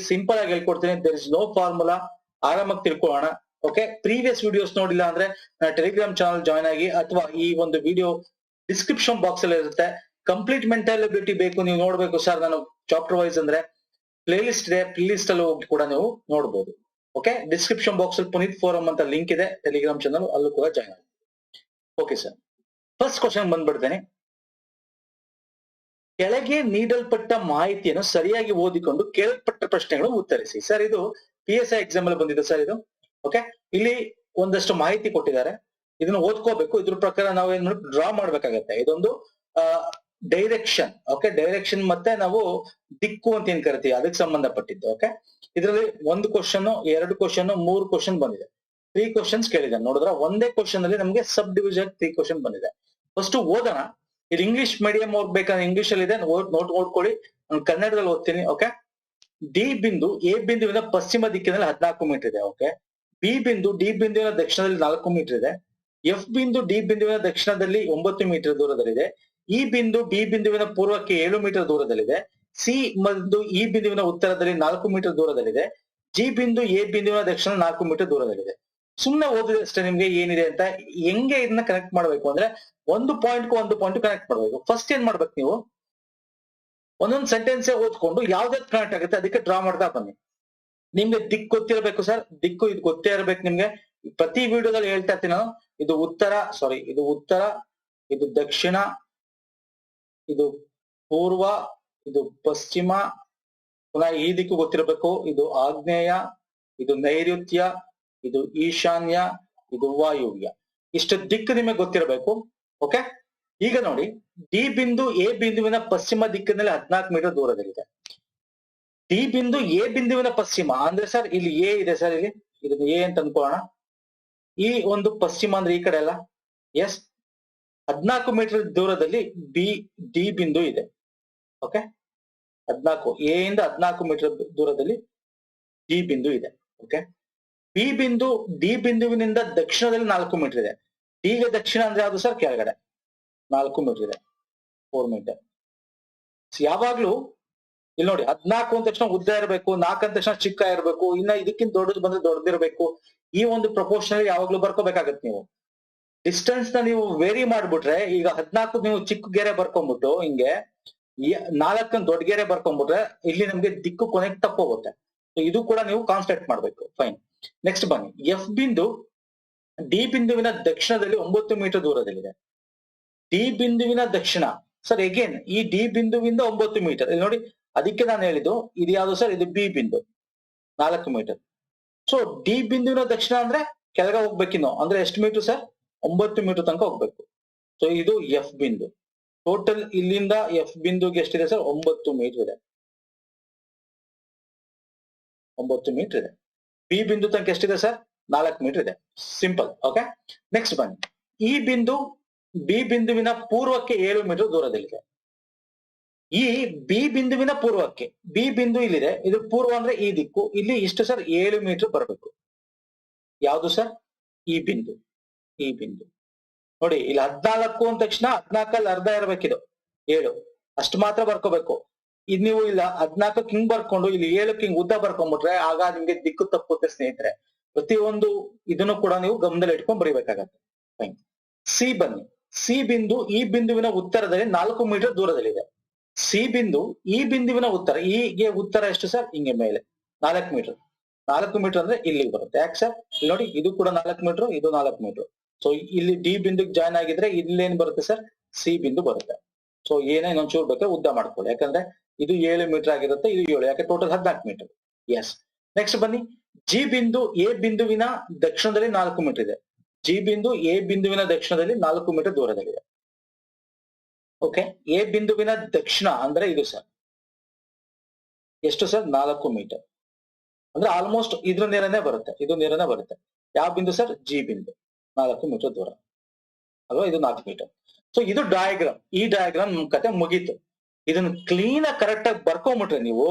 Simple ಆಗಿ ಹೇಳ್ಕೊಡ್ತೀನಿ. There is no formula. ಆರಾಮಾಗಿ ತಿಳ್ಕೊಳ್ಳೋಣ. ಓಕೆ, ಪ್ರೀವಿಯಸ್ ವಿಡಿಯೋಸ್ ನೋಡಿಲ್ಲ ಅಂದ್ರೆ ಟೆಲಿಗ್ರಾಮ್ ಚಾನಲ್ ಜಾಯ್ನ್ ಆಗಿ, ಅಥವಾ ಈ ಒಂದು ವಿಡಿಯೋ ಡಿಸ್ಕ್ರಿಪ್ಷನ್ ಬಾಕ್ಸ್ ಅಲ್ಲಿ ಇರುತ್ತೆ. ಕಂಪ್ಲೀಟ್ ಮೆಂಟಲ್ ಎಬಿಲಿಟಿ ಬೇಕು ನೀವು ನೋಡ್ಬೇಕು ಸರ್ ನಾನು ಚಾಪ್ಟರ್ ವೈಸ್ ಅಂದ್ರೆ ಪ್ಲೇ ಲಿಸ್ಟ್ ಇದೆ, ಪ್ಲೇ ಲಿಸ್ಟ್ ಅಲ್ಲಿ ಹೋಗಿ ಕೂಡ ನೀವು ನೋಡಬಹುದು. ಓಕೆ, ಡಿಸ್ಕ್ರಿಪ್ಷನ್ ಬಾಕ್ಸ್ ಅಲ್ಲಿ ಪುನೀತ್ ಫೋರಂ ಅಂತ ಲಿಂಕ್ ಇದೆ ಟೆಲಿಗ್ರಾಮ್ ಚಾನಲ್, ಅಲ್ಲೂ ಕೂಡ ಜಾಯ್ನ್ ಆಗಿ. ಓಕೆ ಸರ್, ಫಸ್ಟ್ ಕ್ವಶನ್ ಬಂದ್ಬಿಡ್ತೇನೆ. ಕೆಳಗೆ ನೀಡಲ್ಪಟ್ಟ ಮಾಹಿತಿಯನ್ನು ಸರಿಯಾಗಿ ಓದಿಕೊಂಡು ಕೇಳಲ್ಪಟ್ಟ ಪ್ರಶ್ನೆಗಳನ್ನು ಉತ್ತರಿಸಿ. ಸರ್ ಇದು PSI ಎಕ್ಸಾಮ್ ಅಲ್ಲಿ ಬಂದಿದೆ ಸರ್ ಇದು. ಓಕೆ, ಇಲ್ಲಿ ಒಂದಷ್ಟು ಮಾಹಿತಿ ಕೊಟ್ಟಿದ್ದಾರೆ, ಇದನ್ನ ಓದ್ಕೋಬೇಕು. ಇದ್ರ ಪ್ರಕಾರ ನಾವು ಏನ್ ಡ್ರಾ ಮಾಡ್ಬೇಕಾಗತ್ತೆ. ಇದೊಂದು ಡೈರೆಕ್ಷನ್. ಓಕೆ, ಡೈರೆಕ್ಷನ್ ಮತ್ತೆ ನಾವು ದಿಕ್ಕು ಅಂತ ಏನ್ ಕರಿತೀವಿ ಅದಕ್ಕೆ ಸಂಬಂಧಪಟ್ಟಿದ್ದು. ಓಕೆ, ಇದರಲ್ಲಿ 1 ಕ್ವಶನ್, 2 ಕ್ವಶನ್, 3 ಕ್ವಶನ್ ಬಂದಿದೆ. 3 ಕ್ವಶನ್ಸ್ ಕೇಳಿದೆ ನೋಡಿದ್ರ. ಒಂದೇ ಕ್ವಶನ್ ಅಲ್ಲಿ ನಮಗೆ ಸಬ್ ಡಿವಿಷನ್ 3 ಕ್ವಶನ್ ಬಂದಿದೆ. ಫಸ್ಟ್ ಓದೋಣ. ಇದು ಇಂಗ್ಲಿಷ್ ಮೀಡಿಯಂ ಹೋಗ್ಬೇಕಂದ್ರೆ ಇಂಗ್ಲಿಷ್ ಅಲ್ಲಿ ಇದೆ, ನೋಟ್ ಓದ್ಕೊಳ್ಳಿ. ನಾನು ಕನ್ನಡದಲ್ಲಿ ಓದ್ತೀನಿ. ಓಕೆ, ಡಿ ಬಿಂದು ಎ ಬಿಂದುವಿನ ಪಶ್ಚಿಮ ದಿಕ್ಕಿನಲ್ಲಿ 14 ಮೀಟರ್ ಇದೆ. ಓಕೆ, ಬಿ ಬಿಂದು ಡಿ ಬಿಂದುವಿನ ದಕ್ಷಿಣದಲ್ಲಿ 4 ಮೀಟರ್ ಇದೆ. ಎಫ್ ಬಿಂದು ಡಿ ಬಿಂದುವಿನ ದಕ್ಷಿಣದಲ್ಲಿ 9 ಮೀಟರ್ ದೂರದಲ್ಲಿದೆ. ಈ ಬಿಂದು ಬಿ ಬಿಂದುವಿನ ಪೂರ್ವಕ್ಕೆ 7 ಮೀಟರ್ ದೂರದಲ್ಲಿದೆ. ಸಿ ಬಿಂದು ಈ ಬಿಂದುವಿನ ಉತ್ತರದಲ್ಲಿ 4 ಮೀಟರ್ ದೂರದಲ್ಲಿದೆ. ಜಿ ಬಿಂದು ಎ ಬಿಂದುವಿನ ದಕ್ಷಿಣ 4 ಮೀಟರ್ ದೂರದಲ್ಲಿದೆ. ಸುಮ್ನೆ ಓದಿದ್ರೆ ಅಷ್ಟೇ ನಿಮ್ಗೆ ಏನಿದೆ ಅಂತ. ಹೆಂಗೆ ಇದನ್ನ ಕನೆಕ್ಟ್ ಮಾಡ್ಬೇಕು ಅಂದ್ರೆ ಒಂದು ಪಾಯಿಂಟ್ ಕನೆಕ್ಟ್ ಮಾಡ್ಬೇಕು. ಫಸ್ಟ್ ಏನ್ ಮಾಡ್ಬೇಕು ನೀವು, ಒಂದೊಂದು ಸೆಂಟೆನ್ಸ್ ಓದ್ಕೊಂಡು ಯಾವ್ದಾವ್ದು ಕನೆಕ್ಟ್ ಆಗುತ್ತೆ ಅದಕ್ಕೆ ಡ್ರಾ ಮಾಡ್ತಾ ಬನ್ನಿ. ನಿಮ್ಗೆ ದಿಕ್ಕು ಗೊತ್ತಿರಬೇಕು ಸರ್, ದಿಕ್ಕು ಇದು ಗೊತ್ತೇ ಇರಬೇಕು ನಿಮ್ಗೆ. ಪ್ರತಿ ವಿಡಿಯೋದಲ್ಲಿ ಹೇಳ್ತಾ ಇರ್ತೀನಿ ನಾನು, ಇದು ಉತ್ತರ, ಇದು ದಕ್ಷಿಣ, ಇದು ಪೂರ್ವ, ಇದು ಪಶ್ಚಿಮ, ಪುನಃ ಈ ದಿಕ್ಕು ಗೊತ್ತಿರಬೇಕು. ಇದು ಆಗ್ನೇಯ, ಇದು ನೈಋತ್ಯ, ಇದು ಈಶಾನ್ಯ, ಇದು ವಾಯುವ್ಯ. ಇಷ್ಟು ದಿಕ್ಕು ನಿಮಗೆ ಗೊತ್ತಿರಬೇಕು. ಓಕೆ, ಈಗ ನೋಡಿ, ಡಿ ಬಿಂದು ಎ ಬಿಂದುವಿನ ಪಶ್ಚಿಮ ದಿಕ್ಕಿನಲ್ಲಿ 14 ಮೀಟರ್ ದೂರದಲ್ಲಿದೆ. ಡಿ ಬಿಂದು ಎ ಬಿಂದುವಿನ ಪಶ್ಚಿಮ ಅಂದ್ರೆ ಸರ್ ಇಲ್ಲಿ ಎ ಇದೆ ಸರ್, ಇಲ್ಲಿ ಇದನ್ನು ಎ ಅಂತ ಅನ್ಕೋಣ. ಈ ಒಂದು ಪಶ್ಚಿಮ ಅಂದ್ರೆ ಈ ಕಡೆ ಅಲ್ಲ. ಎಸ್, 14 ಮೀಟರ್ ದೂರದಲ್ಲಿ ಡಿ ಬಿಂದು ಇದೆ. ಓಕೆ, 14 ಎ ಇಂದ 14 ಮೀಟರ್ ದೂರದಲ್ಲಿ ಡಿ ಬಿಂದು ಇದೆ. ಓಕೆ, ಬಿ ಬಿಂದು ಡಿ ಬಿಂದುವಿನಿಂದ ದಕ್ಷಿಣದಲ್ಲಿ 4 ಮೀಟರ್ ಇದೆ. ಡಿಗೆ ದಕ್ಷಿಣ ಅಂದ್ರೆ ಯಾವುದು ಸರ್, ಕೆಳಗಡೆ 4 ಮೀಟರ್ ಇದೆ, 4 ಮೀಟರ್. ಯಾವಾಗ್ಲೂ ಇಲ್ಲಿ ನೋಡಿ, 14 ಅಂದ ತಕ್ಷಣ ಉದ್ದ ಇರಬೇಕು, 4 ಅಂದ ತಕ್ಷಣ ಚಿಕ್ಕ ಇರಬೇಕು, ಇನ್ನ ಇದಕ್ಕಿಂತ ದೊಡ್ಡದು ಬಂದ್ರೆ ದೊಡ್ಡದಿರ್ಬೇಕು. ಈ ಒಂದು ಪ್ರಪೋರ್ಷನ್ ಯಾವಾಗ್ಲೂ ಬರ್ಕೋಬೇಕಾಗತ್ತೆ. ನೀವು ಡಿಸ್ಟೆನ್ಸ್ ನ ನೀವು ವೇರಿ ಮಾಡ್ಬಿಟ್ರೆ, ಈಗ 14 ನೀವು ಚಿಕ್ಕ ಗೆರೆ ಬರ್ಕೊಂಡ್ಬಿಟ್ಟು ಹಿಂಗೆ 4 ದೊಡ್ಡ ಗೆರೆ ಬರ್ಕೊಂಡ್ಬಿಟ್ರೆ ಇಲ್ಲಿ ನಮ್ಗೆ ದಿಕ್ಕು ಕೊನೆಗೆ ತಪ್ಪೋಗುತ್ತೆ. ಇದು ಕೂಡ ನೀವು ಕಾನ್ಸಂಟ್ರೇಟ್ ಮಾಡ್ಬೇಕು. ಫೈನ್, ನೆಕ್ಸ್ಟ್ ಬನ್ನಿ. ಎಫ್ ಬಿಂದು ಡಿ ಬಿಂದುವಿನ ದಕ್ಷಿಣದಲ್ಲಿ 9 ಮೀಟರ್ ದೂರದಲ್ಲಿದೆ. ಡಿ ಬಿಂದುವಿನ ದಕ್ಷಿಣ ಸರ್, ಎಗೇನ್ ಈ ಡಿ ಬಿಂದುವಿಂದ 9 ಮೀಟರ್ ಇಲ್ಲಿ ನೋಡಿ. ಅದಕ್ಕೆ ನಾನು ಹೇಳಿದ್ದು ಇದು ಯಾವುದು ಸರ್, ಇದು ಬಿ ಬಿಂದು 4 ಮೀಟರ್. ಸೊ ಡಿ ಬಿಂದುವಿನ ದಕ್ಷಿಣ ಅಂದ್ರೆ ಕೆಳಗೆ ಹೋಗ್ಬೇಕಿನ್ನು ಅಂದ್ರೆ ಎಷ್ಟು ಮೀಟರ್ ಸರ್, 9 ಮೀಟರ್ ತನಕ ಹೋಗ್ಬೇಕು. ಸೊ ಇದು ಎಫ್ ಬಿಂದು. ಟೋಟಲ್ ಇಲ್ಲಿಂದ ಎಫ್ ಬಿಂದುಗೆ ಎಷ್ಟಿದೆ ಸರ್, 9 ಮೀಟರ್ ಇದೆ. 9 ಮೀಟರ್ ಇದೆ. ಬಿ ಬಿಂದು ತನಕ ಎಷ್ಟಿದೆ ಸರ್, 4 ಮೀಟರ್ ಇದೆ. ಸಿಂಪಲ್. ಓಕೆ, ನೆಕ್ಸ್ಟ್ ಬನ್ನಿ. ಈ ಬಿಂದು ಬಿ ಬಿಂದುವಿನ ಪೂರ್ವಕ್ಕೆ 7 ಮೀಟರ್ ದೂರದಲ್ಲಿದೆ. ಈ ಬಿ ಬಿಂದುವಿನ ಪೂರ್ವಕ್ಕೆ, ಬಿ ಬಿಂದು ಇಲ್ಲಿದೆ, ಇದು ಪೂರ್ವ ಅಂದ್ರೆ ಈ ದಿಕ್ಕು. ಇಲ್ಲಿ ಇಷ್ಟು ಸರ್ 7 ಮೀಟರ್ ಬರಬೇಕು. ಯಾವುದು ಸರ್, ಈ ಬಿಂದು. ಈ ಬಿಂದು ನೋಡಿ, ಇಲ್ಲಿ 14 ಅಂದ ತಕ್ಷಣ 14 ಅರ್ಧ ಇರಬೇಕಿದು 7, ಅಷ್ಟು ಮಾತ್ರ ಬರ್ಕೋಬೇಕು. ಇದು ನೀವು ಇಲ್ಲ 14 ಹಿಂಗ್ ಬರ್ಕೊಂಡು ಇಲ್ಲಿ 7 ಹಿಂಗ್ ಉದ್ದ ಬರ್ಕೊಂಡ್ಬಿಟ್ರೆ ಆಗ ನಿಮ್ಗೆ ದಿಕ್ಕು ತಪ್ಪುತ್ತೆ ಸ್ನೇಹಿತರೆ. ಪ್ರತಿಯೊಂದು ಇದನ್ನು ಕೂಡ ನೀವು ಗಮನದಲ್ಲಿ ಇಟ್ಕೊಂಡು ಬರೀಬೇಕಾಗತ್ತೆ. ಫೈನ್. ಸಿ ಬನ್ನಿ. ಸಿ ಬಿಂದು ಈ ಬಿಂದುವಿನ ಉತ್ತರದಲ್ಲಿ 4 ಮೀಟರ್ ದೂರದಲ್ಲಿದೆ. ಸಿ ಬಿಂದು ಈ ಬಿಂದುವಿನ ಉತ್ತರ, ಈಗೆ ಉತ್ತರ ಎಷ್ಟು ಸರ್, ಹಿಂಗೆ ಮೇಲೆ 4 ಮೀಟರ್. 4 ಮೀಟರ್ ಅಂದ್ರೆ ಇಲ್ಲಿಗೆ ಬರುತ್ತೆ. ಯಾಕೆ ಸರ್, ಇಲ್ಲಿ ನೋಡಿ, ಇದು ಕೂಡ 4 ಮೀಟರ್, ಇದು 4 ಮೀಟರ್. ಸೊ ಇಲ್ಲಿ ಡಿ ಬಿಂದುಗೆ ಜಾಯ್ನ್ ಆಗಿದ್ರೆ ಇಲ್ಲೇನ್ ಬರುತ್ತೆ ಸರ್, ಸಿ ಬಿಂದು ಬರುತ್ತೆ. ಸೊ ಏನೇ ಇನ್ನೊಂಚೂರು ಬೇಕಾದ್ರೆ ಉದ್ದ ಮಾಡ್ಕೊಳ್ಳಿ, ಯಾಕಂದ್ರೆ ಇದು 7 ಮೀಟರ್ ಆಗಿರುತ್ತೆ, ಇದು 7, ಯಾಕೆ ಟೋಟಲ್ 14 ಮೀಟರ್. ಎಸ್, ನೆಕ್ಸ್ಟ್ ಬನ್ನಿ. ಜಿ ಬಿಂದು ಎ ಬಿಂದುವಿನ ದಕ್ಷಿಣದಲ್ಲಿ 4 ಮೀಟರ್ ಇದೆ. ಜಿ ಬಿಂದು ಎ ಬಿಂದುವಿನ ದಕ್ಷಿಣದಲ್ಲಿ 4 ಮೀಟರ್ ದೂರದಲ್ಲಿದೆ. ಓಕೆ, ಎ ಬಿಂದುವಿನ ದಕ್ಷಿಣ ಅಂದ್ರೆ ಇದು ಸರ್ ಎಷ್ಟು ಸರ್, 4 ಮೀಟರ್ ಅಂದ್ರೆ ಆಲ್ಮೋಸ್ಟ್ ಇದ್ರ ನೇರನೇ ಬರುತ್ತೆ, ಇದು ನೇರನೇ ಬರುತ್ತೆ. ಯಾವ ಬಿಂದು ಸರ್, ಜಿ ಬಿಂದು 4 ಮೀಟರ್ ದೂರ ಅಲ್ವಾ, ಇದು 4 ಮೀಟರ್. ಸೊ ಇದು ಡಯಾಗ್ರಾಮ್. ಈ ಡಯಾಗ್ರಾಮ್ ನಮ್ ಕತೆ ಮುಗೀತು. ಇದನ್ನ ಕ್ಲೀನ್ ಆಗಿ ಕರೆಕ್ಟ್ ಆಗಿ ಬರ್ಕೊಂಡ್ಬಿಟ್ರೆ ನೀವು,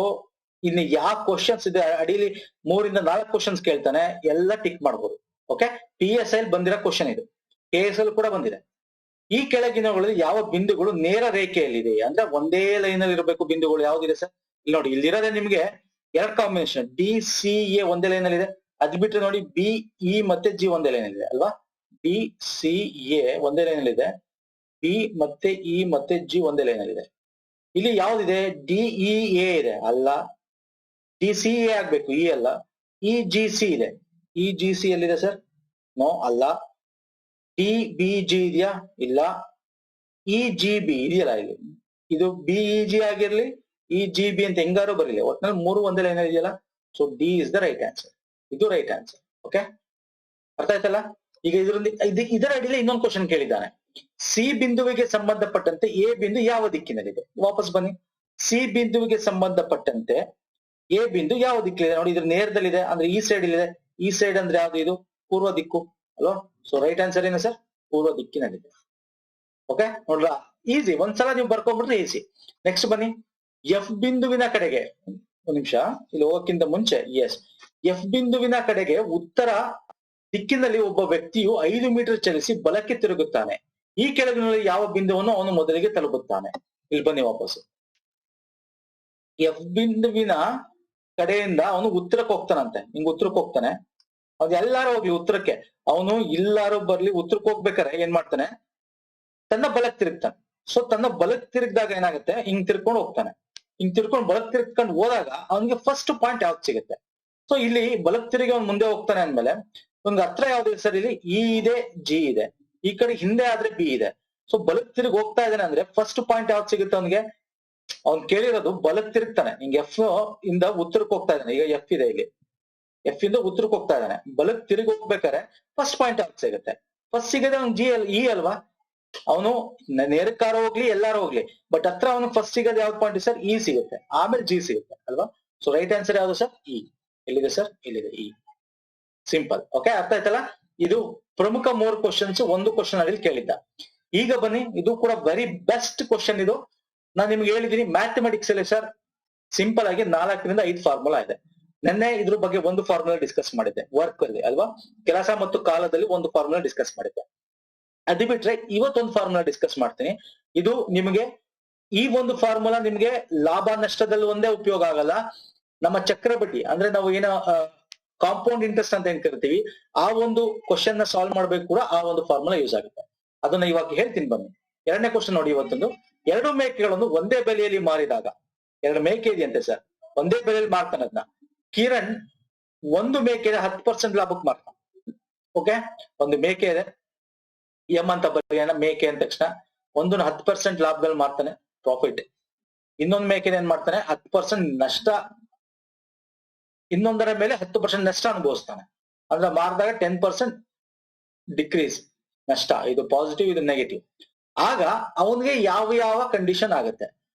ಇನ್ನು ಯಾವ ಕ್ವಶನ್ಸ್ ಇದೆ ಅಡಿಲಿ 3 ಇಂದ 4 ಕ್ವಶನ್ಸ್ ಕೇಳ್ತಾನೆ, ಎಲ್ಲ ಟಿಕ್ ಮಾಡ್ಬೋದು. ಓಕೆ, PSI ಬಂದಿರೋ ಕ್ವಶನ್ ಇದು, KSL ಕೂಡ ಬಂದಿದೆ. ಈ ಕೆಳಗಿನಗಳಲ್ಲಿ ಯಾವ ಬಿಂದುಗಳು ನೇರ ರೇಖೆಯಲ್ಲಿದೆ ಅಂದ್ರೆ ಒಂದೇ ಲೈನ್ ಅಲ್ಲಿ ಇರಬೇಕು ಬಿಂದುಗಳು ಯಾವ್ದಿದೆ ಸರ್, ಇಲ್ಲಿ ನೋಡಿ, ಇಲ್ಲಿರೋದೇ ನಿಮ್ಗೆ ಎರಡು ಕಾಂಬಿನೇಷನ್ ಡಿ ಸಿ ಎ ಒಂದೇ ಲೈನ್ ಅಲ್ಲಿ ಇದೆ. ಅದ್ ಬಿಟ್ರೆ ನೋಡಿ ಬಿ ಇ ಮತ್ತೆ ಜಿ ಒಂದೇ ಲೈನ್ ಇದೆ ಅಲ್ವಾ. ಡಿ ಸಿ ಎ ಒಂದೇ ಲೈನ್ ಅಲ್ಲಿ ಇದೆ, ಬಿ ಮತ್ತೆ ಇ ಮತ್ತೆ ಜಿ ಒಂದೇ ಲೈನ್ ಅಲ್ಲಿ ಇದೆ. ಇಲ್ಲಿ ಯಾವ್ದಿದೆ? ಡಿ ಇ ಎ ಇದೆ ಅಲ್ಲ, ಡಿ ಸಿ ಎ ಆಗ್ಬೇಕು, ಇ ಅಲ್ಲ. ಇ ಜಿ ಸಿ ಇದೆ, ಇ ಜಿ ಸಿ ಎಲ್ಲಿದೆ ಸರ್? ನೋ ಅಲ್ಲ. ಡಿ ಬಿ ಜಿ ಇದೆಯಾ? ಇಲ್ಲ. ಇ ಜಿ ಬಿ ಇದೆಯಲ್ಲ ಇಲ್ಲಿ, ಇದು ಬಿ ಇ ಜಿ ಆಗಿರ್ಲಿ, ಇ ಜಿ ಬಿ ಅಂತ ಹೆಂಗಾರು ಬರಲಿ, ಒಟ್ನಲ್ಲಿ ಮೂರು ಒಂದೇ ಲೈನ್ ಇದೆಯಲ್ಲ. So D is the right answer. ಇದು ರೈಟ್ ಆನ್ಸರ್. ಓಕೆ, ಅರ್ಥ ಆಯ್ತಲ್ಲ? ಈಗ ಇದರಲ್ಲಿ ಇದರ ಅಡಿಯಲ್ಲಿ ಇನ್ನೊಂದು ಕ್ವಶನ್ ಕೇಳಿದ್ದಾನೆ. ಸಿ ಬಿಂದುವಿಗೆ ಸಂಬಂಧಪಟ್ಟಂತೆ ಎ ಬಿಂದು ಯಾವ ದಿಕ್ಕಿನಲ್ಲಿದೆ? ವಾಪಸ್ ಬನ್ನಿ. ಸಿ ಬಿಂದುವಿಗೆ ಸಂಬಂಧಪಟ್ಟಂತೆ ಎ ಬಿಂದು ಯಾವ ದಿಕ್ಕಿದೆ ನೋಡಿ. ಇದ್ರ ನೇರದಲ್ಲಿದೆ ಅಂದ್ರೆ ಈ ಸೈಡ್ ಇಲ್ಲಿದೆ. ಈ ಸೈಡ್ ಅಂದ್ರೆ ಯಾವ್ದು? ಇದು ಪೂರ್ವ ದಿಕ್ಕು ಅಲ್ವಾ. ಸೊ ರೈಟ್ ಆನ್ಸರ್ ಏನು ಸರ್? ಪೂರ್ವ ದಿಕ್ಕಿನಲ್ಲಿದೆ. ಓಕೆ, ನೋಡ್ರ, ಈಸಿ. ಒಂದ್ಸಲ ನೀವು ಬರ್ಕೊಂಡ್ಬಿಟ್ರೆ ಈಸಿ. ನೆಕ್ಸ್ಟ್ ಬನ್ನಿ. ಎಫ್ ಬಿಂದುವಿನ ಕಡೆಗೆ, ಒಂದು ನಿಮಿಷ ಇಲ್ಲಿ ಹೋಗಕ್ಕಿಂತ ಮುಂಚೆ, ಎಸ್, ಎಫ್ ಬಿಂದುವಿನ ಕಡೆಗೆ ಉತ್ತರ ದಿಕ್ಕಿನಲ್ಲಿ ಒಬ್ಬ ವ್ಯಕ್ತಿಯು 5 ಮೀಟರ್ ಚಲಿಸಿ ಬಲಕ್ಕೆ ತಿರುಗುತ್ತಾನೆ. ಈ ಕೆಳಗಿನಲ್ಲಿ ಯಾವ ಬಿಂದುವನ್ನು ಅವನು ಮೊದಲಿಗೆ ತಲುಪುತ್ತಾನೆ? ಇಲ್ಲಿ ಬನ್ನಿ ವಾಪಸ್. ಎಫ್ ಬಿಂದುವಿನ ಕಡೆಯಿಂದ ಅವನು ಉತ್ತರಕ್ಕೆ ಹೋಗ್ತಾನಂತೆ. ಹಿಂಗ್ ಉತ್ತರಕ್ಕೆ ಹೋಗ್ತಾನೆ. ಅದ್ ಎಲ್ಲಾರು ಹೋಗ್ಲಿ ಉತ್ತರಕ್ಕೆ, ಅವನು ಇಲ್ಲಾರು ಬರ್ಲಿ ಉತ್ತರಕ್ಕೆ ಹೋಗ್ಬೇಕಾರೆ ಏನ್ ಮಾಡ್ತಾನೆ? ತನ್ನ ಬಲಕ್ ತಿರುಗ್ತಾನೆ. ಸೊ ತನ್ನ ಬಲಕ್ ತಿರುಗಿದಾಗ ಏನಾಗುತ್ತೆ? ಹಿಂಗ್ ತಿರ್ಕೊಂಡು ಹೋಗ್ತಾನೆ. ಹಿಂಗ್ ತಿರ್ಕೊಂಡು ಬಲಕ್ ತಿರ್ಕೊಂಡು ಹೋದಾಗ ಅವನಿಗೆ ಫಸ್ಟ್ ಪಾಯಿಂಟ್ ಯಾವ್ದು ಸಿಗುತ್ತೆ? ಸೊ ಇಲ್ಲಿ ಬಲಕ್ ತಿರುಗಿ ಅವ್ನು ಮುಂದೆ ಹೋಗ್ತಾನೆ ಅಂದ್ಮೇಲೆ ಒಂದು ಹತ್ರ ಯಾವ್ದು ಸರ್? ಇಲ್ಲಿ ಇ ಇದೆ, ಜಿ ಇದೆ. ಈ ಕಡೆ ಹಿಂದೆ ಆದ್ರೆ ಬಿ ಇದೆ. ಸೊ ಬಲಕ್ ತಿರುಗಿ ಹೋಗ್ತಾ ಇದ್ದಾನೆ ಅಂದ್ರೆ ಫಸ್ಟ್ ಪಾಯಿಂಟ್ ಯಾವ್ದು ಸಿಗುತ್ತೆ ಅವನಿಗೆ? ಅವ್ನ್ ಕೇಳಿರೋದು ಬಲಕ್ ತಿರುಗ್ತಾನೆ. ಹಿಂಗ್ ಎಫ್ ಇಂದ ಉತ್ತರಕ್ಕೆ ಹೋಗ್ತಾ ಇದ್ದಾನೆ. ಈಗ ಎಫ್ ಇದೆ ಇಲ್ಲಿ, ಎಫ್ ಇಂದ ಉತ್ತರಕ್ಕೆ ಹೋಗ್ತಾ ಇದ್ದಾನೆ. ಬಲಕ್ ತಿರುಗಿ ಹೋಗ್ಬೇಕಾರೆ ಫಸ್ಟ್ ಪಾಯಿಂಟ್ ಯಾವ್ದು ಸಿಗುತ್ತೆ? ಫಸ್ಟ್ ಸಿಗದೆ ಅವ್ನು ಜಿ ಇ ಅಲ್ವಾ. ಅವನು ನೇರಕ್ಕಾರ ಹೋಗ್ಲಿ ಎಲ್ಲಾರು ಹೋಗ್ಲಿ, ಬಟ್ ಹತ್ರ ಅವನು ಫಸ್ಟ್ ಸಿಗೋದು ಯಾವ್ದು ಪಾಯಿಂಟ್ ಸರ್? ಇ ಸಿಗುತ್ತೆ, ಆಮೇಲೆ ಜಿ ಸಿಗುತ್ತೆ ಅಲ್ವಾ. ಸೊ ರೈಟ್ ಆನ್ಸರ್ ಯಾವ್ದು ಸರ್? ಇ. ಎಲ್ಲಿದೆ ಸರ್? ಇಲ್ಲಿದೆ ಇ. ಸಿಂಪಲ್. ಓಕೆ, ಅರ್ಥ ಆಯ್ತಲ್ಲ? ಇದು ಪ್ರಮುಖ 3 ಕ್ವಶನ್ಸ್ ಒಂದು ಕ್ವಶನ್ ಅಲ್ಲಿ ಕೇಳಿದ್ದ. ಈಗ ಬನ್ನಿ, ಇದು ಕೂಡ ವೆರಿ ಬೆಸ್ಟ್ ಕ್ವಶನ್. ಇದು ನಾನು ನಿಮ್ಗೆ ಹೇಳಿದೀನಿ, ಮ್ಯಾಥಮೆಟಿಕ್ಸ್ ಅಲ್ಲಿ ಸರ್ ಸಿಂಪಲ್ ಆಗಿ 4 ರಿಂದ 5 ಫಾರ್ಮುಲಾ ಇದೆ. ನೆನ್ನೆ ಇದ್ರ ಬಗ್ಗೆ ಒಂದು ಫಾರ್ಮುಲಾ ಡಿಸ್ಕಸ್ ಮಾಡಿದ್ದೆ ವರ್ಕ್ ಅಲ್ಲಿ ಅಲ್ವಾ. ಕೆಲಸ ಮತ್ತು ಕಾಲದಲ್ಲಿ ಒಂದು ಫಾರ್ಮುಲಾ ಡಿಸ್ಕಸ್ ಮಾಡಿದ್ದೆ. ಅದು ಬಿಟ್ರೆ ಇವತ್ತೊಂದು ಫಾರ್ಮುಲಾ ಡಿಸ್ಕಸ್ ಮಾಡ್ತೀನಿ. ಇದು ನಿಮಗೆ, ಈ ಒಂದು ಫಾರ್ಮುಲಾ ನಿಮ್ಗೆ ಲಾಭ ನಷ್ಟದಲ್ಲಿ ಒಂದೇ ಉಪಯೋಗ ಆಗಲ್ಲ. ನಮ್ಮ ಚಕ್ರ ಬಡ್ಡಿ ಅಂದ್ರೆ ನಾವು ಏನೋ ಕಾಂಪೌಂಡ್ ಇಂಟ್ರೆಸ್ಟ್ ಅಂತ ಏನ್ ಕರಿತೀವಿ, ಆ ಒಂದು ಕ್ವಶನ್ ನ ಸಾಲ್ವ್ ಮಾಡ್ಬೇಕು ಕೂಡ ಆ ಒಂದು ಫಾರ್ಮುಲಾ ಯೂಸ್ ಆಗುತ್ತೆ. ಅದನ್ನ ಇವಾಗ ಹೇಳ್ತೀನಿ ಬನ್ನಿ. ಎರಡನೇ ಕ್ವಶನ್ ನೋಡಿ ಇವತ್ತೊಂದು. 2 ಮೇಕೆಗಳನ್ನು ಒಂದೇ ಬೆಲೆಯಲ್ಲಿ ಮಾರಿದಾಗ, 2 ಮೇಕೆ ಇದೆಯಂತೆ ಸರ್, ಒಂದೇ ಬೆಲೆಯಲ್ಲಿ ಮಾರ್ತಾನೆ ಅದನ್ನ. ಕಿರಣ್ ಒಂದು ಮೇಕೆ 10% ಲಾಭಕ್ಕೆ ಮಾರ್ತಾನೆ. ಓಕೆ, ಒಂದು ಮೇಕೆ ಇದೆ, ಎಂ ಅಂತ ಬರೆಯೋಣ, ಮೇಕೆ ಅಂದ ತಕ್ಷಣ ಒಂದನ್ನು 10% ಲಾಭದಲ್ಲಿ ಮಾರ್ತಾನೆ, ಪ್ರಾಫಿಟ್. ಇನ್ನೊಂದು ಮೇಕೆ ಏನ್ ಮಾಡ್ತಾನೆ? 10% ನಷ್ಟ, ಇನ್ನೊಂದರ ಮೇಲೆ 10% ನಷ್ಟ ಅನುಭವಿಸ್ತಾನೆ. ಅಂದ್ರೆ ಮಾರಿದಾಗ 10% ಡಿಕ್ರೀಸ್ ನಷ್ಟ. ಇದು ಪಾಸಿಟಿವ್, ಇದು ನೆಗೆಟಿವ್. ಆಗ ಅವನಿಗೆ ಯಾವ ಯಾವ ಕಂಡೀಷನ್ ಆಗುತ್ತೆ?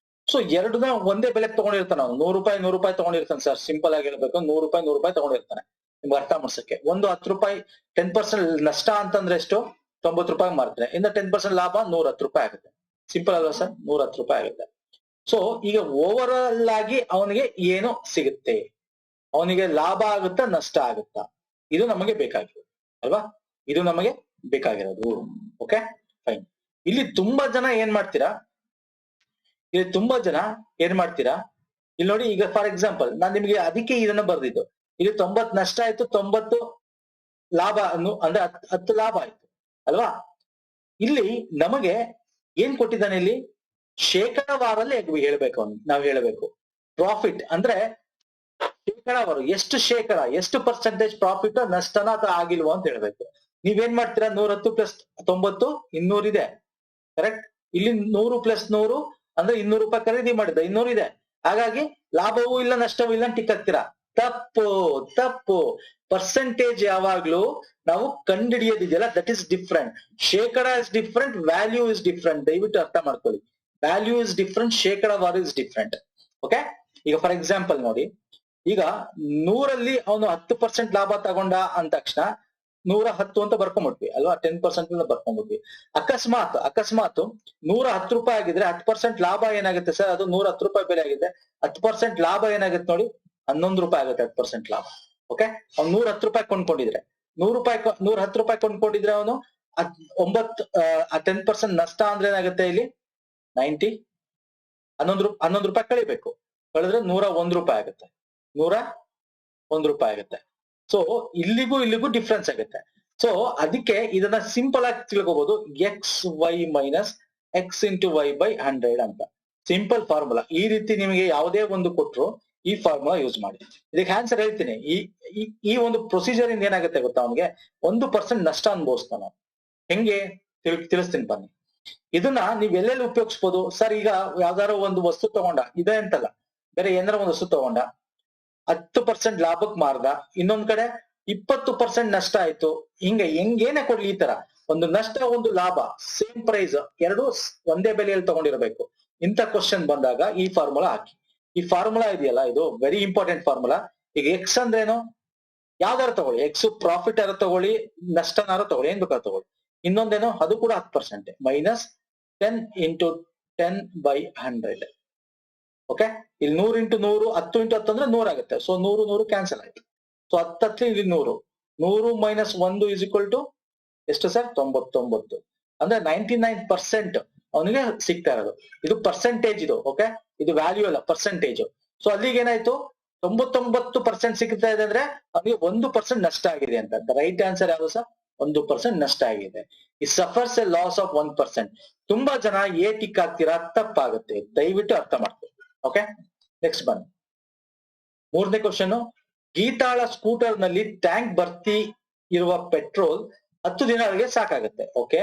ಸೊ ಎರಡನ್ನ ಒಂದೇ ಬೆಲೆಗೆ ತಗೊಂಡಿರ್ತಾನೆ. ಅವ್ನು 100 ರೂಪಾಯಿ ತಗೊಂಡಿರ್ತಾನೆ ಸರ್. ಸಿಂಪಲ್ ಆಗಿ ಹೇಳ್ಬೇಕು, 100 ರೂಪಾಯಿ ತಗೊಂಡಿರ್ತಾನೆ. ನಿಮ್ಗೆ ಅರ್ಥ ಮಾಡ್ಸಕ್ಕೆ, ಒಂದು 10 ರೂಪಾಯಿ 10% ನಷ್ಟ ಅಂತಂದ್ರೆ ಎಷ್ಟು? 90 ರೂಪಾಯಿ ಮಾರ್ತಾರೆ. ಇನ್ನು 10% ಲಾಭ 110 ರೂಪಾಯಿ ಆಗುತ್ತೆ. ಸಿಂಪಲ್ ಅಲ್ವಾ ಸರ್? 110 ರೂಪಾಯಿ ಆಗುತ್ತೆ. ಸೊ ಈಗ ಓವರ್ ಆಗಿ ಅವನಿಗೆ ಏನು ಸಿಗುತ್ತೆ? ಅವನಿಗೆ ಲಾಭ ಆಗುತ್ತಾ ನಷ್ಟ ಆಗುತ್ತಾ? ಇದು ನಮಗೆ ಬೇಕಾಗಿರೋದು ಅಲ್ವಾ. ಇದು ನಮಗೆ ಬೇಕಾಗಿರೋದು. Okay, fine. ಇಲ್ಲಿ ತುಂಬಾ ಜನ ಏನ್ ಮಾಡ್ತೀರಾ? ಇಲ್ಲಿ ನೋಡಿ, ಈಗ ಫಾರ್ ಎಕ್ಸಾಂಪಲ್ ನಾನ್ ನಿಮ್ಗೆ ಅದಕ್ಕೆ ಇದನ್ನ ಬರ್ದಿದ್ದು. ಇಲ್ಲಿ 90 ನಷ್ಟ ಆಯ್ತು, 90 ಲಾಭ ಅಂದ್ರೆ 10 ಲಾಭ ಆಯ್ತು ಅಲ್ವಾ. ಇಲ್ಲಿ ನಮಗೆ ಏನ್ ಕೊಟ್ಟಿದ್ದಾನೆ? ಇಲ್ಲಿ ಶೇಕಡಾವಾರಲ್ಲಿ ಹೇಳ್ಬೇಕು, ನಾವು ಹೇಳಬೇಕು. ಪ್ರಾಫಿಟ್ ಅಂದ್ರೆ ಶೇಕಡಾವಾರು, ಎಷ್ಟು ಶೇಕಡ, ಎಷ್ಟು ಪರ್ಸೆಂಟೇಜ್ ಪ್ರಾಫಿಟ್ ನಷ್ಟನ ಅಥವಾ ಆಗಿಲ್ವೋ ಅಂತ ಹೇಳ್ಬೇಕು. ನೀವೇನ್ ಮಾಡ್ತೀರಾ? 110 ಪ್ಲಸ್ 90 200 ಇದೆ, ಕರೆಕ್ಟ್. ಇಲ್ಲಿ 100 ಪ್ಲಸ್ 100 ಅಂದ್ರೆ 200 ರೂಪಾಯಿ ಖರೀದಿ ಮಾಡಿದ, 200 ಇದೆ. ಹಾಗಾಗಿ ಲಾಭವೂ ಇಲ್ಲ ನಷ್ಟವೂ ಇಲ್ಲ ಟಿಕ್ ಹಾಕ್ತೀರಾ. ತಪ್ಪು. ಪರ್ಸೆಂಟೇಜ್ ಯಾವಾಗ್ಲೂ ನಾವು ಕಂಡುಹಿಡಿಯೋದಿದೆಯಲ್ಲ, ದಟ್ ಇಸ್ ಡಿಫ್ರೆಂಟ್. ಶೇಕಡ is different, value is different. ದಯವಿಟ್ಟು ಅರ್ಥ ಮಾಡ್ಕೊಳ್ಳಿ. ವ್ಯಾಲ್ಯೂ ಇಸ್ ಡಿಫ್ರೆಂಟ್, ಶೇಕಡಾವಾರು ಇಸ್ ಡಿಫ್ರೆಂಟ್. ಓಕೆ, ಈಗ ಫಾರ್ ಎಕ್ಸಾಂಪಲ್ ನೋಡಿ, ಈಗ 100ರಲ್ಲಿ ಅವನು 10% ಲಾಭ ತಗೊಂಡ ಅಂದ ತಕ್ಷಣ 110 ಅಂತ ಬರ್ಕೊಂಡ್ಬಿಟ್ವಿ ಅಲ್ವಾ. 10% ಬರ್ಕೊಂಡ್ಬಿಟ್ವಿ. ಅಕಸ್ಮಾತ್ 110 ರೂಪಾಯಿ ಆಗಿದ್ರೆ 10% ಲಾಭ ಏನಾಗುತ್ತೆ ಸರ್? ಅದು 110 ರೂಪಾಯಿ ಬೆಲೆ ಆಗಿದೆ. 10% ಲಾಭ ಏನಾಗುತ್ತೆ ನೋಡಿ? 11 ರೂಪಾಯಿ ಆಗುತ್ತೆ 10% ಲಾಭ. ಓಕೆ, ಅವ್ನು 110 ರೂಪಾಯಿ ಕೊಂಡ್ಕೊಂಡಿದ್ರೆ, 110 ರೂಪಾಯಿ ಕೊಂಡ್ಕೊಂಡಿದ್ರೆ ಅವನು 10% ನಷ್ಟ ಅಂದ್ರೆ ಏನಾಗುತ್ತೆ? ಇಲ್ಲಿ 11 ರೂಪಾಯಿ ಕಳಿಬೇಕು. ಕಳೆದ್ರೆ 101 ರೂಪಾಯಿ ಆಗುತ್ತೆ. 101 ಆಗುತ್ತೆ. ಸೊ ಇಲ್ಲಿಗೂ ಡಿಫ್ರೆನ್ಸ್ ಆಗುತ್ತೆ. ಸೊ ಅದಕ್ಕೆ ಇದನ್ನ ಸಿಂಪಲ್ ಆಗಿ ತಿಳ್ಕೋಬಹುದು, X Y minus X into Y by 100 ಅಂತ ಸಿಂಪಲ್ ಫಾರ್ಮುಲಾ. ಈ ರೀತಿ ನಿಮಗೆ ಯಾವುದೇ ಒಂದು ಕೊಟ್ರು ಈ ಫಾರ್ಮುಲಾ ಯೂಸ್ ಮಾಡಿ. ಇದಕ್ಕೆ ಆನ್ಸರ್ ಹೇಳ್ತೀನಿ. ಈ ಒಂದು ಪ್ರೊಸೀಜರ್ ಇಂದ ಏನಾಗುತ್ತೆ ಗೊತ್ತಾ, ಅವನಿಗೆ 1% ನಷ್ಟ ಅನುಭವಿಸ್ತಾನ. ಹೆಂಗೆ ತಿಳಿಸ್ತೀನಿ ಬನ್ನಿ. ಇದನ್ನ ನೀವ್ ಎಲ್ಲೆಲ್ಲಿ ಉಪಯೋಗಿಸ್ಬೋದು ಸರ್? ಈಗ ಯಾವ್ದಾರು ಒಂದು ವಸ್ತು ತಗೊಂಡ, ಇದೆ ಅಂತಲ್ಲ, ಬೇರೆ ಏನಾರ ಒಂದು ವಸ್ತು ತಗೊಂಡ 10% ಲಾಭಕ್ ಮಾರ್ದ, ಇನ್ನೊಂದ್ ಕಡೆ 20% ನಷ್ಟ ಆಯ್ತು. ಹೆಂಗೇನೆ ಕೊಡ್ಲಿ, ಈ ತರ ಒಂದು ನಷ್ಟ ಒಂದು ಲಾಭ ಸೇಮ್ ಪ್ರೈಸ್ ಎರಡು ಒಂದೇ ಬೆಲೆಯಲ್ಲಿ ತಗೊಂಡಿರ್ಬೇಕು. ಇಂಥ ಕ್ವಶನ್ ಬಂದಾಗ ಈ ಫಾರ್ಮುಲಾ ಹಾಕಿ. ಈ ಫಾರ್ಮುಲಾ ಇದೆಯಲ್ಲ, ಇದು ವೆರಿ ಇಂಪಾರ್ಟೆಂಟ್ ಫಾರ್ಮುಲಾ. ಈಗ ಎಕ್ಸ್ ಅಂದ್ರೇನು, ಯಾವ್ದಾರು ತಗೊಳ್ಳಿ, ಎಕ್ಸ್ ಪ್ರಾಫಿಟ್ ಯಾರು ತಗೊಳ್ಳಿ, ನಷ್ಟನಾರ ತಗೊಳ್ಳಿ, ಏನ್ ಬೇಕಾದ್ರೂ ತಗೊಳ್ಳಿ. ಇನ್ನೊಂದೇನು, ಅದು ಕೂಡ 10% ಮೈನಸ್ 10 ಇಂಟು 10 ಬೈ 100. ಓಕೆ, ಇಲ್ಲಿ 100 ಇಂಟು 100, 10 ಇಂಟು 10 ಅಂದ್ರೆ 100 ಆಗುತ್ತೆ. ಸೊ 100 ಕ್ಯಾನ್ಸಲ್ ಆಯ್ತು. ಸೊ 10 ಇಲ್ಲಿ 100 ಮೈನಸ್ 1 ಇಸ್ ಈಕ್ವಲ್ ಟು ಎಷ್ಟು ಸರ್? 99. ಅಂದ್ರೆ 99% ಅವನಿಗೆ ಸಿಗ್ತಾ ಇರೋದು. ಇದು ಪರ್ಸೆಂಟೇಜ್, ಇದು ಓಕೆ, ಇದು ವ್ಯಾಲ್ಯೂ ಅಲ್ಲ, ಪರ್ಸೆಂಟೇಜ್. ಸೊ ಅಲ್ಲಿಗೆ ಏನಾಯ್ತು, 99% ಸಿಗ್ತಾ ಇದೆ ಅಂದ್ರೆ ಅವನಿಗೆ 1% ನಷ್ಟ ಆಗಿದೆ ಅಂತ. ರೈಟ್ ಆನ್ಸರ್ ಯಾವುದು ಸರ್? 1% ನಷ್ಟ ಆಗಿದೆ. ಈ ಸಫರ್ಸ್ ಎ ಲಾಸ್ ಆಫ್ 1%. ತುಂಬಾ ಜನ ಎ ಟಿಕ್ ಆಗ್ತೀರಾ, ತಪ್ಪಾಗುತ್ತೆ, ದಯವಿಟ್ಟು ಅರ್ಥ ಮಾಡ್ಕೊಳ್ಳಿ. ಓಕೆ, ನೆಕ್ಸ್ಟ್ ಬನ್ನಿ. 3ನೇ ಕ್ವಶನ್. ಗೀತಾಳ ಸ್ಕೂಟರ್ ನಲ್ಲಿ ಟ್ಯಾಂಕ್ ಭರ್ತಿ ಇರುವ ಪೆಟ್ರೋಲ್ 10 ದಿನಗಳಿಗೆ ಸಾಕಾಗುತ್ತೆ. ಓಕೆ,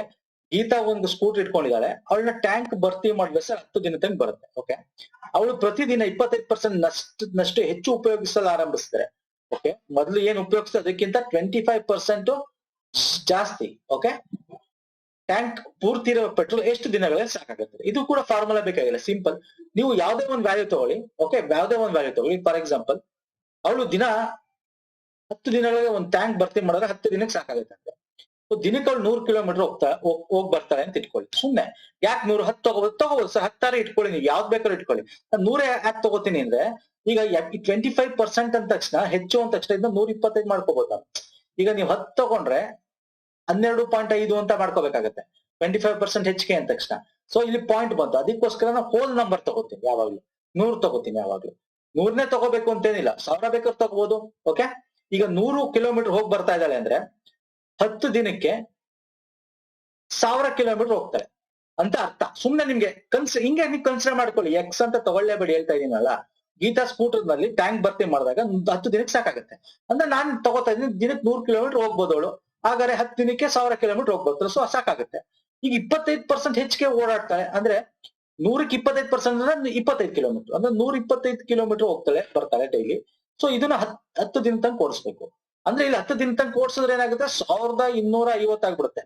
ಗೀತಾ ಒಂದು ಸ್ಕೂಟರ್ ಇಟ್ಕೊಂಡಿದ್ದಾಳೆ, ಅವಳನ್ನ ಟ್ಯಾಂಕ್ ಭರ್ತಿ ಮಾಡಿದ್ರೆ ಸರ್ 10 ದಿನ ತನಕ ಬರುತ್ತೆ. ಓಕೆ, ಅವಳು ಪ್ರತಿದಿನ 25% ನಷ್ಟು ಹೆಚ್ಚು ಉಪಯೋಗಿಸಲು ಆರಂಭಿಸಿದ್ರೆ, ಓಕೆ, ಮೊದಲು ಏನ್ ಉಪಯೋಗಿಸ್ತದೆ ಅದಕ್ಕಿಂತ 25% ಜಾಸ್ತಿ. ಓಕೆ, ಟ್ಯಾಂಕ್ ಪೂರ್ತಿ ಇರುವ ಪೆಟ್ರೋಲ್ ಎಷ್ಟು ದಿನಗಳಲ್ಲಿ ಸಾಕಾಗುತ್ತೆ? ಇದು ಕೂಡ ಫಾರ್ಮುಲಾ ಬೇಕಾಗಿಲ್ಲ, ಸಿಂಪಲ್. ನೀವು ಯಾವುದೇ ಒಂದು ವ್ಯಾಲ್ಯೂ ತಗೊಳ್ಳಿ. ಓಕೆ, ಯಾವುದೇ ಒಂದು ವ್ಯಾಲ್ಯೂ ತಗೊಳ್ಳಿ. ಫಾರ್ ಎಕ್ಸಾಂಪಲ್, ಅವಳು ದಿನ 10 ದಿನಗಳಿಗೆ ಒಂದು ಟ್ಯಾಂಕ್ ಭರ್ತಿ ಮಾಡಿದ್ರೆ 10 ದಿನಕ್ಕೆ ಸಾಕಾಗುತ್ತೆ ಅಂತ. ದಿನಕ್ಕೆ ಅವ್ಳು 100 ಕಿಲೋಮೀಟರ್ ಹೋಗ್ ಬರ್ತಾಳೆ ಅಂತ ಇಟ್ಕೊಳ್ಳಿ. ಸುಮ್ನೆ ಯಾಕೆ 110 ತಗೋಬೋದು ಸರ್? 10 ಇಟ್ಕೊಳ್ಳಿ, ನೀವು ಯಾವ್ದು ಬೇಕಾದ್ರೂ ಇಟ್ಕೊಳ್ಳಿ. 100 ಯಾಕೆ ತಗೋತೀನಿ ಅಂದ್ರೆ, ಈಗ 25% ಅಂದ ತಕ್ಷಣ, ಹೆಚ್ಚು ಅಂದ ತಕ್ಷಣ ಇದನ್ನ 125 ಮಾಡ್ಕೋಬಹುದು ನಾವು. ಈಗ ನೀವು 10 ತಗೊಂಡ್ರೆ 12.5 ಅಂತ ಮಾಡ್ಕೋಬೇಕಾಗತ್ತೆ, 25% ಹೆಚ್ಚಿಗೆ ಅಂದ ತಕ್ಷಣ. ಸೊ ಇಲ್ಲಿ ಪಾಯಿಂಟ್ ಬಂತು, ಅದಕ್ಕೋಸ್ಕರ ನಾವು ಹೋಲ್ ನಂಬರ್ ತಗೋತೀನಿ ಯಾವಾಗ್ಲೂ, 100 ತಗೋತೀನಿ ಯಾವಾಗ್ಲೂ. 100ನೇ ತಗೋಬೇಕು ಅಂತೇನಿಲ್ಲ, 1000 ಬೇಕಾದ್ರೂ ತಗೋಬಹುದು. ಓಕೆ, ಈಗ 100 ಕಿಲೋಮೀಟರ್ ಹೋಗಿ ಬರ್ತಾ ಇದ್ದಾಳೆ ಅಂದ್ರೆ 10 ದಿನಕ್ಕೆ 1000 ಕಿಲೋಮೀಟರ್ ಹೋಗ್ತಾರೆ ಅಂತ ಅರ್ಥ. ಸುಮ್ನೆ ನಿಮ್ಗೆ ಹಿಂಗೆ ನೀವು ಕನ್ಸಿಡರ್ ಮಾಡ್ಕೊಳ್ಳಿ. ಎಕ್ಸ್ ಅಂತ ತಗೊಳ್ಳೇಬೇಡಿ, ಹೇಳ್ತಾ ಇದೀನಲ್ಲ. ಗೀತಾ ಸ್ಕೂಟರ್ ನಲ್ಲಿ ಟ್ಯಾಂಕ್ ಭರ್ತಿ ಮಾಡಿದಾಗ 10 ದಿನಕ್ಕೆ ಸಾಕಾಗುತ್ತೆ ಅಂದ್ರೆ ನಾನು ತಗೋತಾ ಇದ್ದೀನಿ, ದಿನಕ್ಕೆ 100 ಕಿಲೋಮೀಟರ್ ಹೋಗ್ಬೋದು ಅವಳು. ಹಾಗಾದ್ರೆ 10 ದಿನಕ್ಕೆ 1000 ಕಿಲೋಮೀಟರ್ ಹೋಗ್ಬೋದು. ಸೊ ಸಾಕಾಗುತ್ತೆ. ಈಗ 25% ಹೆಚ್ಚಿಗೆ ಓಡಾಡ್ತಾಳೆ ಅಂದ್ರೆ 100ಕ್ಕೆ 25% ಅಂದ್ರೆ 25 ಕಿಲೋಮೀಟರ್ ಅಂದ್ರೆ 125 ಕಿಲೋಮೀಟರ್ ಹೋಗ್ತಾಳೆ ಬರ್ತಾಳೆ ಡೈಲಿ. ಸೊ ಇದನ್ನ 10 ದಿನ ತನಕ ಓಡಿಸ್ಬೇಕು. ಅಂದ್ರೆ ಇಲ್ಲಿ 10 ದಿನ ತನಕ ಓಡಿಸಿದ್ರೆ ಏನಾಗುತ್ತೆ, 1250 ಆಗ್ಬಿಡುತ್ತೆ.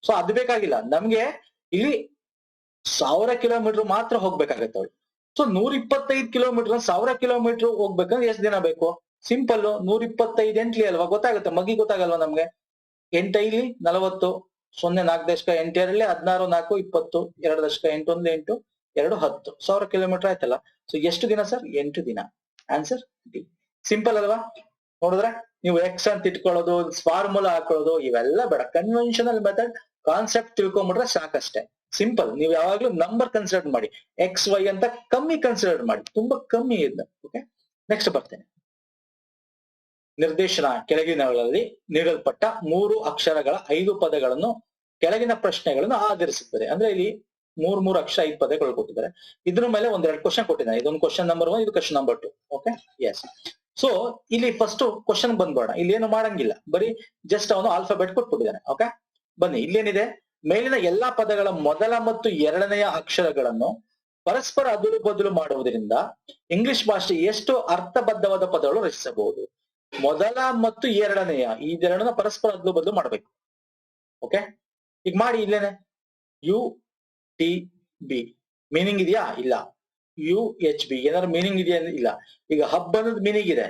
ಸೊ ಅದು ಬೇಕಾಗಿಲ್ಲ ನಮ್ಗೆ. ಇಲ್ಲಿ 1000 ಕಿಲೋಮೀಟರ್ ಮಾತ್ರ ಹೋಗ್ಬೇಕಾಗತ್ತೆ ಅವಳು. ಸೊ 125 ಕಿಲೋಮೀಟರ್ 1000 ಕಿಲೋಮೀಟರ್ ಹೋಗ್ಬೇಕಂದ್ರೆ ಎಷ್ಟು ದಿನ ಬೇಕು? ಸಿಂಪಲ್, 125 ಎಂಟ್ಲಿ ಅಲ್ವಾ, ಗೊತ್ತಾಗುತ್ತೆ. ಮಗಿ ಗೊತ್ತಾಗಲ್ವಾ ನಮ್ಗೆ? 8 5 40, 0 4 ದಶಕ 8 2 16 4 20 2 ದಶಕ 8 1 8 2 10, 1000 ಕಿಲೋಮೀಟರ್ ಆಯ್ತಲ್ಲ. ಸೊ ಎಷ್ಟು ದಿನ ಸರ್? 8 ದಿನ. Answer D. ಸಿಂಪಲ್ ಅಲ್ವಾ? ನೋಡಿದ್ರೆ ನೀವು ಎಕ್ಸ್ ಅಂತ ಇಟ್ಕೊಳ್ಳೋದು, ಫಾರ್ಮುಲಾ ಹಾಕೊಳ್ಳೋದು ಇವೆಲ್ಲ ಬೇಡ. ಕನ್ವೆನ್ಷನಲ್ ಮೆಥಡ್ ಕಾನ್ಸೆಪ್ಟ್ ತಿಳ್ಕೊಂಡ್ಬಿಟ್ರೆ ಸಾಕಷ್ಟೇ. ಸಿಂಪಲ್. ನೀವು ಯಾವಾಗ್ಲೂ ನಂಬರ್ ಕನ್ಸಿಡರ್ ಮಾಡಿ, ಎಕ್ಸ್ ವೈ ಅಂತ ಕಮ್ಮಿ ಕನ್ಸಿಡರ್ ಮಾಡಿ, ತುಂಬಾ ಕಮ್ಮಿ ಇದೆ. ಓಕೆ, ನೆಕ್ಸ್ಟ್ ಬರ್ತೇನೆ. ನಿರ್ದೇಶನ ಕೆಳಗಿನಗಳಲ್ಲಿ ನೀಡಲ್ಪಟ್ಟ 3 ಅಕ್ಷರಗಳ 5 ಪದಗಳನ್ನು ಕೆಳಗಿನ ಪ್ರಶ್ನೆಗಳನ್ನು ಆಧರಿಸುತ್ತದೆ. ಅಂದ್ರೆ ಇಲ್ಲಿ 3 ಅಕ್ಷರ 5 ಪದಗಳು ಕೊಟ್ಟಿದ್ದಾರೆ. ಇದ್ರ ಮೇಲೆ 1-2 ಕ್ವಶನ್ ಕೊಟ್ಟಿದ್ದಾರೆ. ಇದೊಂದು ಕ್ವಶನ್ ನಂಬರ್ 1, ಇದು question number 2. Okay, yes. So ಇಲ್ಲಿ ಫಸ್ಟ್ ಕ್ವಶನ್ ಬಂದ್ಬೇಡ, ಇಲ್ಲಿ ಏನು ಮಾಡಂಗಿಲ್ಲ, ಬರೀ ಜಸ್ಟ್ ಅವನು ಆಲ್ಫಾಬೆಟ್ ಕೊಟ್ಬಿಟ್ಟಿದ್ದಾನೆ. ಓಕೆ, ಬನ್ನಿ. ಇಲ್ಲೇನಿದೆ, ಮೇಲಿನ ಎಲ್ಲಾ ಪದಗಳ ಮೊದಲ ಮತ್ತು ಎರಡನೆಯ ಅಕ್ಷರಗಳನ್ನು ಪರಸ್ಪರ ಅದಲು ಬದಲು ಮಾಡುವುದರಿಂದ ಇಂಗ್ಲಿಷ್ ಭಾಷೆ ಎಷ್ಟು ಅರ್ಥಬದ್ಧವಾದ ಪದಗಳು ರಚಿಸಬಹುದು? ಮೊದಲ ಮತ್ತು ಎರಡನೆಯ ಇದೆರಡನ್ನ ಪರಸ್ಪರ ಅದಲು ಬದಲು ಮಾಡ್ಬೇಕು. ಓಕೆ, ಈಗ ಮಾಡಿ. ಇಲ್ಲೇನೆ UTB ಮೀನಿಂಗ್ ಇದೆಯಾ? ಇಲ್ಲ. UHB ಏನಾದ್ರು ಮೀನಿಂಗ್ ಇದೆಯಾ? ಇಲ್ಲ. ಈಗ ಹಬ್ ಅನ್ನೋದು ಮೀನಿಂಗ್ ಇದೆ.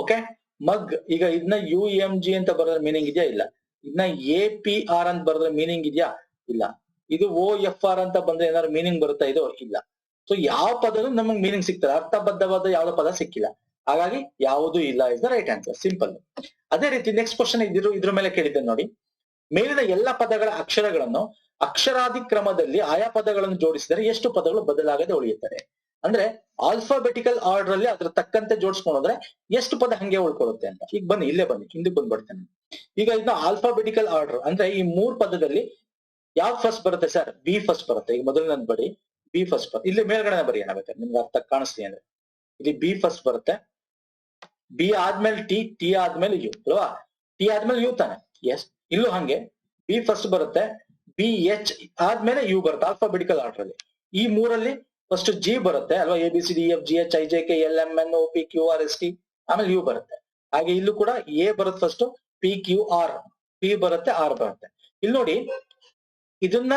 ಓಕೆ, ಮಗ್ ಈಗ ಇದನ್ನ UMG ಅಂತ ಬರೋದ್ರ ಮೀನಿಂಗ್ ಇದೆಯಾ? ಇಲ್ಲ. ಇದನ್ನ APR ಅಂತ ಬರೋದ್ರ ಮೀನಿಂಗ್ ಇದೆಯಾ? ಇಲ್ಲ. ಇದು OFR ಅಂತ ಬಂದ್ರೆ ಏನಾದ್ರು ಮೀನಿಂಗ್ ಬರುತ್ತಾ? ಇದು ಇಲ್ಲ. ಸೊ ಯಾವ ಪದನು ನಮಗ್ ಮೀನಿಂಗ್ ಸಿಗ್ತದೆ, ಅರ್ಥಬದ್ಧವಾದ ಯಾವ್ದು ಪದ ಸಿಕ್ಕಿಲ್ಲ. ಹಾಗಾಗಿ ಯಾವುದು ಇಲ್ಲ is the right answer. Simple. ಅದೇ ರೀತಿ ನೆಕ್ಸ್ಟ್ ಕ್ವಶನ್ ಇದ್ರ ಮೇಲೆ ಕೇಳಿದ್ದೆ ನೋಡಿ. ಮೇಲಿನ ಎಲ್ಲ ಪದಗಳ ಅಕ್ಷರಗಳನ್ನು ಅಕ್ಷರಾದಿ ಕ್ರಮದಲ್ಲಿ ಆಯಾ ಪದಗಳನ್ನು ಜೋಡಿಸಿದರೆ ಎಷ್ಟು ಪದಗಳು ಬದಲಾಗದೆ ಉಳಿಯುತ್ತದೆ? ಅಂದ್ರೆ ಆಲ್ಫಾಬೆಟಿಕಲ್ ಆರ್ಡರ್ ಅಲ್ಲಿ ಅದ್ರ ತಕ್ಕಂತೆ ಜೋಡಿಸ್ಕೊಂಡ್ರೆ ಎಷ್ಟು ಪದ ಹಂಗೆ ಉಳ್ಕೊಳ್ಳುತ್ತೆ ಅಂತ. ಈಗ ಬನ್ನಿ ಇಲ್ಲೇ ಬನ್ನಿ ಹಿಂದಕ್ಕೆ ಬಂದ್ಬಿಡ್ತೇನೆ. ಈಗ ಇದನ್ನ ಆಲ್ಫಾಬೆಟಿಕಲ್ ಆರ್ಡರ್ ಅಂದ್ರೆ ಈ 3 ಪದದಲ್ಲಿ ಯಾವ್ದು ಫಸ್ಟ್ ಬರುತ್ತೆ ಸರ್? ಬಿ ಫಸ್ಟ್ ಬರುತ್ತೆ. ಈಗ ಮೊದಲನೇದು ಬಡಿ ಬಿ ಫಸ್ಟ್ ಬರುತ್ತೆ. ಇಲ್ಲಿ ಮೇಲ್ಗಡೆ ಬರಿ ಏನಾಗುತ್ತೆ ನಿಮ್ಗೆ ಅರ್ಥ ಕಾಣಿಸ್ಲಿ ಅಂದ್ರೆ ಇಲ್ಲಿ ಬಿ ಫಸ್ಟ್ ಬರುತ್ತೆ, ಬಿ ಆದ್ಮೇಲೆ ಟಿ, ಟಿ ಆದ್ಮೇಲೆ ಯು ಅಲ್ವಾ? ಟಿ ಆದ್ಮೇಲೆ ಯು ತಾನೆ? ಎಸ್, ಇಲ್ಲೂ ಹಂಗೆ ಬಿ ಫಸ್ಟ್ ಬರುತ್ತೆ, ಬಿ ಎಚ್ ಆದ್ಮೇಲೆ ಯು ಬರುತ್ತೆ ಆಲ್ಫಾಬೆಟಿಕಲ್ ಆರ್ಡರ್ ಅಲ್ಲಿ. ಈ ಮೂರಲ್ಲಿ ಫಸ್ಟ್ ಜಿ ಬರುತ್ತೆ ಅಲ್ವಾ? A B C D F G H I J K L M N O P Q R S T, ಆಮೇಲೆ ಯು ಬರುತ್ತೆ. ಹಾಗೆ ಇಲ್ಲೂ ಕೂಡ ಎ ಬರುತ್ತೆ first, P Q R, P ಬರುತ್ತೆ, ಆರ್ ಬರುತ್ತೆ. ಇಲ್ಲಿ ನೋಡಿ ಇದನ್ನ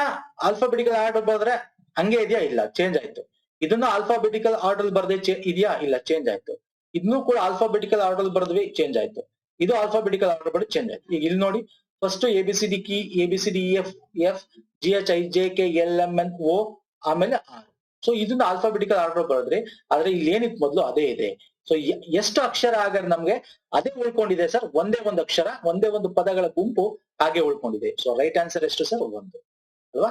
ಆಲ್ಫಾಬೆಟಿಕಲ್ ಆರ್ಡರ್ ಬರೆದ್ರೆ ಹಂಗೆ ಇದೆಯಾ? ಇಲ್ಲ, ಚೇಂಜ್ ಆಯ್ತು. ಇದನ್ನ ಆಲ್ಫಾಬೆಟಿಕಲ್ ಆರ್ಡರ್ ಬರ್ದೆ ಇದೆಯಾ? ಇಲ್ಲ, ಚೇಂಜ್ ಆಯ್ತು. ಇದನ್ನು ಕೂಡ ಆಲ್ಫಾಬೆಟಿಕಲ್ ಆರ್ಡರ್ ಬರ್ದ್ವಿ, ಚೇಂಜ್ ಆಯ್ತು. ಇದು ಆಲ್ಫಾಬೆಟಿಕಲ್ ಆರ್ಡರ್ ಬರ್ ಚೇಂಜ್ ಆಯ್ತು. ಈಗ ಇಲ್ಲಿ ನೋಡಿ first A B C D ಕಿ, A B C D F F G H I J K L M N O ಆಮೇಲೆ ಆರ್. ಸೊ ಇದನ್ನ ಆಲ್ಫಾಬೆಟಿಕಲ್ ಆರ್ಡರ್ ಬರೆದ್ರಿ, ಆದ್ರೆ ಇಲ್ಲಿ ಏನಿತ್ತು ಮೊದಲು ಅದೇ ಇದೆ. ಸೊ ಎಷ್ಟು ಅಕ್ಷರ ಆಗ ನಮ್ಗೆ ಅದೇ ಉಳ್ಕೊಂಡಿದೆ ಸರ್? ಒಂದೇ ಒಂದು ಅಕ್ಷರ, ಒಂದೇ ಒಂದು ಪದಗಳ ಗುಂಪು ಹಾಗೆ ಉಳ್ಕೊಂಡಿದೆ. ಸೊ ರೈಟ್ ಆನ್ಸರ್ ಎಷ್ಟು ಸರ್? 1 ಅಲ್ವಾ?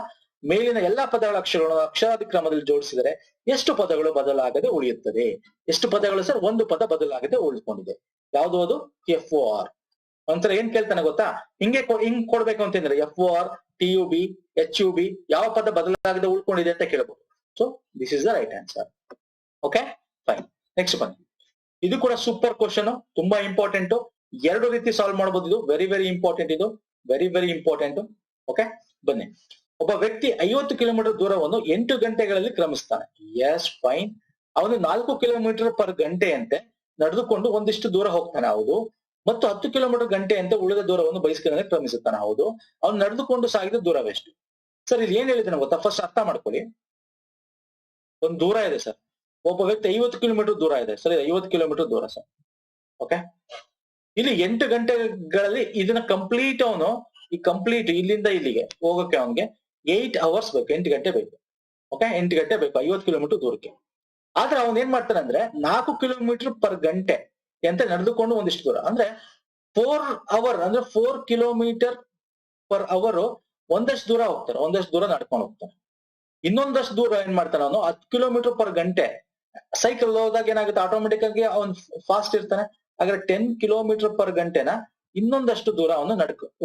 ಮೇಲಿನ ಎಲ್ಲಾ ಪದಗಳ ಅಕ್ಷರಗಳನ್ನು ಅಕ್ಷರಾದಿ ಕ್ರಮದಲ್ಲಿ ಜೋಡಿಸಿದರೆ ಎಷ್ಟು ಪದಗಳು ಬದಲಾಗದೆ ಉಳಿಯುತ್ತದೆ? ಎಷ್ಟು ಪದಗಳು ಸರ್? ಒಂದು ಪದ ಬದಲಾಗದೆ ಉಳ್ಕೊಂಡಿದೆ. ಯಾವುದು ಅದು? F O R. ಒಂಥರ ಏನ್ ಕೇಳ್ತಾನೆ ಗೊತ್ತಾ? ಹಿಂಗ್ ಕೊಡ್ಬೇಕು ಅಂತಂದ್ರೆ F O R, T U B, H U B ಯಾವ ಪದ ಬದಲಾಗದೆ ಉಳ್ಕೊಂಡಿದೆ ಅಂತ ಕೇಳಬಹುದು. So this is the right answer. Okay, fine. Next ಬನ್ನಿ. ಇದು ಕೂಡ ಸೂಪರ್ ಕ್ವಶನ್, ತುಂಬಾ ಇಂಪಾರ್ಟೆಂಟ್. 2 ರೀತಿ ಸಾಲ್ವ್ ಮಾಡಬಹುದು. ಇದು ವೆರಿ ವೆರಿ ಇಂಪಾರ್ಟೆಂಟ್, ಇದು ವೆರಿ ವೆರಿ ಇಂಪಾರ್ಟೆಂಟ್. ಓಕೆ, ಬನ್ನಿ. ಒಬ್ಬ ವ್ಯಕ್ತಿ 50 ಕಿಲೋಮೀಟರ್ ದೂರವನ್ನು 8 ಗಂಟೆಗಳಲ್ಲಿ ಕ್ರಮಿಸ್ತಾನೆ. S, fine. ಅವನು 4 ಕಿಲೋಮೀಟರ್ ಪರ್ ಗಂಟೆಯಂತೆ ನಡೆದುಕೊಂಡು ಒಂದಿಷ್ಟು ದೂರ ಹೋಗ್ತಾನೆ, ಹೌದು. ಮತ್ತು 10 ಕಿಲೋಮೀಟರ್ ಗಂಟೆಯಂತೆ ಉಳಿದ ದೂರವನ್ನು ಬೈಸಿಕಲ್ ಕ್ರಮಿಸುತ್ತಾನೆ, ಹೌದು. ಅವನು ನಡೆದುಕೊಂಡು ಸಾಗಿದ ದೂರವೆಷ್ಟು? ಸರ್ ಇಲ್ಲಿ ಏನ್ ಹೇಳಿದಾನೆ ಗೊತ್ತಾ? ಫಸ್ಟ್ ಅರ್ಥ ಮಾಡ್ಕೊಳ್ಳಿ. ಒಂದು ದೂರ ಇದೆ ಸರ್, ಒಬ್ಬ ವ್ಯಕ್ತಿ 50 ಕಿಲೋಮೀಟರ್ ದೂರ ಇದೆ ಸರ್, 50 ಕಿಲೋಮೀಟರ್ ದೂರ ಸರ್. ಓಕೆ, ಇಲ್ಲಿ 8 ಗಂಟೆಗಳಲ್ಲಿ ಇದನ್ನ ಕಂಪ್ಲೀಟ್ ಅವನು ಈ ಕಂಪ್ಲೀಟ್ ಇಲ್ಲಿಂದ ಇಲ್ಲಿಗೆ ಹೋಗೋಕೆ ಅವನಿಗೆ 8 ಅವರ್ಸ್ ಬೇಕು, 8 ಗಂಟೆ ಬೇಕು. ಓಕೆ, 8 ಗಂಟೆ ಬೇಕು 50 ಕಿಲೋಮೀಟರ್ ದೂರಕ್ಕೆ. ಆದ್ರೆ ಅವನ್ ಏನ್ ಮಾಡ್ತಾನೆ ಅಂದ್ರೆ 4 ಕಿಲೋಮೀಟರ್ ಪರ್ ಗಂಟೆ ಅಂತ ನಡೆದುಕೊಂಡು ಒಂದಿಷ್ಟು ದೂರ, ಅಂದ್ರೆ 4 ಅವರ್ ಅಂದ್ರೆ 4 ಕಿಲೋಮೀಟರ್ ಪರ್ ಅವರ್ ಒಂದಷ್ಟು ದೂರ ಹೋಗ್ತಾರೆ, ಒಂದಷ್ಟು ದೂರ ನಡ್ಕೊಂಡು ಹೋಗ್ತಾನೆ. ಇನ್ನೊಂದಷ್ಟು ದೂರ ಏನ್ ಮಾಡ್ತಾನೆ ಅವನು 10 ಕಿಲೋಮೀಟರ್ ಪರ್ ಗಂಟೆ. ಸೈಕಲ್ ಹೋದಾಗ ಏನಾಗುತ್ತೆ, ಆಟೋಮೆಟಿಕ್ ಆಗಿ ಅವನು ಫಾಸ್ಟ್ ಇರ್ತಾನೆ. ಹಾಗಾದ್ರೆ 10 ಕಿಲೋಮೀಟರ್ ಪರ್ ಗಂಟೆನ ಇನ್ನೊಂದಷ್ಟು ದೂರ ಅವನು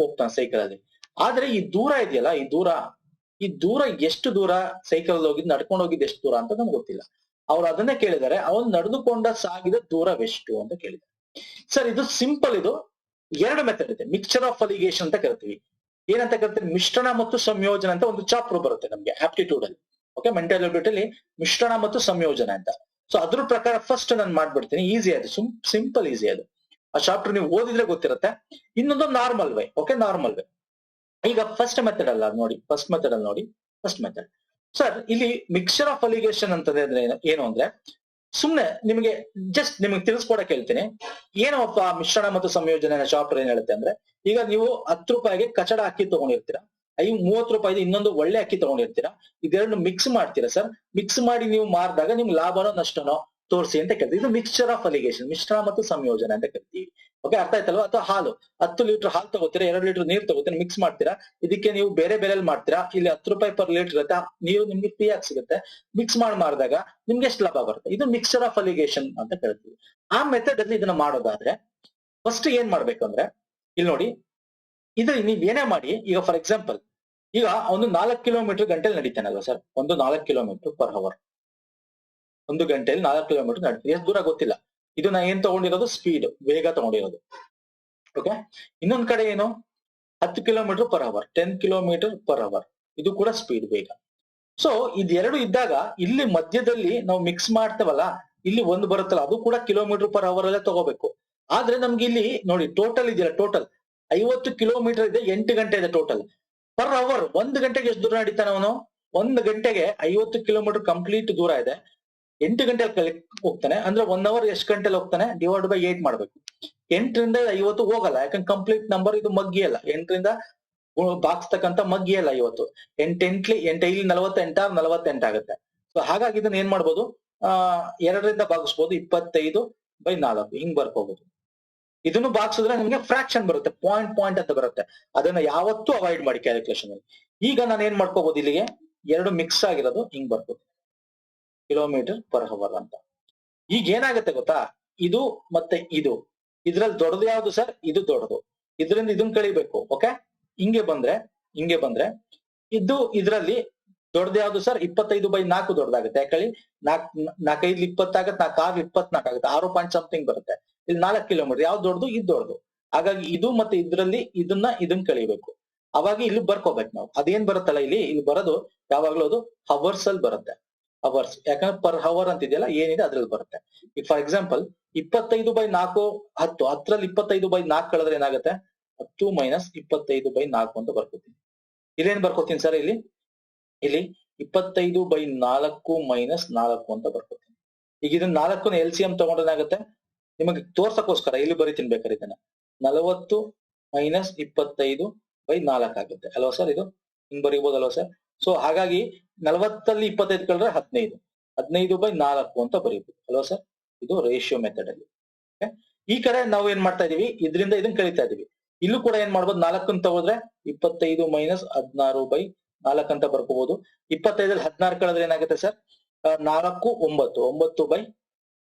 ಹೋಗ್ತಾನೆ ಸೈಕಲ್ ಅಲ್ಲಿ. ಆದ್ರೆ ಈ ದೂರ ಇದೆಯಲ್ಲ, ಈ ದೂರ ಎಷ್ಟು ದೂರ ಸೈಕಲ್ ಹೋಗಿದ್ ನಡ್ಕೊಂಡು ಹೋಗಿದ್ ಎಷ್ಟು ದೂರ ಅಂತ ನಮ್ಗೆ ಗೊತ್ತಿಲ್ಲ. ಅವ್ರು ಅದನ್ನೇ ಕೇಳಿದ್ದಾರೆ, ಅವನು ನಡೆದುಕೊಂಡ ಸಾಗಿದ ದೂರವೆಷ್ಟು ಅಂತ ಕೇಳಿದ್ದಾರೆ. ಸರ್ ಇದು ಸಿಂಪಲ್. ಇದು 2 ಮೆಥಡ್ ಇದೆ. ಮಿಕ್ಸ್ಚರ್ ಆಫ್ ಅಲಿಗೇಷನ್ ಅಂತ ಕರಿತೀವಿ. ಏನಂತ ಕರಿತೀವಿ? ಮಿಶ್ರಣ ಮತ್ತು ಸಂಯೋಜನೆ ಅಂತ ಒಂದು ಚಾಪ್ಟರ್ ಬರುತ್ತೆ ನಮ್ಗೆ ಆಪ್ಟಿಟ್ಯೂಡ್ ಅಲ್ಲಿ. ಓಕೆ, ಮೆಂಟಲ್ ಎಬಿಲಿಟಿ ಅಲ್ಲಿ ಮಿಶ್ರಣ ಮತ್ತು ಸಂಯೋಜನೆ ಅಂತ. ಸೊ ಅದ್ರ ಪ್ರಕಾರ ಫಸ್ಟ್ ನಾನು ಮಾಡ್ಬಿಡ್ತೀನಿ. ಈಸಿ ಅದು, ಸಿಂಪಲ್ ಈಸಿ ಅದು. ಆ ಚಾಪ್ಟರ್ ನೀವು ಓದಿದ್ರೆ ಗೊತ್ತಿರುತ್ತೆ. ಇನ್ನೊಂದು normal way. Okay, normal way. ಈಗ ಫಸ್ಟ್ ಮೆಥಡ್ ಅಲ್ಲ ನೋಡಿ, ಫಸ್ಟ್ ಮೆಥಡ್ ಅಲ್ಲಿ ನೋಡಿ. ಫಸ್ಟ್ ಮೆಥಡ್ ಸರ್, ಇಲ್ಲಿ ಮಿಕ್ಸ್ಚರ್ ಆಫ್ ಅಲಿಗೇಷನ್ ಅಂತಂದ್ರೆ ಏನು ಅಂದ್ರೆ, ಸುಮ್ನೆ ನಿಮಗೆ ಜಸ್ಟ್ ನಿಮಗೆ ತಿಳಿಸ್ಕೊಡಕ್ ಹೇಳ್ತೀನಿ. ಏನಪ್ಪ ಮಿಶ್ರಣ ಮತ್ತು ಸಂಯೋಜನೆ ಚಾಪ್ಟರ್ ಏನ್ ಹೇಳುತ್ತೆ ಅಂದ್ರೆ, ಈಗ ನೀವು 10 ರೂಪಾಯಿಗೆ ಕಚಡ ಅಕ್ಕಿ ತಗೊಂಡಿರ್ತೀರಾ, 30 ರೂಪಾಯಿದು ಇನ್ನೊಂದು ಒಳ್ಳೆ ಅಕ್ಕಿ ತಗೊಂಡಿರ್ತೀರಾ. ಇದೆರಡು ಮಿಕ್ಸ್ ಮಾಡ್ತೀರಾ ಸರ್. ಮಿಕ್ಸ್ ಮಾಡಿ ನೀವು ಮಾರಿದಾಗ ನಿಮ್ಗೆ ಲಾಭನೋ ನಷ್ಟನೋ ತೋರಿಸಿ ಅಂತ ಕರಿತೀವಿ. ಇದು ಮಿಕ್ಸ್ಚರ್ ಆಫ್ ಅಲಿಗೇಷನ್, ಮಿಶ್ರಣ ಮತ್ತು ಸಂಯೋಜನೆ ಅಂತ ಕರಿತೀವಿ. ಓಕೆ, ಅರ್ಥ ಆಯ್ತಲ್ವಾ? ಅಥವಾ ಹಾಲು 10 ಲೀಟರ್ ಹಾಲು ತಗೋತೀರಾ, 2 ಲೀಟರ್ ನೀರು ತಗೋತೀರಾ, ಮಿಕ್ಸ್ ಮಾಡ್ತೀರಾ. ಇದಕ್ಕೆ ನೀವು ಬೇರೆ ಬೆಲೆಯಲ್ಲಿ ಮಾಡ್ತೀರಾ. ಇಲ್ಲಿ 10 ರೂಪಾಯಿ ಪರ್ ಲೀಟರ್ ಇರುತ್ತೆ, ನೀವು ನಿಮ್ಗೆ ಫ್ರೀ ಆಗಿ ಸಿಗುತ್ತೆ. ಮಿಕ್ಸ್ ಮಾಡಿದಾಗ ನಿಮ್ಗೆ ಎಷ್ಟು ಲಾಭ ಬರುತ್ತೆ? ಇದು ಮಿಕ್ಸ್ಚರ್ ಆಫ್ ಅಲಿಗೇಷನ್ ಅಂತ ಕರಿತೀವಿ. ಆ ಮೆಥಡ್ ಅಲ್ಲಿ ಇದನ್ನ ಮಾಡೋದಾದ್ರೆ ಫಸ್ಟ್ ಏನ್ ಮಾಡ್ಬೇಕು ಅಂದ್ರೆ, ಇಲ್ಲಿ ನೋಡಿ, ಇದು ನೀವ್ ಏನೇ ಮಾಡಿ. ಈಗ ಫಾರ್ ಎಕ್ಸಾಂಪಲ್, ಈಗ ಒಂದು 4 ಕಿಲೋಮೀಟರ್ ಗಂಟೆಲಿ ನಡೀತಾನಲ್ವಾ ಸರ್, ಒಂದು 4 ಕಿಲೋಮೀಟರ್ ಪರ್ ಅವರ್, ಒಂದು ಗಂಟೆಯಲ್ಲಿ 4 ಕಿಲೋಮೀಟರ್ ನಡೀತೀವಿ. ಎಷ್ಟು ದೂರ ಗೊತ್ತಿಲ್ಲ. ಇದು ನಾ ಏನ್ ತಗೊಂಡಿರೋದು? ಸ್ಪೀಡ್, ವೇಗ ತಗೊಂಡಿರೋದು. ಓಕೆ, ಇನ್ನೊಂದ್ ಕಡೆ ಏನು 10 kilometre per hour, 10 kilometre per hour, ಇದು ಕೂಡ ಸ್ಪೀಡ್, ವೇಗ. ಸೊ ಇದೆರಡು ಇದ್ದಾಗ ಇಲ್ಲಿ ಮಧ್ಯದಲ್ಲಿ ನಾವು ಮಿಕ್ಸ್ ಮಾಡ್ತೇವಲ್ಲ, ಇಲ್ಲಿ ಒಂದು ಬರುತ್ತಲ್ಲ, ಅದು ಕೂಡ ಕಿಲೋಮೀಟರ್ ಪರ್ ಅವರ್ ಅಲ್ಲೇ ತಗೋಬೇಕು. ಆದ್ರೆ ನಮ್ಗೆ ಇಲ್ಲಿ ನೋಡಿ ಟೋಟಲ್ ಇದೆಯಲ್ಲ, ಟೋಟಲ್ 50 ಕಿಲೋಮೀಟರ್ ಇದೆ, 8 ಗಂಟೆ ಇದೆ ಟೋಟಲ್ ಪರ್ ಅವರ್. 1 ಗಂಟೆಗೆ ಎಷ್ಟು ದೂರ ನಡೀತಾನೆ ಅವನು? 1 ಗಂಟೆಗೆ 50 ಕಿಲೋಮೀಟರ್ ಕಂಪ್ಲೀಟ್ ದೂರ ಇದೆ, 8 ಗಂಟೆಲಿ ಹೋಗ್ತಾನೆ. ಅಂದ್ರೆ 1 ಅವರ್ ಎಷ್ಟು ಗಂಟೆಲಿ ಹೋಗ್ತಾನೆ? ಡಿವೈಡ್ ಬೈ 8 ಮಾಡ್ಬೇಕು. 8ರಿಂದ 50 ಹೋಗಲ್ಲ, ಯಾಕಂದ್ರೆ ಕಂಪ್ಲೀಟ್ ನಂಬರ್ ಇದು ಮಗ್ಗಿಯಲ್ಲ. 8ರಿಂದ ಬಾಗ್ಸ್ತಕ್ಕಂತ ಮಗ್ಗಿಯಲ್ಲ 50. 8 8 48 48 ಆಗುತ್ತೆ. ಸೊ ಹಾಗಾಗಿ ಇದನ್ನ ಏನ್ ಮಾಡ್ಬೋದು? 2ರಿಂದ ಭಾಗಿಸ್ಬೋದು, 25/4 ಹಿಂಗ್ ಬರ್ಕೋಬಹುದು. ಇದನ್ನು ಭಾಗಿಸಿದ್ರೆ ನಿಮ್ಗೆ ಫ್ರಾಕ್ಷನ್ ಬರುತ್ತೆ, ಪಾಯಿಂಟ್ ಅಂತ ಬರುತ್ತೆ. ಅದನ್ನ ಯಾವತ್ತೂ ಅವಾಯ್ಡ್ ಮಾಡಿ ಕ್ಯಾಲ್ಕುಲೇಷನ್ ಅಲ್ಲಿ. ಈಗ ನಾನು ಏನ್ ಮಾಡ್ಕೋಬಹುದು? ಇಲ್ಲಿಗೆ 2 ಮಿಕ್ಸ್ ಆಗಿರೋದು ಹಿಂಗ್ ಬರ್ಬೋದು. ಕಿಲೋಮೀಟರ್ ಪರ್ ಅವರ್ ಅಂತ. ಈಗ ಏನಾಗುತ್ತೆ ಗೊತ್ತಾ, ಇದು ಮತ್ತೆ ಇದು ಇದ್ರಲ್ಲಿ ದೊಡ್ಡದು ಯಾವ್ದು ಸರ್? ಇದು ದೊಡ್ಡದು. ಇದರಿಂದ ಇದನ್ನ ಕಳಿಬೇಕು. ಓಕೆ, ಹಿಂಗೆ ಬಂದ್ರೆ ಇದು ಇದ್ರಲ್ಲಿ ದೊಡ್ಡದು ಯಾವ್ದು ಸರ್? 25/4 ದೊಡ್ಡದಾಗುತ್ತೆ. ಯಾಕಳಿ 4 20 ಆಗುತ್ತೆ, 4 24 ಆಗುತ್ತೆ, 6 ಪಾಯಿಂಟ್ ಸಮಥಿಂಗ್ ಬರುತ್ತೆ. ಇಲ್ಲಿ 4 ಕಿಲೋಮೀಟರ್ ಯಾವ್ದು ದೊಡ್ಡದು? ಇದು ದೊಡ್ಡದು. ಹಾಗಾಗಿ ಇದು ಮತ್ತೆ ಇದ್ರಲ್ಲಿ ಇದನ್ನ ಕಳಿಬೇಕು. ಅವಾಗ ಇಲ್ಲಿ ಬರ್ಕೋಬೇಕು ನಾವು. ಅದೇನ್ ಬರುತ್ತಲ್ಲ ಇಲ್ಲಿ ಬರೋದು ಯಾವಾಗ್ಲೂ ಅದು ಹವರ್ಸ್ ಅಲ್ಲಿ ಬರುತ್ತೆ. ಅವರ್ಸ್, ಯಾಕಂದ್ರೆ ಪರ್ ಅವರ್ ಅಂತ ಇದೆಯಲ್ಲ, ಏನಿದೆ ಅದ್ರಲ್ಲಿ ಬರುತ್ತೆ. ಈಗ ಫಾರ್ ಎಕ್ಸಾಂಪಲ್ 25/4 10, 10ರಲ್ಲಿ 25/4 ಕಳೆದ್ರೆ ಏನಾಗುತ್ತೆ? 10 - 25/4 ಅಂತ ಬರ್ಕೋತೀನಿ. ಇಲ್ಲೇನ್ ಬರ್ಕೋತೀನಿ ಸರ್? ಇಲ್ಲಿ 25/4 - 4 ಅಂತ ಬರ್ಕೋತೀನಿ. ಈಗ ಇದನ್ನ 4ನ LCM ತಗೊಂಡ್ರೆ ಏನಾಗುತ್ತೆ? ನಿಮಗೆ ತೋರ್ಸಕ್ಕೋಸ್ಕರ ಇಲ್ಲಿ ಬರೀತೀನಿ ಬೇಕಾದ್ರೆ ಇದನ್ನ. 40 - 25/4 ಆಗುತ್ತೆ ಅಲ್ವಾ ಸರ್? ಇದು ಹಿಂಗ್ ಬರೀಬಹುದಲ್ವಾ ಸರ್? ಸೊ ಹಾಗಾಗಿ 40ಲ್ಲಿ 25 ಕಳೆದ್ರೆ 15, 15/4 ಅಂತ ಬರೀಬಹುದು ಅಲ್ವಾ ಸರ್? ಇದು ರೇಷಿಯೋ ಮೆಥಡ್ ಅಲ್ಲಿ. ಈ ಕಡೆ ನಾವು ಏನ್ ಮಾಡ್ತಾ ಇದೀವಿ? ಇದರಿಂದ ಇದನ್ನ ಕಳೀತಾ ಇದೀವಿ. ಇಲ್ಲೂ ಕೂಡ ಏನ್ ಮಾಡ್ಬೋದು? 4ನ್ನ ತಗೋದ್ರೆ 25 - 16/4 ಅಂತ ಬರ್ಕೋಬಹುದು. 25ರಲ್ಲಿ 16 ಕಳೆದ್ರೆ ಏನಾಗುತ್ತೆ ಸರ್? 4 9/4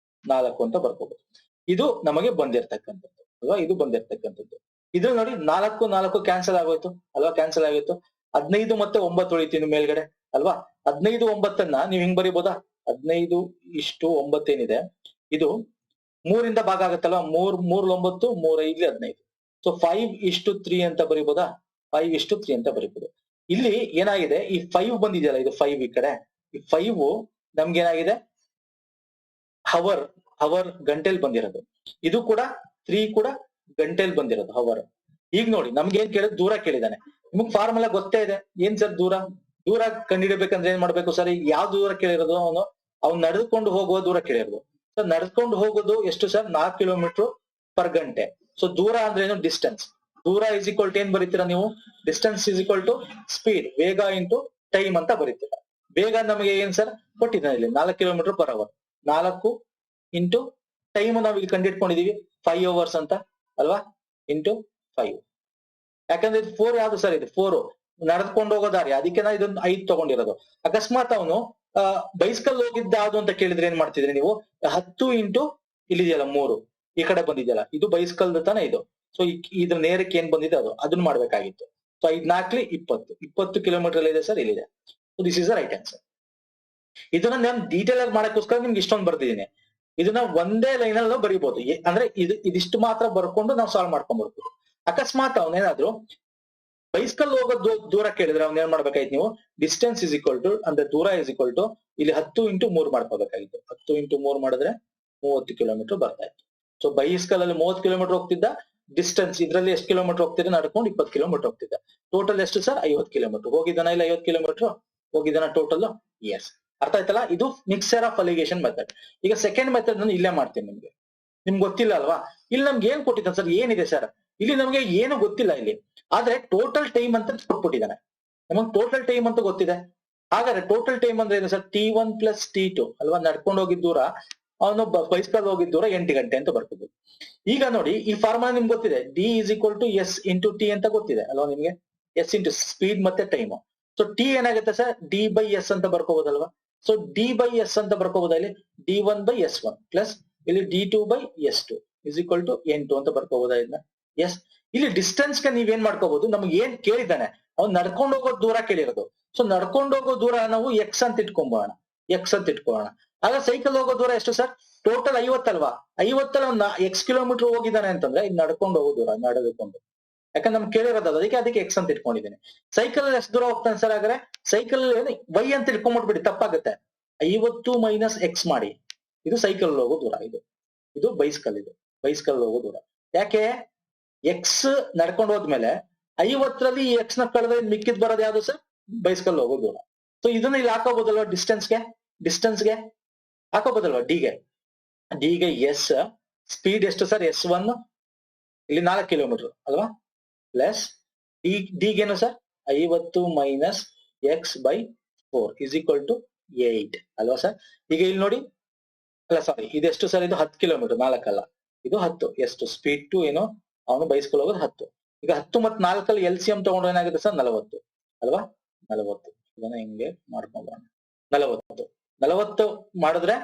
ಅಂತ ಬರ್ಕೋಬಹುದು. ಇದು ನಮಗೆ ಬಂದಿರ್ತಕ್ಕಂಥದ್ದು ಅಲ್ವಾ? ಇದು ಬಂದಿರ್ತಕ್ಕಂಥದ್ದು. ಇದು ನೋಡಿ 4 4 ಕ್ಯಾನ್ಸಲ್ ಆಗೋಯ್ತು ಅಲ್ವಾ? ಕ್ಯಾನ್ಸಲ್ ಆಗೋಯ್ತು. 15 ಮತ್ತೆ 9 ಉಳಿತೀನಿ ಮೇಲ್ಗಡೆ ಅಲ್ವಾ? 15 9ನ್ನ ನೀವ್ ಹಿಂಗ್ ಬರೀಬಹುದಾ? 15:9 ಏನಿದೆ ಇದು 3ರಿಂದ ಭಾಗ ಆಗುತ್ತಲ್ವಾ? 3 3 9 3 5 15. ಸೊ 5:3 ಅಂತ ಬರೀಬಹುದಾ? 5:3 ಅಂತ ಬರೀಬಹುದು. ಇಲ್ಲಿ ಏನಾಗಿದೆ? ಈ 5 ಬಂದಿದೆಯಲ್ಲ, ಇದು 5 ಈ ಕಡೆ. ಈ 5 ನಮ್ಗೆ ಏನಾಗಿದೆ? ಅವರ್ ಗಂಟೆಲ್ ಬಂದಿರೋದು. ಇದು ಕೂಡ 3 ಕೂಡ ಗಂಟೆಲ್ ಬಂದಿರೋದು ಅವರ್. ಈಗ ನೋಡಿ ನಮ್ಗೆ ಏನ್ ಕೇಳಿದ್? ದೂರ ಕೇಳಿದಾನೆ. ನಿಮಗ್ ಫಾರ್ಮುಲಾ ಗೊತ್ತೇ ಇದೆ. ಏನ್ ಸರ್ ದೂರ ಕಂಡುಹಿಡಬೇಕಂದ್ರೆ ಏನ್ ಮಾಡ್ಬೇಕು ಸರ್? ಈಗ ಯಾವ ದೂರ ಕೇಳಿರೋದು? ಅವ್ನು ನಡೆದುಕೊಂಡು ಹೋಗುವ ದೂರ ಕೇಳಿರೋದು. ಸೊ ನಡೆದುಕೊಂಡು ಹೋಗೋದು ಎಷ್ಟು ಸರ್? 4 ಕಿಲೋಮೀಟರ್ ಪರ್ ಗಂಟೆ. ಸೊ ದೂರ ಅಂದ್ರೆ ಏನು? ಡಿಸ್ಟೆನ್ಸ್. ದೂರ ಇಸ್ ಈಕ್ವಲ್ ಟು ಏನ್ ಬರೀತೀರಾ ನೀವು? Distance is equal to speed, ವೇಗ ಇಂಟು ಟೈಮ್ ಅಂತ ಬರೀತೀರಾ. ವೇಗ ನಮಗೆ ಏನ್ ಸರ್ ಕೊಟ್ಟಿದ್ದಾನೆ ಇಲ್ಲಿ? 4 kilometre per hour. 4 into time ನಾವು ಇಲ್ಲಿ ಕಂಡಿಡ್ಕೊಂಡಿದೀವಿ 5 ಅವರ್ಸ್ ಅಂತ ಅಲ್ವಾ? ಇಂಟು 5. ಯಾಕಂದ್ರೆ ಇದು 4 ಯಾವ್ದು ಸರ್? ಇದು 4 ನಡೆದುಕೊಂಡು ಹೋಗೋ ದಾರಿ. ಅದಕ್ಕೆ ನಾ ಇದೊಂದು 5 ತಗೊಂಡಿರೋದು. ಅಕಸ್ಮಾತ್ ಅವನು ಬೈಸ್ಕಲ್ ಹೋಗಿದ್ದ ಯಾವ್ದು ಅಂತ ಕೇಳಿದ್ರೆ ಏನ್ ಮಾಡ್ತಿದ್ರಿ ನೀವು? 10 ಇಂಟು ಇಲ್ಲಿದೆಯಲ್ಲ 3 ಈ ಕಡೆ ಬಂದಿದೆಯಲ್ಲ, ಇದು ಬೈಸ್ಕಲ್ ತಾನೆ ಇದು. ಸೊ ಇದ್ರ ನೇರಕ್ಕೆ ಏನ್ ಬಂದಿದೆ ಅದನ್ನ ಮಾಡ್ಬೇಕಾಗಿತ್ತು. ಸೊ 5 4 20 ಕಿಲೋಮೀಟರ್ ಇದೆ ಸರ್, ಇಲ್ಲಿದೆ. So this is the right answer. ಇದನ್ನ ನಾನು ಡೀಟೇಲ್ ಆಗಿ ಮಾಡಕ್ಕೋಸ್ಕರ ನಿಮ್ಗೆ ಇಷ್ಟೊಂದು ಬರ್ತಿದ್ದೀನಿ. ಇದನ್ನ ಒಂದೇ ಲೈನ್ ಅಲ್ಲಿ ಬರೀಬಹುದು. ಅಂದ್ರೆ ಇದಿಷ್ಟು ಮಾತ್ರ ಬರ್ಕೊಂಡು ನಾವು ಸಾಲ್ವ್ ಮಾಡ್ಕೊಂಡ್ ಬರ್ಬೋದು. ಅಕಸ್ಮಾತ್ ಅವನೇನಾದ್ರು ಬೈಸ್ಕಲ್ ಹೋಗೋ ದೂರ ಕೇಳಿದ್ರೆ ಅವ್ನ ಏನ್ ಮಾಡ್ಬೇಕಾಯ್ತು ನೀವು? ಡಿಸ್ಟೆನ್ಸ್ ಇಸ್ ಈಕ್ವಲ್ ಟು, ಅಂದ್ರೆ ದೂರ ಇಸ್ ಈಕ್ವಲ್ ಟು ಇಲ್ಲಿ 10 ಇಂಟು 3 ಮಾಡ್ಕೋಬೇಕಾಗಿತ್ತು. 10 ಇಂಟು 3 ಮಾಡಿದ್ರೆ 30 ಕಿಲೋಮೀಟರ್ ಬರ್ತಾ ಇತ್ತು. ಸೊ ಬೈಸ್ಕಲ್ ಅಲ್ಲಿ 30 ಕಿಲೋಮೀಟರ್ ಹೋಗ್ತಿದ್ದ. ಡಿಸ್ಟೆನ್ಸ್ ಇದ್ರಲ್ಲಿ ಎಷ್ಟು ಕಿಲೋಮೀಟರ್ ಹೋಗ್ತಿದ್ದ? ನಡ್ಕೊಂಡು 20 ಕಿಲೋಮೀಟರ್ ಹೋಗ್ತಿದ್ದ. ಟೋಟಲ್ ಎಷ್ಟು ಸರ್? 50 ಕಿಲೋಮೀಟರ್ ಹೋಗಿದ್ದಾನ. ಇಲ್ಲ 50 ಕಿಲೋಮೀಟರ್ ಹೋಗಿದ್ದಾನ ಟೋಟಲ್? ಎಸ್. ಅರ್ಥ ಆಯ್ತಲ್ಲ? ಇದು ಮಿಕ್ಸರ್ ಆಫ್ ಅಲಿಗೇಷನ್ ಮೆಥಡ್. ಈಗ ಸೆಕೆಂಡ್ ಮೆಥಡ್ ನಾನು ಇಲ್ಲೇ ಮಾಡ್ತೀನಿ. ನಿಮ್ಗೆ ಗೊತ್ತಿಲ್ಲ ಅಲ್ವಾ? ಇಲ್ಲಿ ನಮ್ಗೆ ಏನ್ ಕೊಟ್ಟಿದ್ದಾನೆ ಸರ್? ಏನಿದೆ ಸರ್ ಇಲ್ಲಿ? ನಮ್ಗೆ ಏನು ಗೊತ್ತಿಲ್ಲ ಇಲ್ಲಿ. ಆದ್ರೆ ಟೋಟಲ್ ಟೈಮ್ ಅಂತ ಕೊಟ್ಬಿಟ್ಟಿದ್ದಾನೆ. ನಮಗ್ ಟೋಟಲ್ ಟೈಮ್ ಅಂತ ಗೊತ್ತಿದೆ. ಹಾಗಾದ್ರೆ ಟೋಟಲ್ ಟೈಮ್ ಅಂದ್ರೆ ಏನು ಸರ್? T1 + T2 ಅಲ್ವಾ? ನಡ್ಕೊಂಡು ಹೋಗಿದ್ ದೂರ, ಅವನು ಬೈಸ್ಕಲ್ ಹೋಗಿದ್ ದೂರ 8 ಗಂಟೆ ಅಂತ ಬರ್ಕೋಬಹುದು. ಈಗ ನೋಡಿ ಈ ಫಾರ್ಮುಲಾ ನಿಮ್ಗೆ ಗೊತ್ತಿದೆ. D = S × T ಅಂತ ಗೊತ್ತಿದೆ ಅಲ್ವಾ ನಿಮ್ಗೆ? S ಇಂಟು ಸ್ಪೀಡ್ ಮತ್ತೆ ಟೈಮ್. ಸೊ T ಏನಾಗುತ್ತೆ ಸರ್? D/S ಅಂತ ಬರ್ಕೋಬಹುದಲ್ವಾ? ಸೊ D/S ಅಂತ ಬರ್ಕೋಬಹುದಾ ಇಲ್ಲಿ? D1/S1 ಪ್ಲಸ್ ಇಲ್ಲಿ D2/S2 = 8 ಅಂತ ಬರ್ಕೋಬಹುದಾ ಇದನ್ನ? ಎಸ್. ಇಲ್ಲಿ ಡಿಸ್ಟೆನ್ಸ್ ಗೆ ನೀವೇನ್ ಮಾಡ್ಕೋಬಹುದು? ನಮ್ಗೆ ಏನ್ ಕೇಳಿದ್ದಾನೆ? ಅವ್ನು ನಡ್ಕೊಂಡು ಹೋಗೋ ದೂರ ಕೇಳಿರೋದು. ಸೊ ನಡ್ಕೊಂಡು ಹೋಗೋ ದೂರ ನಾವು X ಅಂತ ಇಟ್ಕೊಂಬೋಣ. ಆಗ ಸೈಕಲ್ ಹೋಗೋ ದೂರ ಎಷ್ಟು ಸರ್? ಟೋಟಲ್ 50 ಅಲ್ವಾ? 50ಲ್ಲಿ ಅವ್ನ X ಕಿಲೋಮೀಟರ್ ಹೋಗಿದ್ದಾನೆ ಅಂತಂದ್ರೆ ಇದು ನಡ್ಕೊಂಡು ಹೋಗೋ ದೂರ, ನಡೆದುಕೊಂಡು. ಯಾಕಂದ್ರೆ ನಮ್ಗೆ ಕೇಳಿರೋದಲ್ಲ, ಅದಕ್ಕೆ X ಅಂತ ಇಟ್ಕೊಂಡಿದ್ದೀನಿ. ಸೈಕಲ್ ಎಷ್ಟು ದೂರ ಹೋಗ್ತಾನೆ ಸರ್? ಹಾಗಾದ್ರೆ ಸೈಕಲ್ Y ಅಂತ ಇಟ್ಕೊಂಡ್ಬಿಟ್ಬಿಡಿ, ತಪ್ಪಾಗುತ್ತೆ. 50 - X ಮಾಡಿ. ಇದು ಸೈಕಲ್ ಹೋಗೋ ದೂರ. ಇದು ಬೈಸ್ಕಲ್ ಹೋಗೋ ದೂರ. ಯಾಕೆ? X ನಡ್ಕೊಂಡು ಹೋದ್ಮೇಲೆ 50ರಲ್ಲಿ X ನ ಕಳೆದ್ರೆ ಮಿಕ್ಕಿದ್ ಬರೋದು ಯಾವ್ದು ಸರ್? ಬೈಸ್ಕಲ್ ಹೋಗೋ ದೂರ. ಸೊ ಇದನ್ನ ಇಲ್ಲಿ ಹಾಕೋಬಹುದಲ್ವಾ? ಡಿಸ್ಟೆನ್ಸ್ಗೆ ಹಾಕೋಬಹುದಲ್ವಾ? ಡಿಗೆ S. ಸ್ಪೀಡ್ ಎಷ್ಟು ಸರ್? S1 ಇಲ್ಲಿ 4 ಕಿಲೋಮೀಟರ್ ಅಲ್ವಾ? Plus ಡಿಗೇನು sir? 50 - X/4 = 8 ಅಲ್ವಾ ಸರ್? ಈಗ ಇಲ್ಲಿ ನೋಡಿ, ಅಲ್ಲ ಸಾರಿ, ಇದೆಷ್ಟು ಸರ್? ಇದು 10 ಕಿಲೋಮೀಟರ್, 4 ಅಲ್ಲ, ಇದು 10. ಎಷ್ಟು ಸ್ಪೀಡ್ ಟು ಏನು? ಅವನು ಬೈಸ್ಕಲ್ ಹೋಗೋದು 10. ಈಗ 10 ಮತ್ತು 4ಲ್ಲಿ LCM ತಗೊಂಡ್ರೆ ಏನಾಗುತ್ತೆ ಸರ್? 40 ಅಲ್ವಾ? 40. ಇದನ್ನ ಹಿಂಗೆ ಮಾಡ್ಕೊಂಡ್ಬರೋಣ. 40 40 ಮಾಡಿದ್ರೆ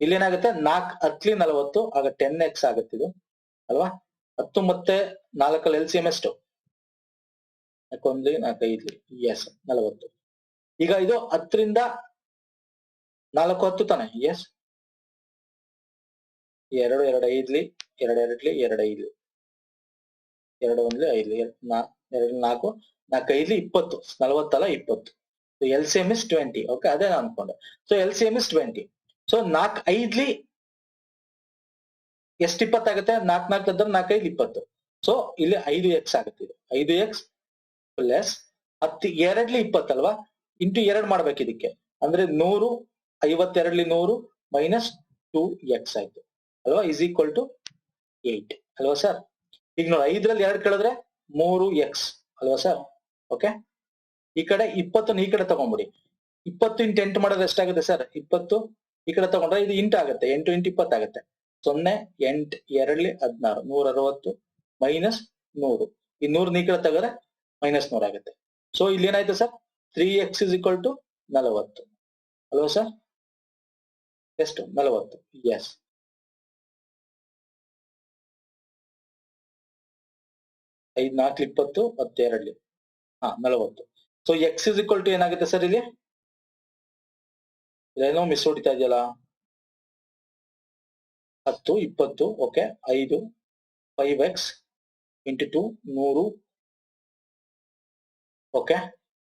ಇಲ್ಲೇನಾಗುತ್ತೆ 4 10 40 ಆಗ 10x ಆಗುತ್ತೆ ಇದು ಅಲ್ವಾ. 10 ಮತ್ತೆ 4 LCM ಎಷ್ಟು? 4 1 4 5 ಎಸ್ 40. ಈಗ ಇದು 10 ರಿಂದ 4 10 ತಾನೆ. ಎಸ್ 2 2 5 2 2 2 5 2 1 5 2 4 4 5 20 40 ಅಲ್ಲ 20. So LCM is 20. ಓಕೆ ಅದೇ ನಾನು ಅನ್ಕೊಂಡೆ. So LCM is 20. ಸೊ 4 5 ಎಷ್ಟು 20 ಆಗುತ್ತೆ? 4 4 4 5 20. ಸೊ ಇಲ್ಲಿ 5x ಆಗುತ್ತೆ. ಇದು 5x ಪ್ಲಸ್ 10 2 20 ಅಲ್ವಾ, ಇಂಟು 2 ಮಾಡ್ಬೇಕು ಇದಕ್ಕೆ. ಅಂದ್ರೆ 100 52 100 ಮೈನಸ್ 2x ಆಯ್ತು ಅಲ್ವಾ, ಇಸ್ ಈಕ್ವಲ್ ಟು 8 ಅಲ್ವಾ ಸರ್. ಈಗ ನೋಡಿ 5ರಲ್ಲಿ 2 ಕಳೆದ್ರೆ 3x ಅಲ್ವಾ ಸರ್. ಓಕೆ, ಈ ಕಡೆ 20 ಈ ಕಡೆ ತಗೊಂಡ್ಬಿಡಿ. 20 ಇಂಟು 8 ಮಾಡಿದ್ರೆ ಎಷ್ಟಾಗುತ್ತೆ ಸರ್? 20 ಈ ಕಡೆ ತಗೊಂಡ್ರೆ ಇದು ಇಂಟು ಆಗುತ್ತೆ. 8 ಇಂಟು 20 ಆಗುತ್ತೆ. 0 8 2 16 160 ಮೈನಸ್ 100. ಈ 100 ಈ ಕಡೆ ತೆಗೆದ್ರೆ ಮೈನಸ್ 100 ಆಗುತ್ತೆ. ಸೊ ಇಲ್ಲಿ ಏನಾಯ್ತು sir? 3x is equal to 40 ಅಲ್ವಾ ಸರ್. ಎಷ್ಟು? 40. Yes, 5 4 20 12 40. So X is equal to ಏನಾಗುತ್ತೆ ಸರ್? ಇಲ್ಲಿ ಏನೋ ಮಿಸ್ ಹೊಡಿತಾ ಇದೆಯಲ್ಲ. 10 20 ಓಕೆ 5 5x ಇಂಟು 2 100. ಓಕೆ,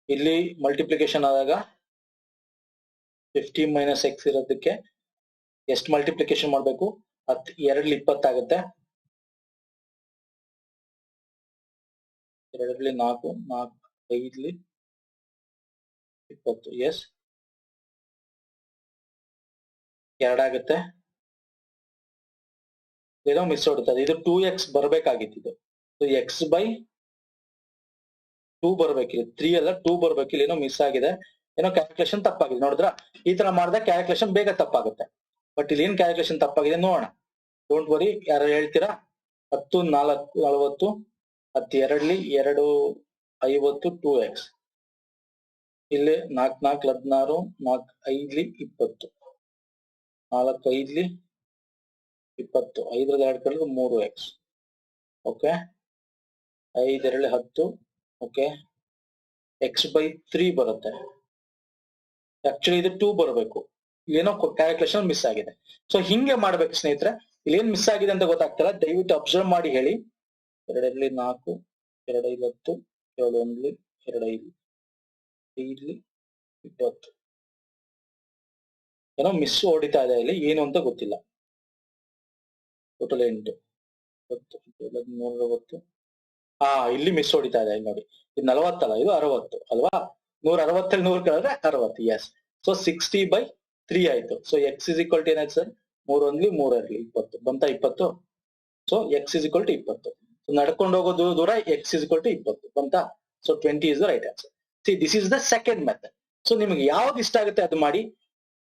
ಇಲ್ಲಿ ಮಲ್ಟಿಪ್ಲಿಕೇಶನ್ ಆದಾಗ 50 ಮೈನಸ್ ಎಕ್ಸ್ ಇರೋದಕ್ಕೆ ಎಷ್ಟು ಮಲ್ಟಿಪ್ಲಿಕೇಶನ್ ಮಾಡ್ಬೇಕು? 10 2 20 ಆಗುತ್ತೆ. 2 4 4 5 20. ಎಸ್ 2 ಆಗುತ್ತೆ. ಏನೋ ಮಿಸ್ ಹೊಡುತ್ತದೆ. ಇದು 2x ಬರ್ಬೇಕಾಗಿತ್ತು. ಇದು ಎಕ್ಸ್ ಬೈ 2 ಬರ್ಬೇಕಿಲ್ಲ, 3 ಅಲ್ಲ 2 ಬರ್ಬೇಕಿಲ್ಲ. ಏನೋ ಮಿಸ್ ಆಗಿದೆ, ಏನೋ ಕ್ಯಾಲ್ಕುಲೇಷನ್ ತಪ್ಪಾಗಿದೆ. ನೋಡಿದ್ರ ಈ ತರ ಮಾಡಿದ್ರೆ ಕ್ಯಾಲ್ಕುಲೇಷನ್ ಬೇಗ ತಪ್ಪಾಗುತ್ತೆ. ಬಟ್ ಇಲ್ಲಿ ಏನ್ ಕ್ಯಾಲ್ಕುಲೇಷನ್ ತಪ್ಪಾಗಿದೆ ನೋಡೋಣ. ಡೋಂಟ್ ವರಿ, ಯಾರು ಹೇಳ್ತೀರಾ? 10 4 40 10 2 2 50 2x. ಇಲ್ಲಿ 4 4 16 4 5 20 4 5 20 5ರಲ್ಲಿ 2 ಕಳೆದು 3x. Okay, 5 2 10. Okay, X by 3 ಬರುತ್ತೆ. ಆಕ್ಚುಲಿ ಇದು 2 ಬರಬೇಕು. ಏನೋ ಕ್ಯಾಲ್ಕುಲೇಷನ್ ಮಿಸ್ ಆಗಿದೆ. ಸೊ ಹಿಂಗೆ ಮಾಡ್ಬೇಕು ಸ್ನೇಹಿತರೆ. ಇಲ್ಲಿ ಏನ್ ಮಿಸ್ ಆಗಿದೆ ಅಂತ ಗೊತ್ತಾಗ್ತಲ್ಲ, ದಯವಿಟ್ಟು ಅಬ್ಸರ್ವ್ ಮಾಡಿ ಹೇಳಿ. 2 4 2 10 2 1 2 5 5 20. ಏನೋ ಮಿಸ್ ಹೊಡಿತಾ ಇದೆ ಇಲ್ಲಿ, ಏನು ಅಂತ ಗೊತ್ತಿಲ್ಲ. ಟೋಟಲ್ 8 10 ಇಲ್ಲಿ ಮಿಸ್ ಹೊಡಿತಾ ಇದೆ. ನೋಡಿ ಇದು 40 ಅಲ್ಲ, ಇದು 60 ಅಲ್ವಾ. 160 100 ಕಳೆದ್ರೆ 60. ಎಸ್, ಸೊ 60 ಬೈ 3 ಆಯ್ತು. So X is equal to ಏನಾಯ್ತು ಸರ್? 3 1 3 20 ಬಂತ 20. So X is equal to 20. ನಡ್ಕೊಂಡು ಹೋಗೋದು ದೂರ ಎಕ್ಸ್ ಇಸ್ ಈಕ್ವಲ್ ಟು 20 ಬಂತಾ. So 20 is the right answer. See this is the second method. So ನಿಮ್ಗೆ ಯಾವ್ದು ಇಷ್ಟ ಆಗುತ್ತೆ ಅದು ಮಾಡಿ.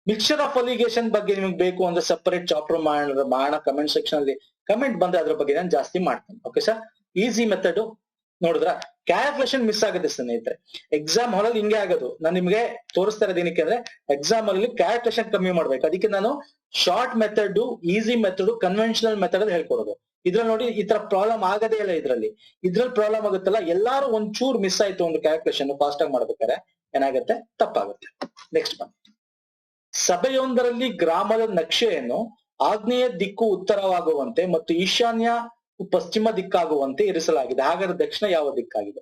ಮಿಕ್ಸ್ಚರ್ ಆಫ್ ಅಲಿಗೇಷನ್ ಬಗ್ಗೆ ನಿಮ್ಗೆ ಬೇಕು ಅಂದ್ರೆ ಸಪರೇಟ್ ಚಾಪ್ಟರ್ ಮಾಡೋಣ. ಕಮೆಂಟ್ ಸೆಕ್ಷನ್ ಅಲ್ಲಿ ಕಮೆಂಟ್ ಬಂದ್ರೆ ಅದ್ರ ಬಗ್ಗೆ ನಾನು ಜಾಸ್ತಿ ಮಾಡ್ತೀನಿ. ಓಕೆ ಸರ್, ಈಸಿ ಮೆಥಡ್ ನೋಡಿದ್ರ. ಕ್ಯಾಲ್ಕುಲೇಷನ್ ಮಿಸ್ ಆಗುತ್ತೆ ಸ್ನೇಹಿತರೆ. ಎಕ್ಸಾಮ್ ಹಾಲಲ್ಲಿ ಹಿಂಗೆ ಆಗೋದು. ನಾನು ನಿಮ್ಗೆ ತೋರಿಸ್ತಾ ಇರೋದು ಏನಕ್ಕೆ ಅಂದ್ರೆ ಎಕ್ಸಾಮ್ ಅಲ್ಲಿ ಕ್ಯಾಲ್ಕುಲೇಷನ್ ಕಮ್ಮಿ ಮಾಡ್ಬೇಕು. ಅದಕ್ಕೆ ನಾನು short method, easy method, conventional method ಅಲ್ಲಿ ಹೇಳ್ಕೊಡೋದು. ಇದ್ರಲ್ಲಿ ನೋಡಿ ಈ ತರ ಪ್ರಾಬ್ಲಮ್ ಆಗದೇ ಇಲ್ಲ. ಇದ್ರಲ್ಲಿ ಪ್ರಾಬ್ಲಮ್ ಆಗುತ್ತಲ್ಲ, ಎಲ್ಲಾರು ಒಂಚೂರು ಮಿಸ್ ಆಯ್ತು ಒಂದು ಕ್ಯಾಲ್ಕುಲೇಷನ್ ಫಾಸ್ಟ್ ಆಗಿ ಮಾಡ್ಬೇಕಾದ್ರೆ ಏನಾಗುತ್ತೆ? ತಪ್ಪಾಗುತ್ತೆ. ನೆಕ್ಸ್ಟ್ ಬನ್ನಿ. ಸಭೆಯೊಂದರಲ್ಲಿ ಗ್ರಾಮದ ನಕ್ಷೆಯನ್ನು ಆಗ್ನೇಯ ದಿಕ್ಕು ಉತ್ತರವಾಗುವಂತೆ ಮತ್ತು ಈಶಾನ್ಯ ಪಶ್ಚಿಮ ದಿಕ್ಕಾಗುವಂತೆ ಇರಿಸಲಾಗಿದೆ. ಹಾಗಾದ್ರೆ ದಕ್ಷಿಣ ಯಾವ ದಿಕ್ಕಾಗಿದೆ?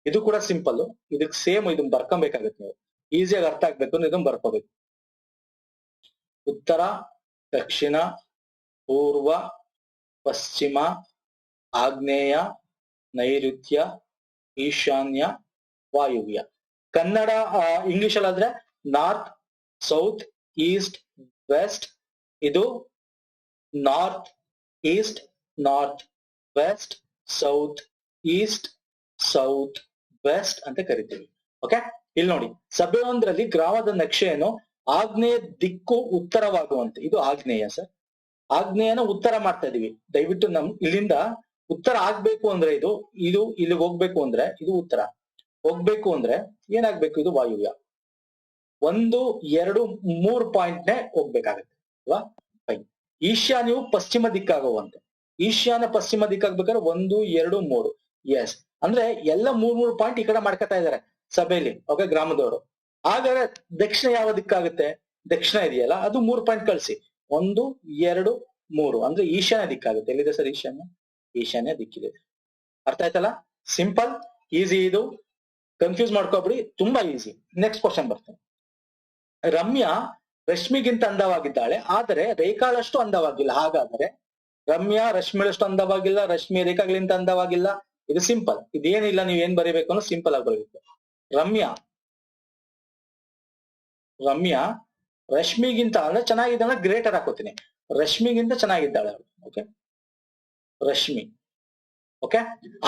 ಇದು ಕೂಡ ಸಿಂಪಲ್. ಇದಕ್ಕೆ ಸೇಮ್ ಇದನ್ನ ಬರ್ಕೊಬೇಕಾಗುತ್ತೆ. ನೀವು ಈಸಿಯಾಗಿ ಅರ್ಥ ಆಗ್ಬೇಕು ಅಂದ್ರೆ ಇದನ್ನ ಬರ್ಕೋಬೇಕು. ಉತ್ತರ, ದಕ್ಷಿಣ, ಪೂರ್ವ, ಪಶ್ಚಿಮ, ಆಗ್ನೇಯ, ನೈಋತ್ಯ, ಈಶಾನ್ಯ, ವಾಯುವ್ಯ. ಕನ್ನಡ ಇಂಗ್ಲಿಷ್ ಅಲ್ಲಿ ಆದ್ರೆ ನಾರ್ತ್, ಸೌತ್, ಈಸ್ಟ್, ವೆಸ್ಟ್. ಇದು north, east, north, west, south, east, south, west ಅಂತ ಕರಿತೀವಿ. ಓಕೆ, ಇಲ್ಲಿ ನೋಡಿ ಸಭೆಯೊಂದರಲ್ಲಿ ಗ್ರಾಮದ ನಕ್ಷೆಯನ್ನು ಆಗ್ನೇಯ ದಿಕ್ಕು ಉತ್ತರವಾಗುವಂತೆ. ಇದು ಆಗ್ನೇಯ ಸರ್. ಆಗ್ನೇಯನ ಉತ್ತರ ಮಾಡ್ತಾ ಇದೀವಿ. ದಯವಿಟ್ಟು ಇಲ್ಲಿಂದ ಉತ್ತರ ಆಗ್ಬೇಕು ಅಂದ್ರೆ ಇದು ಇಲ್ಲಿಗೆ ಹೋಗ್ಬೇಕು ಅಂದ್ರೆ ಇದು ಉತ್ತರ. ಹೋಗ್ಬೇಕು ಅಂದ್ರೆ ಏನಾಗ್ಬೇಕು? ಇದು ವಾಯುವ್ಯ. 1 2 3 ಪಾಯಿಂಟ್ ಹೋಗ್ಬೇಕಾಗತ್ತೆ ಅಲ್ವಾ? ಫೈನ್. ಈಶಾನ್ಯವು ಪಶ್ಚಿಮ ದಿಕ್ಕಾಗುವಂತೆ. ಈಶಾನ್ಯ ಪಶ್ಚಿಮ ದಿಕ್ಕಾಗ್ಬೇಕಾದ್ರೆ 1 2 3. ಎಸ್, ಅಂದ್ರೆ ಎಲ್ಲ 3 ಪಾಯಿಂಟ್ ಈ ಕಡೆ ಮಾಡ್ಕೊತಾ ಇದಾರೆ ಸಭೆಯಲ್ಲಿ. ಓಕೆ, ಗ್ರಾಮದವರು. ಹಾಗಾದ್ರೆ ದಕ್ಷಿಣ ಯಾವ ದಿಕ್ಕಾಗುತ್ತೆ? ದಕ್ಷಿಣ ಇದೆಯಲ್ಲ, ಅದು 3 ಪಾಯಿಂಟ್ ಕಳಿಸಿ. 1 2 3 ಅಂದ್ರೆ ಈಶಾನ್ಯ ದಿಕ್ಕಾಗುತ್ತೆ. ಎಲ್ಲಿದೆ ಸರ್ ಈಶಾನ್ಯ? ಈಶಾನ್ಯ ದಿಕ್ಕಿದೆ. ಅರ್ಥ ಆಯ್ತಲ್ಲ? ಸಿಂಪಲ್, ಈಸಿ ಇದು, ಕನ್ಫ್ಯೂಸ್ ಮಾಡ್ಕೊಬಿಡಿ, ತುಂಬಾ ಈಸಿ. ನೆಕ್ಸ್ಟ್ ಕ್ವಶನ್ ಬರ್ತೇನೆ. ರಮ್ಯಾ ರಶ್ಮಿಗಿಂತ ಅಂದವಾಗಿದ್ದಾಳೆ, ಆದರೆ ರೇಖಾಳಷ್ಟು ಅಂದವಾಗಿಲ್ಲ. ಹಾಗಾದರೆ ರಮ್ಯಾ ರಶ್ಮಿಳಷ್ಟು ಅಂದವಾಗಿಲ್ಲ, ರಶ್ಮಿ ರೇಖಾಗಳಿಂದ ಅಂದವಾಗಿಲ್ಲ. ಇದು ಸಿಂಪಲ್, ಇದೇನಿಲ್ಲ, ನೀವು ಏನ್ ಬರೀಬೇಕು ಅನ್ನೋ ಸಿಂಪಲ್ ಆಗಿ ಬರೀಬೇಕು. ರಮ್ಯಾ ರಶ್ಮಿಗಿಂತ ಅಂದ್ರೆ ಚೆನ್ನಾಗಿದ್ದಾಳೆ, ಗ್ರೇಟರ್ ಹಾಕೋತೀನಿ. ರಶ್ಮಿಗಿಂತ ಚೆನ್ನಾಗಿದ್ದಾಳೆ. ಓಕೆ, ರಶ್ಮಿ. ಓಕೆ,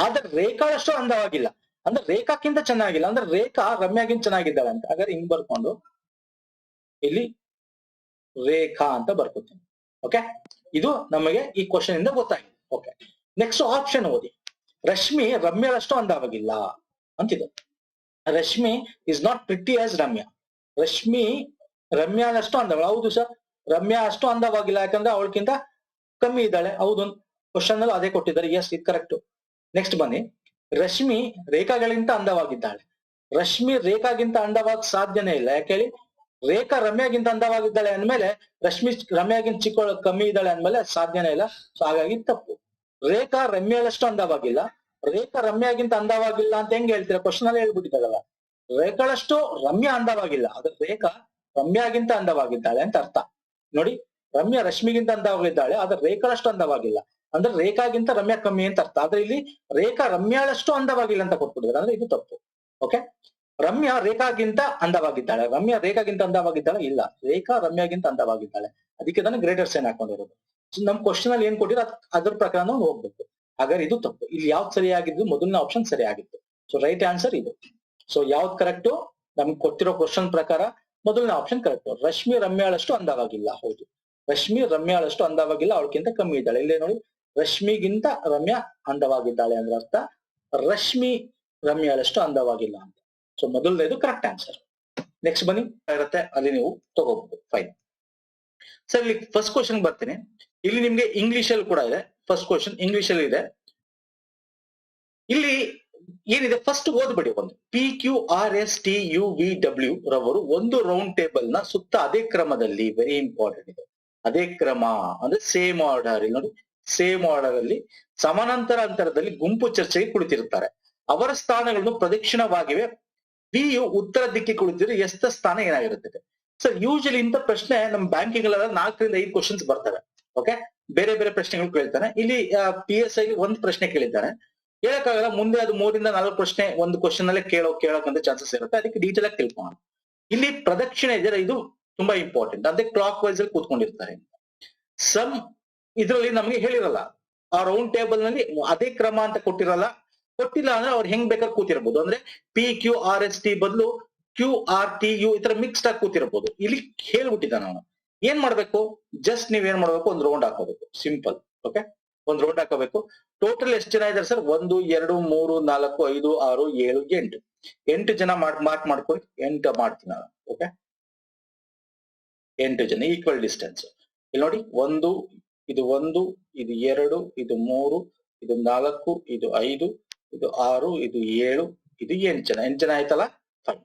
ಆದ್ರೆ ರೇಖಾಳಷ್ಟು ಅಂದವಾಗಿಲ್ಲ, ಅಂದ್ರೆ ರೇಖಾಕ್ಕಿಂತ ಚೆನ್ನಾಗಿಲ್ಲ, ಅಂದ್ರೆ ರೇಖಾ ರಮ್ಯಾಗಿಂತ ಚೆನ್ನಾಗಿದ್ದಾಳೆ ಅಂತ. ಹಾಗಾದ್ರೆ ಹಿಂಗ್ ಬರ್ಕೊಂಡು ಇಲ್ಲಿ ರೇಖಾ ಅಂತ ಬರ್ಕೋತೀನಿ. ಓಕೆ, ಇದು ನಮಗೆ ಈ ಕ್ವಶನ್ ಇಂದ ಗೊತ್ತಾಗಿದೆ. ಓಕೆ, ನೆಕ್ಸ್ಟ್ ಆಪ್ಷನ್ ಓದಿ. ರಶ್ಮಿ ರಮ್ಯಾಳಷ್ಟು ಅಂದವಾಗಿಲ್ಲ ಅಂತಿದೆ. Rashmi is not pretty as Ramya. Rashmi ರಮ್ಯಾಳಷ್ಟು ಅಂದವಳು. ಹೌದು ಸರ್, ರಮ್ಯಾ ಅಷ್ಟು ಅಂದವಾಗಿಲ್ಲ, ಯಾಕಂದ್ರೆ ಅವಳಕ್ಕಿಂತ ಕಮ್ಮಿ ಇದ್ದಾಳೆ. ಹೌದು, ಕ್ವಶನ್ ಅಲ್ಲೂ ಅದೇ ಕೊಟ್ಟಿದ್ದಾರೆ. ಎಸ್, ಇದು ಕರೆಕ್ಟ್. ನೆಕ್ಸ್ಟ್ ಬನ್ನಿ. ರಶ್ಮಿ ರೇಖಾಗಳಿಂತ ಅಂದವಾಗಿದ್ದಾಳೆ. ರಶ್ಮಿ ರೇಖಾಗಿಂತ ಅಂದವಾಗ ಸಾಧ್ಯನೇ ಇಲ್ಲ. ಯಾಕೆ ಹೇಳಿ? ರೇಖಾ ರಮ್ಯಾಗಿಂತ ಅಂದವಾಗಿದ್ದಾಳೆ ಅಂದ್ಮೇಲೆ ರಶ್ಮಿ ರಮ್ಯಾಗಿಂತ ಕಮ್ಮಿ ಇದ್ದಾಳೆ ಅಂದ್ಮೇಲೆ ಸಾಧ್ಯನೇ ಇಲ್ಲ. ಸೊ ಹಾಗಾಗಿ ತಪ್ಪು. ರೇಖಾ ರಮ್ಯಾಳಷ್ಟು ಅಂದವಾಗಿಲ್ಲ, ರೇಖಾ ರಮ್ಯಾಗಿಂತ ಅಂದವಾಗಿಲ್ಲ ಅಂತ ಹೆಂಗ್ ಹೇಳ್ತೀರಾ? ಕ್ವಶನ್ ಅಲ್ಲಿ ಹೇಳ್ಬಿಟ್ಟಿದ್ದಾಳಲ್ಲ. ರೇಖಾಳಷ್ಟು ರಮ್ಯಾ ಅಂದವಾಗಿಲ್ಲ, ಆದ್ರೆ ರೇಖಾ ರಮ್ಯಾಗಿಂತ ಅಂದವಾಗಿದ್ದಾಳೆ ಅಂತ ಅರ್ಥ. ನೋಡಿ, ರಮ್ಯಾ ರಶ್ಮಿಗಿಂತ ಅಂದವಾಗಿದ್ದಾಳೆ, ಆದ್ರೆ ರೇಖಾಳಷ್ಟು ಅಂದವಾಗಿಲ್ಲ, ಅಂದ್ರೆ ರೇಖಾಗಿಂತ ರಮ್ಯಾ ಕಮ್ಮಿ ಅಂತ ಅರ್ಥ. ಆದ್ರೆ ಇಲ್ಲಿ ರೇಖಾ ರಮ್ಯಾಳಷ್ಟು ಅಂದವಾಗಿಲ್ಲ ಅಂತ ಕೊಟ್ಬಿಟ್ಟಿದ್ದಾರೆ, ಅಂದ್ರೆ ಇದು ತಪ್ಪು. ಓಕೆ, ರಮ್ಯಾ ರೇಖಾಗಿಂತ ಅಂದವಾಗಿದ್ದಾಳೆ. ರಮ್ಯಾ ರೇಖಾಗಿಂತ ಅಂದವಾಗಿದ್ದಾಳೆ? ಇಲ್ಲ, ರೇಖಾ ರಮ್ಯಾಗಿಂತ ಅಂದವಾಗಿದ್ದಾಳೆ. ಅದಕ್ಕೆ ನಾನು ಗ್ರೇಟರ್ ಸೈನ್ ಹಾಕೊಂಡಿರೋದು. ನಮ್ ಕ್ವಶನ್ ಅಲ್ಲಿ ಏನ್ ಕೊಟ್ಟಿರೋ ಅದ್ರ ಪ್ರಕಾರ ನಾವು ಹೋಗ್ಬೇಕು. ಹಾಗಾದ್ರೆ ಇದು ತಪ್ಪು. ಇಲ್ಲಿ ಯಾವ್ದು ಸರಿಯಾಗಿದ್ದು? ಮೊದಲನೇ ಆಪ್ಷನ್ ಸರಿಯಾಗಿತ್ತು. ಸೊ ರೈಟ್ ಆನ್ಸರ್ ಇದು. ಸೊ ಯಾವ್ದು ಕರೆಕ್ಟು? ನಮ್ಗೆ ಕೊಟ್ಟಿರೋ ಕ್ವಶನ್ ಪ್ರಕಾರ ಮೊದಲನೇ ಆಪ್ಷನ್ ಕರೆಕ್ಟ್. ರಶ್ಮಿ ರಮ್ಯಾಳಷ್ಟು ಅಂದವಾಗಿಲ್ಲ. ಹೌದು, ರಶ್ಮಿ ರಮ್ಯಾಳಷ್ಟು ಅಂದವಾಗಿಲ್ಲ, ಅವಳಕ್ಕಿಂತ ಕಮ್ಮಿ ಇದ್ದಾಳೆ. ಇಲ್ಲೇ ನೋಡಿ, ರಶ್ಮಿಗಿಂತ ರಮ್ಯಾ ಅಂದವಾಗಿದ್ದಾಳೆ ಅಂದ್ರೆ ಅರ್ಥ ರಶ್ಮಿ ರಮ್ಯಾಳಷ್ಟು ಅಂದವಾಗಿಲ್ಲ ಅಂತ. ಸೊ ಮೊದಲನೇದು ಕರೆಕ್ಟ್ ಆನ್ಸರ್. ನೆಕ್ಸ್ಟ್ ಬನ್ನಿ, ಇರುತ್ತೆ ಅಲ್ಲಿ ನೀವು ತಗೋಬಹುದು. Fine sir. ಇಲ್ಲಿ ಫಸ್ಟ್ ಕ್ವಶನ್ ಬರ್ತೀನಿ. ಇಲ್ಲಿ ನಿಮ್ಗೆ ಇಂಗ್ಲಿಷ್ ಅಲ್ಲಿ ಕೂಡ ಇದೆ. ಫಸ್ಟ್ ಕ್ವಶನ್ ಇಂಗ್ಲಿಷ್ ಅಲ್ಲಿ ಇದೆ. ಇಲ್ಲಿ ಏನಿದೆ ಫಸ್ಟ್ ಓದ್ಬಿಡಿ. ಒಂದು PQRSTUVW ರವರು ಒಂದು ರೌಂಡ್ ಟೇಬಲ್ ನ ಸುತ್ತ ಅದೇ ಕ್ರಮದಲ್ಲಿ, ವೆರಿ ಇಂಪಾರ್ಟೆಂಟ್ ಇದೆ, ಅದೇ ಕ್ರಮ ಅಂದ್ರೆ ಸೇಮ್ ಆರ್ಡರ್. ಇಲ್ಲಿ ನೋಡಿ, ಸೇಮ್ ಆರ್ಡರ್ ಅಲ್ಲಿ ಸಮಾನಾಂತರ ಅಂತರದಲ್ಲಿ ಗುಂಪು ಚರ್ಚೆಗೆ ಕುಳಿತಿರುತ್ತಾರೆ. ಅವರ ಸ್ಥಾನಗಳನ್ನು ಪ್ರದಕ್ಷಿಣವಾಗಿವೆ. ಬಿಯು ಉತ್ತರ ದಿಕ್ಕಿ ಕುಳಿತಿದ್ರೆ ಎಸ್ತ ಸ್ಥಾನ ಏನಾಗಿರುತ್ತದೆ? ಸರ್ ಯೂಶಲಿ ಇಂಥ ಪ್ರಶ್ನೆ ನಮ್ಮ ಬ್ಯಾಂಕಿಂಗ್ ಎಲ್ಲ 4 ರಿಂದ 5 ಕ್ವಶನ್ಸ್ ಬರ್ತವೆ. ಓಕೆ, ಬೇರೆ ಬೇರೆ ಪ್ರಶ್ನೆಗಳು ಕೇಳ್ತಾನೆ. ಇಲ್ಲಿ PSI ಒಂದು ಪ್ರಶ್ನೆ ಕೇಳಿದ್ದಾನೆ. ಹೇಳಕ್ಕಾಗಲ್ಲ, ಮುಂದೆ ಅದು 3 ರಿಂದ 4 ಪ್ರಶ್ನೆ ಒಂದು ಕ್ವಶನ್ ಅಲ್ಲೇ ಕೇಳೋಕಂತ ಚಾನ್ಸಸ್ ಇರುತ್ತೆ. ಅದಕ್ಕೆ ಡೀಟೇಲ್ ಆಗಿ ತಿಳ್ಕೊಳ್ಳೋಣ. ಇಲ್ಲಿ ಪ್ರದಕ್ಷಿಣೆ ಇದೆಯಲ್ಲ, ಇದು ತುಂಬಾ ಇಂಪಾರ್ಟೆಂಟ್. ಅದೇ ಕ್ಲಾಕ್ ವೈಸ್ ಅಲ್ಲಿ ಕೂತ್ಕೊಂಡಿರ್ತಾರೆ. ಸಮ್ ಇದರಲ್ಲಿ ನಮ್ಗೆ ಹೇಳಿರಲ್ಲ, ಆ ರೌಂಡ್ ಟೇಬಲ್ ನಲ್ಲಿ ಅದೇ ಕ್ರಮ ಅಂತ ಕೊಟ್ಟಿರಲ್ಲ. ಕೊಟ್ಟಿಲ್ಲ ಅಂದ್ರೆ ಅವ್ರು ಹೆಂಗ್ ಬೇಕಾದ್ರೆ ಕೂತಿರ್ಬೋದು. ಅಂದ್ರೆ PQRST ಬದಲು QRTU ಈ ತರ ಮಿಕ್ಸ್ಡ್ ಆಗಿ ಕೂತಿರ್ಬೋದು. ಇಲ್ಲಿ ಹೇಳ್ಬಿಟ್ಟಿದ್ದಾನೆ ಅವನು. ಏನ್ ಮಾಡ್ಬೇಕು? ಜಸ್ಟ್ ನೀವ್ ಏನ್ ಮಾಡ್ಬೇಕು? ಒಂದು ರೌಂಡ್ ಹಾಕೋಬೇಕು. ಸಿಂಪಲ್. ಓಕೆ, ಒಂದು ರೌಂಡ್ ಹಾಕೋಬೇಕು. ಟೋಟಲ್ ಎಷ್ಟು ಜನ ಇದಾರೆ ಸರ್? 1 2 3 4 5 6 7 8 8 ಜನ ಮಾರ್ಕ್ ಮಾಡ್ಕೊಳ್ಳಿ. 8 ಮಾಡ್ತೀನಿ ನಾನು. ಓಕೆ, 8 ಜನ ಈಕ್ವಲ್ ಡಿಸ್ಟೆನ್ಸ್. ಇಲ್ಲಿ ನೋಡಿ, ಇದು 1 ಇದು 2 ಇದು 3 ಇದು 4 ಇದು 5 ಇದು 6 ಇದು 7 ಇದು 8 ಜನ. 8 ಜನ ಆಯ್ತಲ್ಲ? ಫೈನ್.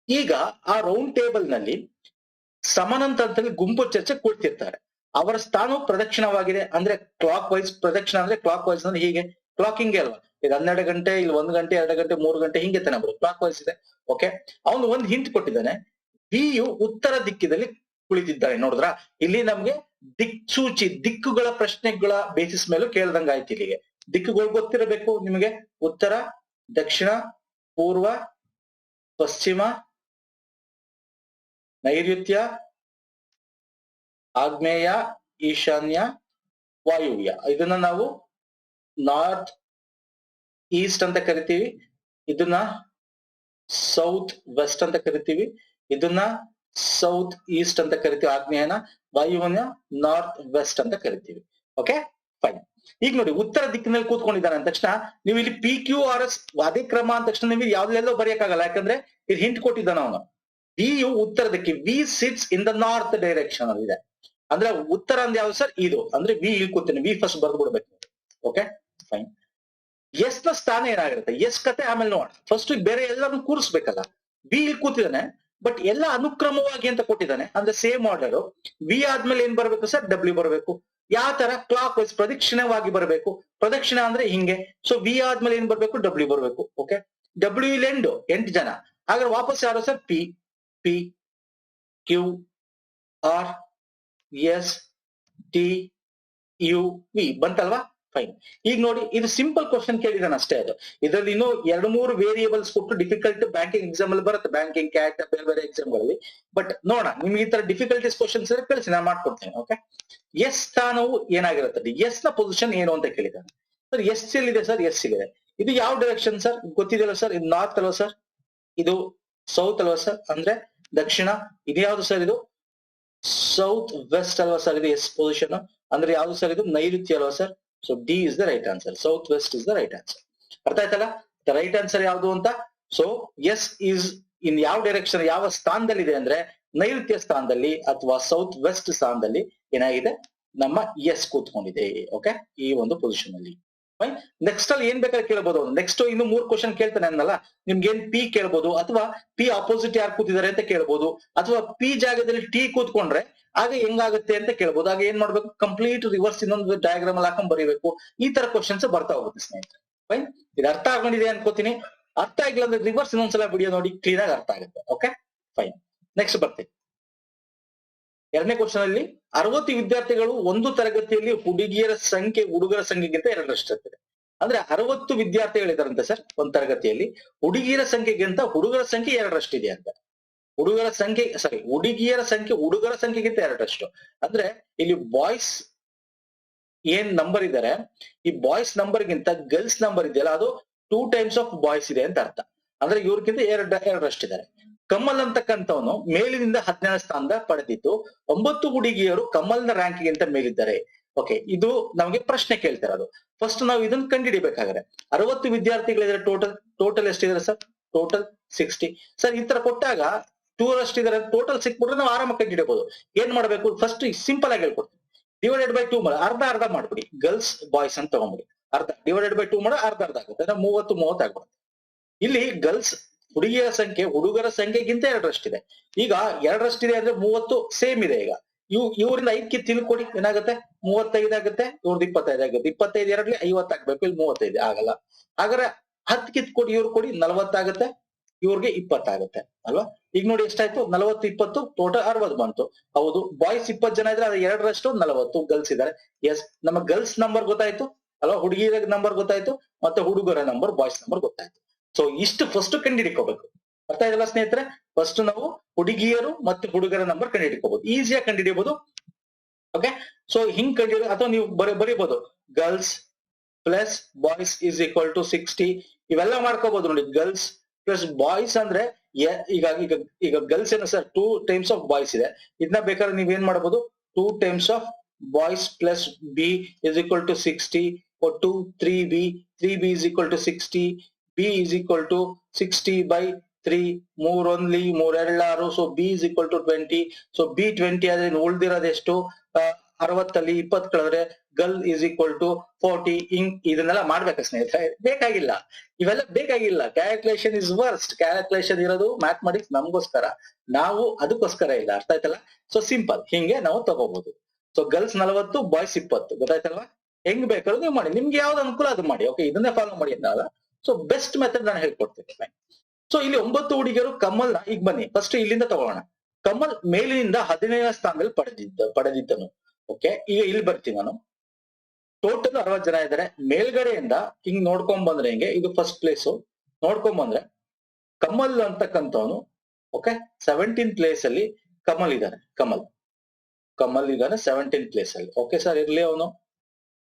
ಈಗ ಆ ರೌಂಡ್ ಟೇಬಲ್ ನಲ್ಲಿ ಸಮಾನಾಂತರದಲ್ಲಿ ಗುಂಪು ಚರ್ಚೆ ಕೂಡ್ತಿರ್ತಾರೆ. ಅವರ ಸ್ಥಾನವು ಪ್ರದಕ್ಷಿಣವಾಗಿದೆ. ಅಂದ್ರೆ ಕ್ಲಾಕ್ ವೈಸ್ ಪ್ರದಕ್ಷಿಣ ಅಂದ್ರೆ ಕ್ಲಾಕ್ ವೈಸ್ ಅಂದ್ರೆ ಹೀಗೆ ಕ್ಲಾಕಿಂಗ್ ಅಲ್ವಾ? ಈಗ 12 ಗಂಟೆ, ಇಲ್ಲಿ 1 ಗಂಟೆ 2 ಗಂಟೆ 3 ಗಂಟೆ ಹಿಂಗೆ ತಾನೆ ಬರುತ್ತೆ. ಕ್ಲಾಕ್ ವೈಸ್ ಇದೆ. ಓಕೆ, ಅವನು ಒಂದು ಹಿಂಟ್ ಕೊಟ್ಟಿದ್ದಾನೆ. ಬಿಯು ಉತ್ತರ ದಿಕ್ಕಿನಲ್ಲಿ ಕುಳಿತಿದ್ದಾನೆ. ನೋಡಿದ್ರ, ಇಲ್ಲಿ ನಮ್ಗೆ ದಿಕ್ಸೂಚಿ ದಿಕ್ಕುಗಳ ಪ್ರಶ್ನೆಗಳ ಬೇಸಿಸ್ ಮೇಲೂ ಕೇಳ್ದಂಗಾಯ್ತು. ಇಲ್ಲಿಗೆ ದಿಕ್ಕುಗಳು ಗೊತ್ತಿರಬೇಕು ನಿಮಗೆ. ಉತ್ತರ, ದಕ್ಷಿಣ, ಪೂರ್ವ, ಪಶ್ಚಿಮ, ನೈಋತ್ಯ, ಆಗ್ನೇಯ, ಈಶಾನ್ಯ, ವಾಯುವ್ಯ. ಇದನ್ನ ನಾವು ನಾರ್ತ್ ಈಸ್ಟ್ ಅಂತ ಕರಿತೀವಿ. ಇದನ್ನ ಸೌತ್ ವೆಸ್ಟ್ ಅಂತ ಕರಿತೀವಿ. ಇದನ್ನ ಸೌತ್ ಈಸ್ಟ್ ಅಂತ ಕರಿತೀವಿ ಆಗ್ನೇಯನ. ವಾಯುವ್ಯನ ನಾರ್ತ್ ವೆಸ್ಟ್ ಅಂತ ಕರಿತೀವಿ. Okay, fine. ಈಗ ನೋಡಿ, ಉತ್ತರ ದಿಕ್ಕಿನಲ್ಲಿ ಕೂತ್ಕೊಂಡಿದ್ದಾನೆ ಅಂದ ತಕ್ಷಣ ನೀವು ಇಲ್ಲಿ PQRS ಅದೇ ಕ್ರಮ ಅಂದ ತಕ್ಷಣ ನೀವು ಯಾವ್ದೆಲ್ಲೋ ಬರೆಯಕ್ಕಾಗಲ್ಲ. ಯಾಕಂದ್ರೆ ಇದು ಹಿಂಟ್ ಕೊಟ್ಟಿದ್ದಾನ ಅವನು. ಡಿ ಯು ಉತ್ತರ ದಿಕ್ಕಿ, V sits in the north direction ಅಲ್ಲಿ ಇದೆ. ಅಂದ್ರೆ ಉತ್ತರ ಅಂದ್ರೆ ಯಾವ್ದು ಸರ್? ಇದು ಅಂದ್ರೆ ವಿ ಇಲ್ಲಿ ಕೂತೀನಿ, ವಿ ಫಸ್ಟ್ ಬರ್ದು ಬಿಡ್ಬೇಕು. Okay fine. ಎಸ್ ನ ಸ್ಥಾನ ಏನಾಗಿರುತ್ತೆ? ಎಸ್ ಕತೆ ಆಮೇಲೆ ನೋಡೋಣ. ಫಸ್ಟ್ ಬೇರೆ ಎಲ್ಲಾನು ಕೂರಿಸ್ಬೇಕಲ್ಲ. ವಿ ಇಲ್ಲಿ ಕೂತಿದ್ದಾನೆ, ಬಟ್ ಎಲ್ಲ ಅನುಕ್ರಮವಾಗಿ ಅಂತ ಕೊಟ್ಟಿದ್ದಾನೆ, ಅಂದ್ರೆ ಸೇಮ್ ಆರ್ಡರ್. ವಿ ಆದ್ಮೇಲೆ ಏನ್ ಬರ್ಬೇಕು ಸರ್? ಡಬ್ಲ್ಯೂ ಬರ್ಬೇಕು. ಯಾವ ತರ? ಕ್ಲಾಕ್ ವೈಸ್ ಪ್ರದಕ್ಷಿಣವಾಗಿ ಬರಬೇಕು. ಪ್ರದಕ್ಷಿಣ ಅಂದ್ರೆ ಹಿಂಗೆ. ಸೊ ವಿ ಆದ್ಮೇಲೆ ಏನ್ ಬರ್ಬೇಕು? ಡಬ್ಲ್ಯೂ ಬರ್ಬೇಕು. ಓಕೆ, ಡಬ್ಲ್ಯೂ ಇಲ್ಲಿ ಎಂಡ್ 8 ಜನ. ಹಾಗಾದ್ರೆ ವಾಪಸ್ ಯಾರು sir? P, P, Q, R, S, T, U, V ಬಂತಲ್ವಾ? ಫೈನ್. ಈಗ ನೋಡಿ, ಇದು ಸಿಂಪಲ್ ಕ್ವಶನ್ ಕೇಳಿದಾನೆ ಅಷ್ಟೇ. ಅದು ಇದರಲ್ಲಿ ಇನ್ನೂ 2-3 ವೇರಿಯೇಬಲ್ಸ್ ಕೊಟ್ಟು ಡಿಫಿಕಲ್ಟ್ ಬ್ಯಾಂಕಿಂಗ್ ಎಕ್ಸಾಮ್ ಅಲ್ಲಿ ಬರುತ್ತೆ, ಬ್ಯಾಂಕಿಂಗ್, ಕ್ಯಾಟ್, ಬೇರೆ ಬೇರೆ ಎಕ್ಸಾಮ್ ಗಳಲ್ಲಿ. ಬಟ್ ನೋಡೋಣ, ನಿಮ್ಗೆ ಈ ತರ ಡಿಫಿಕಲ್ಟೀಸ್ ಕ್ವಶನ್ಸ್ ಕಳಿಸಿ, ನಾನು ಮಾಡ್ಕೊಡ್ತೇನೆ. ಓಕೆ, ಎಸ್ ಸ್ಥಾನವು ಏನಾಗಿರುತ್ತೆ? ಎಸ್ ನ ಪೊಸಿಷನ್ ಏನು ಅಂತ ಕೇಳಿದಾನೆ ಸರ್. ಎಸ್ ಎಲ್ಲಿದೆ ಸರ್? ಎಸ್ ಇಲ್ಲಿದೆ. ಇದು ಯಾವ ಡೈರೆಕ್ಷನ್ ಸರ್? ಗೊತ್ತಿದೆಯಲ್ಲ ಸರ್, ಇದು ನಾರ್ತ್ ಅಲ್ವಾ ಸರ್? ಇದು ಸೌತ್ ಅಲ್ವಾ ಸರ್? ಅಂದ್ರೆ ದಕ್ಷಿಣ. ಇದು ಯಾವ್ದು ಸರ್? ಇದು ಸೌತ್ ವೆಸ್ಟ್ ಅಲ್ವಾ ಸರ್? ಇದು ಎಸ್ ಪೊಸಿಷನ್ ಅಂದ್ರೆ ಯಾವ್ದು ಸರ್? ಇದು ನೈಋತ್ಯ ಅಲ್ವಾ sir? So D is the right answer. South west is the right answer. ಅರ್ಥ ಆಯ್ತಲ್ಲ? ದ ರೈಟ್ ಆನ್ಸರ್ ಯಾವ್ದು ಅಂತ. ಸೊ ಎಸ್ ಇಸ್ ಇನ್ ಯಾವ ಡೈರೆಕ್ಷನ್, ಯಾವ ಸ್ಥಾನದಲ್ಲಿ ಇದೆ ಅಂದ್ರೆ ನೈಋತ್ಯ ಸ್ಥಾನದಲ್ಲಿ ಅಥವಾ ಸೌತ್ ವೆಸ್ಟ್ ಸ್ಥಾನದಲ್ಲಿ ಏನಾಗಿದೆ? ನಮ್ಮ ಎಸ್ ಕೂತ್ಕೊಂಡಿದೆ. ಓಕೆ, ಈ ಒಂದು ಪೊಸಿಷನ್ ಅಲ್ಲಿ. ನೆಕ್ಸ್ಟ್ ಅಲ್ಲಿ ಏನ್ ಬೇಕಾದ್ರೆ ಕೇಳ್ಬೋದು. ನೆಕ್ಸ್ಟ್ ಇನ್ನು 3 ಕ್ವಶನ್ ಕೇಳ್ತಾನೆ ಅನ್ನಲ್ಲ, ನಿಮ್ಗೆ ಏನ್ ಪಿ ಕೇಳ್ಬೋದು, ಅಥವಾ ಪಿ ಅಪೋಸಿಟ್ ಯಾರು ಕೂತಿದ್ದಾರೆ ಅಂತ ಕೇಳ್ಬೋದು, ಅಥವಾ ಪಿ ಜಾಗದಲ್ಲಿ ಟಿ ಕೂತ್ಕೊಂಡ್ರೆ ಆಗ ಹೆಂಗಾಗುತ್ತೆ ಅಂತ ಕೇಳ್ಬೋದು. ಆಗ ಏನ್ ಮಾಡ್ಬೇಕು? ಕಂಪ್ಲೀಟ್ ರಿವರ್ಸ್ ಇನ್ನೊಂದು ಡಯಾಗ್ರಾಮ್ ಅಲ್ಲಿ ಹಾಕೊಂಡ್ ಬರೀಬೇಕು. ಈ ತರ ಕ್ವಶನ್ಸ್ ಬರ್ತಾ ಹೋಗುತ್ತೆ ಸ್ನೇಹಿತರೆ. ಫೈನ್, ಇದು ಅರ್ಥ ಆಗೊಂಡಿದೆ ಅನ್ಕೋತೀನಿ. ಅರ್ಥ ಆಗಿಲ್ಲ ಅಂದ್ರೆ ರಿವರ್ಸ್ ಇನ್ನೊಂದ್ಸಲ ವಿಡಿಯೋ ನೋಡಿ, ಕ್ಲೀನ್ ಆಗಿ ಅರ್ಥ ಆಗುತ್ತೆ. Okay fine. ನೆಕ್ಸ್ಟ್ ಬರ್ತೀನಿ. 2ನೇ ಕ್ವಶನ್ ಅಲ್ಲಿ 60 ವಿದ್ಯಾರ್ಥಿಗಳು ಒಂದು ತರಗತಿಯಲ್ಲಿ ಹುಡುಗಿಯರ ಸಂಖ್ಯೆ ಹುಡುಗರ ಸಂಖ್ಯೆಗಿಂತ 2ರಷ್ಟಿರ್ತದೆ. ಅಂದ್ರೆ 60 ವಿದ್ಯಾರ್ಥಿಗಳಿದಾರಂತೆ ಸರ್ ಒಂದ್ ತರಗತಿಯಲ್ಲಿ. ಹುಡುಗಿಯರ ಸಂಖ್ಯೆಗಿಂತ ಹುಡುಗರ ಸಂಖ್ಯೆ 2ರಷ್ಟಿದೆ ಅಂತ. ಹುಡುಗರ ಸಂಖ್ಯೆ ಹುಡುಗಿಯರ ಸಂಖ್ಯೆ ಹುಡುಗರ ಸಂಖ್ಯೆಗಿಂತ 2ರಷ್ಟು. ಅಂದ್ರೆ ಇಲ್ಲಿ ಬಾಯ್ಸ್ ಏನ್ ನಂಬರ್ ಇದ್ದಾರೆ, ಈ ಬಾಯ್ಸ್ ನಂಬರ್ ಗಿಂತ ಗರ್ಲ್ಸ್ ನಂಬರ್ ಇದೆಯಲ್ಲ, ಅದು 2 ಟೈಮ್ಸ್ ಆಫ್ ಬಾಯ್ಸ್ ಇದೆ ಅಂತ ಅರ್ಥ. ಅಂದ್ರೆ ಇವ್ರಿಗಿಂತ 2ರಷ್ಟಿದ್ದಾರೆ. ಕಮಲ್ ಅಂತಕ್ಕಂಥವನು ಮೇಲಿನಿಂದ 10ನೇ ಸ್ಥಾನದ ಪಡೆದಿದ್ದು 9 ಹುಡುಗಿಯರು ಕಮಲ್ನ ರ್ಯಾಂಕ್ ಗಿಂತ ಮೇಲಿದ್ದಾರೆ. ಓಕೆ, ಇದು ನಮಗೆ ಪ್ರಶ್ನೆ ಕೇಳ್ತಿರೋದು. ಫಸ್ಟ್ ನಾವು ಇದನ್ನ ಕಂಡುಹಿಡಿಬೇಕಾದ್ರೆ 60 ವಿದ್ಯಾರ್ಥಿಗಳಿದ್ರೆ ಟೋಟಲ್ ಎಷ್ಟಿದ್ದಾರೆ ಸರ್? ಟೋಟಲ್ 60. ಸರ್ ಈ ತರ ಕೊಟ್ಟಾಗ 2ರಷ್ಟಿದ್ದಾರೆ, ಟೋಟಲ್ ಸಿಕ್ಬಿಟ್ರೆ ನಾವು ಆರಾಮಾಗಿ ಕಂಡುಹಿಡಿಯಬಹುದು. ಏನ್ ಮಾಡ್ಬೇಕು? ಫಸ್ಟ್ ಸಿಂಪಲ್ ಆಗಿ ಹೇಳ್ಕೊಡ್ತೀನಿ. ಡಿವೈಡೆಡ್ ಬೈ 2 ಮಾಡಿ ಅರ್ಧ ಅರ್ಧ ಮಾಡ್ಬಿಡಿ. ಗರ್ಲ್ಸ್ ಬಾಯ್ಸ್ ಅಂತ ತಗೊಂಡ್ಬಿಡಿ. ಅರ್ಧ ಡಿವೈಡೆಡ್ ಬೈ 2 ಮಾಡಿ ಅರ್ಧ ಅರ್ಧ ಆಗುತ್ತೆ. 30 ಆಗ್ಬಿಡುತ್ತೆ. ಇಲ್ಲಿ ಗರ್ಲ್ಸ್ ಹುಡುಗಿಯರ ಸಂಖ್ಯೆ ಹುಡುಗರ ಸಂಖ್ಯೆಗಿಂತ 2ರಷ್ಟಿದೆ. ಈಗ 2ರಷ್ಟಿದೆ ಅಂದ್ರೆ 30 ಸೇಮ್ ಇದೆ. ಈಗ ಇವರಿಂದ 5 ಕಿತ್ತು ತಿಳ್ಕೊಡಿ, ಏನಾಗುತ್ತೆ? 35 ಆಗುತ್ತೆ. ಇವ್ರದ್ದು 25 ಆಗುತ್ತೆ. 25 2ರಲ್ಲಿ 50 ಆಗ್ಬೇಕು. ಇಲ್ಲಿ 35 ಆಗಲ್ಲ. ಹಾಗಾದ್ರೆ 10 ಕಿತ್ತು ಕೊಡಿ, ಇವ್ರು ಕೊಡಿ, 40 ಆಗುತ್ತೆ. ಇವ್ರಿಗೆ 20 ಆಗುತ್ತೆ ಅಲ್ವಾ? ಈಗ ನೋಡಿ ಎಷ್ಟಾಯ್ತು? 40 20 ಟೋಟಲ್ 60 ಬಂತು. ಹೌದು, ಬಾಯ್ಸ್ 20 ಜನ ಇದ್ರೆ ಅದು 2ರಷ್ಟು 40 ಗರ್ಲ್ಸ್ ಇದಾರೆ. ಎಸ್, ನಮ್ಮ ಗರ್ಲ್ಸ್ ನಂಬರ್ ಗೊತ್ತಾಯ್ತು ಅಲ್ವಾ? ಹುಡುಗಿಯರ ನಂಬರ್ ಗೊತ್ತಾಯ್ತು, ಮತ್ತೆ ಹುಡುಗರ ನಂಬರ್ ಬಾಯ್ಸ್ ನಂಬರ್ ಗೊತ್ತಾಯ್ತು. ಸೊ ಇಷ್ಟು ಫಸ್ಟ್ ಕಂಡುಹಿಡ್ಕೋಬೇಕು. ಅರ್ಥ ಇದೆಲ್ಲ ಸ್ನೇಹಿತರೆ? ಫಸ್ಟ್ ನಾವು ಹುಡುಗಿಯರು ಮತ್ತು ಹುಡುಗರ ನಂಬರ್ ಕಂಡುಹಿಡ್ಕೋಬಹುದು, ಈಸಿಯಾಗಿ ಕಂಡುಹಿಡಿಯಬಹುದು. ಓಕೆ, ಸೊ ಹಿಂಗ್ ಕಂಡುಹಿಡಿಯ, ಅಥವಾ ನೀವು ಬರೀಬಹುದು girls plus boys is equal to 60. ಇವೆಲ್ಲ ಮಾಡ್ಕೋಬಹುದು ನೋಡಿ. ಗರ್ಲ್ಸ್ ಪ್ಲಸ್ ಬಾಯ್ಸ್ ಅಂದ್ರೆ ಈಗ ಗರ್ಲ್ಸ್ ಏನು ಸರ್? 2 ಟೈಮ್ಸ್ ಆಫ್ ಬಾಯ್ಸ್ ಇದೆ. ಇದನ್ನ ಬೇಕಾದ್ರೆ ನೀವೇನ್ ಮಾಡಬಹುದು? 2 times of boys plus B is equal to 60. ಒಟ್ಟು 3b is equal to 60. b is equal to 60 by 3. 3 only 3 2 6. So b is equal to 20. So b 20 ಆದ್ರೆ ಉಳಿದಿರೋದು ಎಷ್ಟು? 60 ಅಲ್ಲಿ 20 ಕಳೆದ್ರೆ ಗರ್ಲ್ is equal to 40. ಇದನ್ನೆಲ್ಲ ಮಾಡ್ಬೇಕಾ ಸ್ನೇಹಿತರೆ? ಬೇಕಾಗಿಲ್ಲ, ಇವೆಲ್ಲ ಬೇಕಾಗಿಲ್ಲ. Calculation is worst. ಕ್ಯಾಲ್ಕುಲೇಷನ್ ಇರೋದು ಮ್ಯಾಥಮೆಟಿಕ್ಸ್ ನಮಗೋಸ್ಕರ, ನಾವು ಅದಕ್ಕೋಸ್ಕರ ಇಲ್ಲ. ಅರ್ಥ ಆಯ್ತಲ್ಲ? ಸೊ ಸಿಂಪಲ್ ಹಿಂಗೆ ನಾವು ತಗೋಬಹುದು. So girls 40, boys 20. ಗೊತ್ತಾಯ್ತಲ್ವಾ? ಹೆಂಗ್ ಬೇಕಾದ್ರೂ ನೀವು ಮಾಡಿ, ನಿಮ್ಗೆ ಯಾವ್ದು ಅನುಕೂಲ ಅದು ಮಾಡಿ. ಓಕೆ, ಇದನ್ನೇ ಫಾಲೋ ಮಾಡಿ ಅನ್ನಲ್ಲ. ಸೊ ಬೆಸ್ಟ್ ಮೆಥಡ್ ನಾನು ಹೇಳ್ಕೊಡ್ತೀನಿ. ಸೊ ಇಲ್ಲಿ 9 ಹುಡುಗಿಯರು ಕಮಲ್ನ, ಈಗ ಬನ್ನಿ ಫಸ್ಟ್ ಇಲ್ಲಿಂದ ತಗೋಣ. ಕಮಲ್ ಮೇಲಿನಿಂದ 15ನೇ ಸ್ಥಾನದಲ್ಲಿ ಪಡೆದಿದ್ದನು. ಓಕೆ, ಈಗ ಇಲ್ಲಿ ಬರ್ತೀನಿ ನಾನು. ಟೋಟಲ್ 60 ಜನ ಇದ್ದಾರೆ. ಮೇಲ್ಗಡೆಯಿಂದ ಹಿಂಗ್ ನೋಡ್ಕೊಂಡ್ ಬಂದ್ರೆ ಹಿಂಗೆ, ಇದು ಫಸ್ಟ್ ಪ್ಲೇಸ್ ನೋಡ್ಕೊಂಡ್ ಬಂದ್ರೆ ಕಮಲ್ ಅಂತಕ್ಕಂಥವನು, ಓಕೆ, 17th ಪ್ಲೇಸ್ ಅಲ್ಲಿ ಕಮಲ್ ಇದ್ದಾನೆ. ಕಮಲ್ ಇದ್ದಾನೆ 17th ಪ್ಲೇಸ್ ಅಲ್ಲಿ. ಓಕೆ ಸರ್, ಇರ್ಲಿ. ಅವನು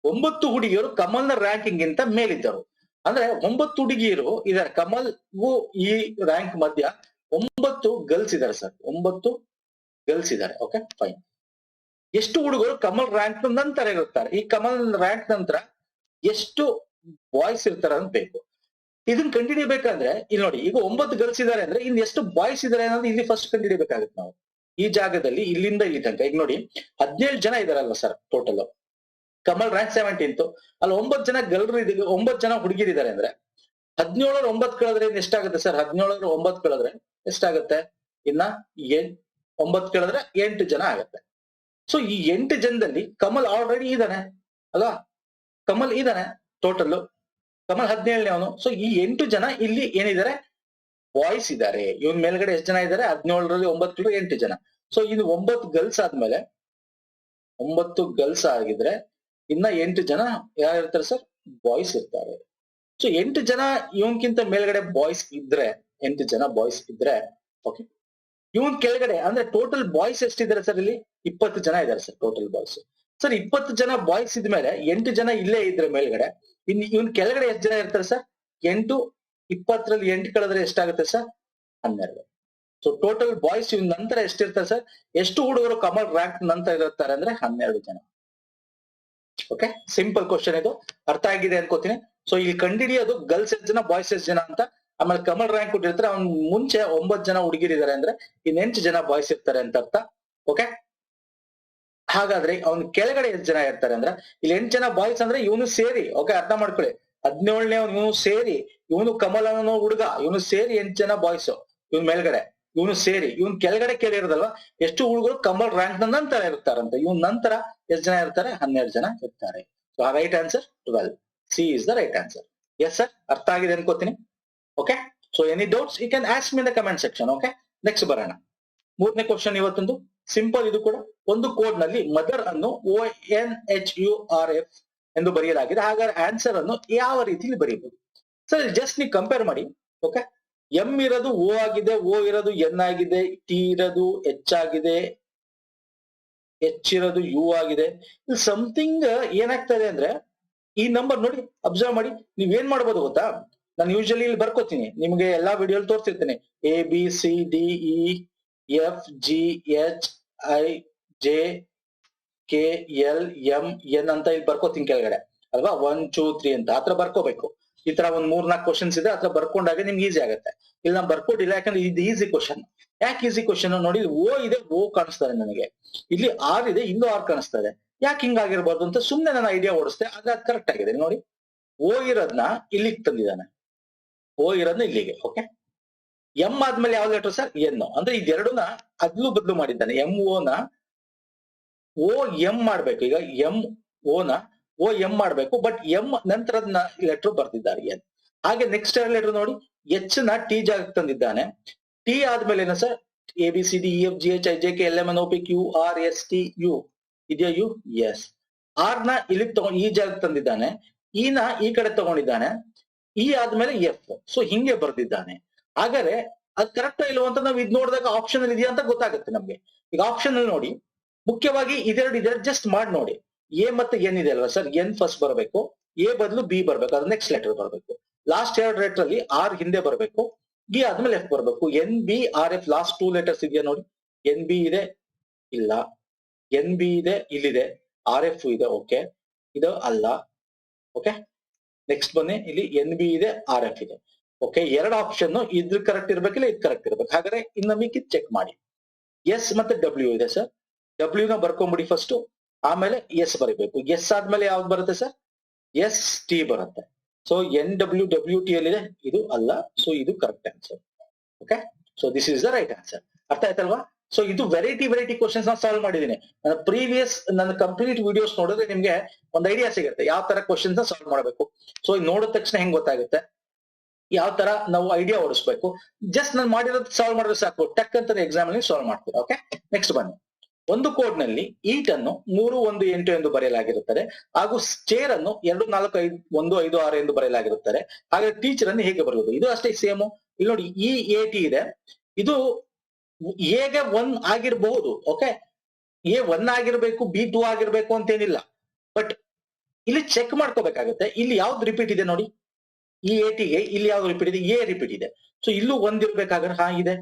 9 ಹುಡುಗಿಯರು ಕಮಲ್ನ ರ್ಯಾಂಕಿಂಗ್ ಗಿಂತ ಮೇಲಿದ್ದರು. ಅಂದ್ರೆ 9 ಹುಡುಗಿಯರು ಇದಾರೆ. ಕಮಲ್ಗೂ ಈ ರ್ಯಾಂಕ್ ಮಧ್ಯ 9 ಗರ್ಲ್ಸ್ ಇದಾರೆ ಸರ್. 9 ಗರ್ಲ್ಸ್ ಇದಾರೆ. Okay fine. ಎಷ್ಟು ಹುಡುಗರು ಕಮಲ್ ರ್ಯಾಂಕ್ ನಂತರ ಇರುತ್ತಾರೆ? ಈ ಕಮಲ್ ರ್ಯಾಂಕ್ ನಂತರ ಎಷ್ಟು ಬಾಯ್ಸ್ ಇರ್ತಾರೆ ಅಂತ ಬೇಕು. ಇದನ್ನ ಕಂಡುಹಿಡಿಬೇಕಾದ್ರೆ ಇಲ್ಲಿ ನೋಡಿ, ಈಗ 9 ಗರ್ಲ್ಸ್ ಇದಾರೆ ಅಂದ್ರೆ ಇನ್ನು ಎಷ್ಟು ಬಾಯ್ಸ್ ಇದಾರೆ ಅನ್ನೋದು ಇಲ್ಲಿ ಫಸ್ಟ್ ಕಂಡುಹಿಡಿಬೇಕಾಗುತ್ತೆ ನಾವು. ಈ ಜಾಗದಲ್ಲಿ ಇಲ್ಲಿಂದ ಇಲ್ಲಿ ತನಕ ಈಗ ನೋಡಿ 17 ಜನ ಇದಾರಲ್ವ sir total. Kamal rank 17th, ಅಲ್ಲಿ 9 ಜನ ಗರ್ಲ್ 9 ಜನ ಹುಡುಗಿರಿದ್ದಾರೆ ಅಂದ್ರೆ 17 9 ಕಳೆದ್ರೆ ಎಷ್ಟಾಗುತ್ತೆ ಸರ್? 17 9 ಕಳೆದ್ರೆ ಎಷ್ಟಾಗುತ್ತೆ? ಇನ್ನ 9 ಕಳೆದ್ರೆ 8 ಜನ ಆಗತ್ತೆ. ಸೊ ಈ 8 ಜನದಲ್ಲಿ ಕಮಲ್ ಆಲ್ರೆಡಿ ಇದ್ದಾನೆ ಅಲ್ವಾ? ಕಮಲ್ ಇದ್ದಾನೆ ಟೋಟಲ್. ಕಮಲ್ 17ನೇ ಅವನು. ಸೊ ಈ 8 ಜನ ಇಲ್ಲಿ ಏನಿದ್ದಾರೆ? ಬಾಯ್ಸ್ ಇದ್ದಾರೆ. ಇವನ್ ಮೇಲ್ಗಡೆ ಎಷ್ಟು ಜನ ಇದ್ದಾರೆ? 17ರಲ್ಲಿ 9 8 ಜನ. ಸೊ ಇದು 9 ಗರ್ಲ್ಸ್ ಆದ್ಮೇಲೆ 9 ಗರ್ಲ್ಸ್ ಆಗಿದ್ರೆ ಇನ್ನ 8 ಜನ ಯಾರು ಇರ್ತಾರೆ ಸರ್? ಬಾಯ್ಸ್ ಇರ್ತಾರೆ. ಸೊ 8 ಜನ ಇವನ್ಕಿಂತ ಮೇಲ್ಗಡೆ ಬಾಯ್ಸ್ ಇದ್ರೆ 8 ಜನ ಬಾಯ್ಸ್ ಇದ್ರೆ ಓಕೆ, ಇವನ್ ಕೆಳಗಡೆ ಅಂದ್ರೆ ಟೋಟಲ್ ಬಾಯ್ಸ್ ಎಷ್ಟಿದ್ದಾರೆ ಸರ್? ಇಲ್ಲಿ 20 ಜನ ಇದ್ದಾರೆ ಸರ್ ಟೋಟಲ್ ಬಾಯ್ಸ್. ಸರ್ 20 ಜನ ಬಾಯ್ಸ್ ಇದ್ಮೇಲೆ 8 ಜನ ಇಲ್ಲೇ ಇದ್ರೆ ಮೇಲ್ಗಡೆ, ಇನ್ ಇವನ್ ಕೆಳಗಡೆ ಎಷ್ಟು ಜನ ಇರ್ತಾರೆ ಸರ್? 8 20ರಲ್ಲಿ 8 ಕಳೆದ್ರೆ ಎಷ್ಟಾಗುತ್ತೆ ಸರ್? 12. ಸೊ ಟೋಟಲ್ ಬಾಯ್ಸ್ ಇವನ್ ನಂತರ ಎಷ್ಟಿರ್ತಾರೆ ಸರ್? ಎಷ್ಟು ಹುಡುಗರು ಕಮಲ್ ರ್ಯಾಂಕ್ ನಂತರ ಇರುತ್ತಾರೆ ಅಂದ್ರೆ 12 ಜನ. ಓಕೆ, ಸಿಂಪಲ್ ಕ್ವಶನ್ ಇದು, ಅರ್ಥ ಆಗಿದೆ ಅನ್ಕೋತೀನಿ. ಸೊ ಇಲ್ಲಿ ಕಂಡಿಡಿಯೋದು ಗರ್ಲ್ಸ್ ಎಷ್ಟು ಜನ, ಬಾಯ್ಸ್ ಎಷ್ಟು ಜನ ಅಂತ. ಆಮೇಲೆ ಕಮಲ್ ರ್ಯಾಂಕ್ ಕೊಟ್ಟಿರ್ತಾರೆ, ಅವ್ನ್ ಮುಂಚೆ 9 ಜನ ಹುಡುಗಿರಿದ್ದಾರೆ ಅಂದ್ರೆ ಇನ್ 8 ಜನ ಬಾಯ್ಸ್ ಇರ್ತಾರೆ ಅಂತ ಅರ್ಥ. ಓಕೆ, ಹಾಗಾದ್ರೆ ಅವ್ನ ಕೆಳಗಡೆ ಎಷ್ಟು ಜನ ಇರ್ತಾರೆ ಅಂದ್ರೆ ಇಲ್ಲಿ 8 ಜನ ಬಾಯ್ಸ್ ಅಂದ್ರೆ ಇವನು ಸೇರಿ, ಓಕೆ ಅರ್ಥ ಮಾಡ್ಕೊಳ್ಳಿ, 17ನೇ ಇವನು ಸೇರಿ, ಇವನು ಕಮಲ್ ಅನ್ನೋ ಹುಡುಗ, ಇವನು ಸೇರಿ 8 ಜನ ಬಾಯ್ಸ್, ಇವನ್ ಮೇಲ್ಗಡೆ ಇವನು ಸೇರಿ, ಇವನ್ ಕೆಳಗಡೆ ಕೇಳಿರೋದಲ್ವಾ ಎಷ್ಟು ಹುಡುಗರು ಕಮಲ್ ರ್ಯಾಂಕ್ ನಂತರ ಇರ್ತಾರಂತ. ಇವನ್ ನಂತರ ಎಷ್ಟು ಜನ ಇರ್ತಾರೆ? 12 ಜನ ಇರ್ತಾರೆ. So right answer 12. C is the right answer. Yes sir, ಅರ್ಥ ಆಗಿದೆ ಅನ್ಕೋತೀನಿ. Okay, so any doubts you can ask me in the comment section. Okay, next ಬರೋಣ. 3ನೇ ಕ್ವಶನ್ ಇವತ್ತೊಂದು ಸಿಂಪಲ್. ಇದು ಕೂಡ ಒಂದು ಕೋಡ್ ನಲ್ಲಿ ಮದರ್ ಅನ್ನು ONHURF ಎಂದು ಬರೆಯಲಾಗಿದೆ. ಹಾಗಾದ್ರೆ ಆನ್ಸರ್ ಅನ್ನು ಯಾವ ರೀತಿಯಲ್ಲಿ ಬರೆಯಬಹುದು ಸರ್? ಜಸ್ಟ್ ನೀವು ಕಂಪೇರ್ ಮಾಡಿ. ಓಕೆ, ಎಂ ಇರೋದು O ಆಗಿದೆ, O ಇರೋದು N ಆಗಿದೆ, T ಇರೋದು H ಆಗಿದೆ, H ಇರೋದು U ಆಗಿದೆ. ಇಲ್ಲಿ ಸಮಥಿಂಗ್ ಏನಾಗ್ತದೆ ಅಂದ್ರೆ ಈ ನಂಬರ್ ನೋಡಿ, ಅಬ್ಸರ್ವ್ ಮಾಡಿ. ನೀವ್ ಏನ್ ಮಾಡ್ಬೋದು ಗೊತ್ತಾ? ನಾನು ಯೂಶಲಿ ಇಲ್ಲಿ ಬರ್ಕೋತೀನಿ, ನಿಮ್ಗೆ ಎಲ್ಲಾ ವಿಡಿಯೋ ತೋರಿಸಿರ್ತೇನೆ. ABCDEFGHIJKLMN ಅಂತ ಇಲ್ಲಿ ಬರ್ಕೋತೀನಿ ಕೆಳಗಡೆ ಅಲ್ವಾ? 1 2 3 ಅಂತ ಆತರ ಬರ್ಕೋಬೇಕು. ಈ ತರ ಒಂದ್ 3-4 ಕ್ವಶನ್ಸ್ ಇದೆ, ಆತರ ಬರ್ಕೊಂಡಾಗ ನಿಮ್ಗೆ ಈಸಿ ಆಗುತ್ತೆ. ಇಲ್ಲಿ ನಾನು ಬರ್ಕೊಟ್ಟಿಲ್ಲ, ಯಾಕಂದ್ರೆ ಇದು ಈಸಿ ಕ್ವಶನ್. ಯಾಕೆ ಈಸಿ ಕ್ವಶನ್ ನೋಡಿ? O ಇದೆ, O ಕಾಣಿಸ್ತಾರೆ ನನಗೆ. ಇಲ್ಲಿ R ಇದೆ, ಇಲ್ಲೂ R ಕಾಣಿಸ್ತಾ ಇದೆ. ಯಾಕೆ ಹಿಂಗಾಗಿರ್ಬಾರ್ದು ಅಂತ ಸುಮ್ನೆ ನಾನು ಐಡಿಯಾ ಓಡಿಸ್ತೆ, ಆಗ ಅದು ಕರೆಕ್ಟ್ ಆಗಿದೆ ನೋಡಿ. O ಇರೋದ್ನ ಇಲ್ಲಿಗೆ ತಂದಿದ್ದಾನೆ, O ಇರೋದ್ನ ಇಲ್ಲಿಗೆ. ಓಕೆ, ಎಂ ಆದ್ಮೇಲೆ ಯಾವ ಲೆಟರ್ ಸರ್? ಎನ್. ಅಂದ್ರೆ ಇದೆರಡನ್ನ ಅದ್ಲು ಬದ್ಲು ಮಾಡಿದ್ದಾನೆ. MO ನ OM ಮಾಡ್ಬೇಕು. ಈಗ MO ನ OM ಮಾಡ್ಬೇಕು, ಬಟ್ M ನಂತರದ ಲೆಟರ್ ಬರ್ತಿದ್ದಾರೆ ಎನ್. ಹಾಗೆ ನೆಕ್ಸ್ಟ್ ಲೆಟರ್ ನೋಡಿ, H ನ T ಜಾಗಕ್ಕೆ ತಂದಿದ್ದಾನೆ. T ಆದ್ಮೇಲೆ ಏನ ಸರ್? ABCDEFGHIJKLMNOPQRSTU ಇದೆಯಾ? ಯು. ಎಸ್. R ನ ಇಲ್ಲಿ ತಗೊಂಡು ಈ ಜಾಗಕ್ಕೆ ತಂದಿದ್ದಾನೆ, E ನ ಈ ಕಡೆ ತಗೊಂಡಿದ್ದಾನೆ, E ಆದ್ಮೇಲೆ F. ಸೊ ಹಿಂಗೆ ಬರ್ದಿದ್ದಾನೆ. ಹಾಗಾದ್ರೆ ಅದ್ ಕರೆಕ್ಟ್ ಇಲ್ವ ಅಂತ ನಾವು ಇದ್ ನೋಡಿದಾಗ ಆಪ್ಷನ್ ಅಲ್ಲಿ ಇದೆಯಾ ಅಂತ ಗೊತ್ತಾಗುತ್ತೆ ನಮ್ಗೆ. ಈಗ ಆಪ್ಷನ್ ಅಲ್ಲಿ ನೋಡಿ, ಮುಖ್ಯವಾಗಿ ಇದೆರಡು ಜಸ್ಟ್ ಮಾಡಿ ನೋಡಿ. ಎ ಮತ್ತೆ ಎನ್ ಇದೆ ಅಲ್ವಾ ಸರ್? ಎನ್ ಫಸ್ಟ್ ಬರಬೇಕು, ಎ ಬದಲು ಬಿ ಬರ್ಬೇಕು, ಅದ್ರ ನೆಕ್ಸ್ಟ್ ಲೆಟರ್ ಬರಬೇಕು. ಲಾಸ್ಟ್ 2 ಲೆಟರ್ ಅಲ್ಲಿ ಆರ್ ಹಿಂದೆ ಬರಬೇಕು, ಬಿ ಆದ್ಮೇಲೆ ಎಫ್ ಬರಬೇಕು. NBRF ಲಾಸ್ಟ್ 2 ಲೆಟರ್ಸ್ ಇದೆಯಾ ನೋಡಿ. NB ಇದೆ, ಇಲ್ಲ. NB ಇದೆ, ಇಲ್ಲಿದೆ. RF ಇದೆ, ಓಕೆ, ಇದು ಅಲ್ಲ. ಓಕೆ, ನೆಕ್ಸ್ಟ್ ಬನ್ನಿ, ಇಲ್ಲಿ NB ಇದೆ, RF ಇದೆ. ಓಕೆ, 2 ಆಪ್ಷನ್ ಇದ್ರ ಕರೆಕ್ಟ್ ಇರ್ಬೇಕಿಲ್ಲ, ಇದು ಕರೆಕ್ಟ್ ಇರ್ಬೇಕು. ಹಾಗಾದ್ರೆ ಇನ್ನು ಮಿಕ್ಕಿದ್ ಚೆಕ್ ಮಾಡಿ. ಎಸ್ ಮತ್ತೆ ಡಬ್ಲ್ಯೂ ಇದೆ ಸರ್. ಡಬ್ಲ್ಯೂ ನ ಬರ್ಕೊಂಬಿಡಿ ಫಸ್ಟ್, ಆಮೇಲೆ ಎಸ್ ಬರೀಬೇಕು. ಎಸ್ ಆದ್ಮೇಲೆ ಯಾವ್ದು ಬರುತ್ತೆ ಸರ್? ST ಬರುತ್ತೆ. ಸೊ NWWT ಅಲ್ಲಿದೆ, ಇದು ಅಲ್ಲ. ಸೊ ಇದು correct answer. Okay, so this is the right answer. ಅರ್ಥ ಆಯ್ತಲ್ವಾ? ಸೊ ಇದು ವೆರೈಟಿ ಕ್ವಶನ್ಸ್ ನಾನು ಸಾಲ್ವ್ ಮಾಡಿದ್ದೀನಿ. ನನ್ನ ಕಂಪ್ಲೀಟ್ ವಿಡಿಯೋಸ್ ನೋಡಿದ್ರೆ ನಿಮ್ಗೆ ಒಂದು ಐಡಿಯಾ ಸಿಗುತ್ತೆ ಯಾವ ತರ ಕ್ವಶನ್ಸ್ ಸಾಲ್ವ್ ಮಾಡಬೇಕು. ಸೊ ನೋಡಿದ ತಕ್ಷಣ ಹೆಂಗ್ ಗೊತ್ತಾಗುತ್ತೆ ಯಾವ ತರ ನಾವು ಐಡಿಯಾ ಓಡಿಸ್ಬೇಕು. ಜಸ್ಟ್ ನಾನು ಮಾಡಿರೋದು ಸಾಲ್ವ್ ಮಾಡಿದ್ರೆ ಸಾಕು, ಟಕ್ ಅಂತ ಎಕ್ಸಾಮ್ ಅಲ್ಲಿ ಸಾಲ್ವ್ ಮಾಡ್ತೀರಾ. ಓಕೆ, ನೆಕ್ಸ್ಟ್ ಬನ್ನಿ. ಒಂದು ಕೋಡ್ ನಲ್ಲಿ ಈಟ್ ಅನ್ನು 3 1 8 ಎಂದು ಬರೆಯಲಾಗಿರುತ್ತದೆ, ಹಾಗೂ ಚೇರ್ ಅನ್ನು 2 4 5 1 5 6 ಎಂದು ಬರೆಯಲಾಗಿರುತ್ತದೆ. ಹಾಗೆ ಟೀಚರ್ ಅನ್ನು ಹೇಗೆ ಬರೆಯುವುದು? ಇದು ಅಷ್ಟೇ ಸೇಮ್. ಇಲ್ಲಿ ನೋಡಿ, EAT ಇದೆ, ಇದು ಎಗೆ 1 ಆಗಿರಬಹುದು. ಓಕೆ, A 1 ಆಗಿರ್ಬೇಕು, B 2 ಆಗಿರ್ಬೇಕು ಅಂತೇನಿಲ್ಲ, ಬಟ್ ಇಲ್ಲಿ ಚೆಕ್ ಮಾಡ್ಕೋಬೇಕಾಗುತ್ತೆ. ಇಲ್ಲಿ ಯಾವ್ದು ರಿಪೀಟ್ ಇದೆ ನೋಡಿ, EAT ಗೆ ಇಲ್ಲಿ ಯಾವ್ದು ರಿಪೀಟ್ ಇದೆ? A ರಿಪೀಟ್ ಇದೆ. ಸೊ ಇಲ್ಲೂ 1 ಇರ್ಬೇಕಾದ್ರೆ, ಹಾ ಇದೆ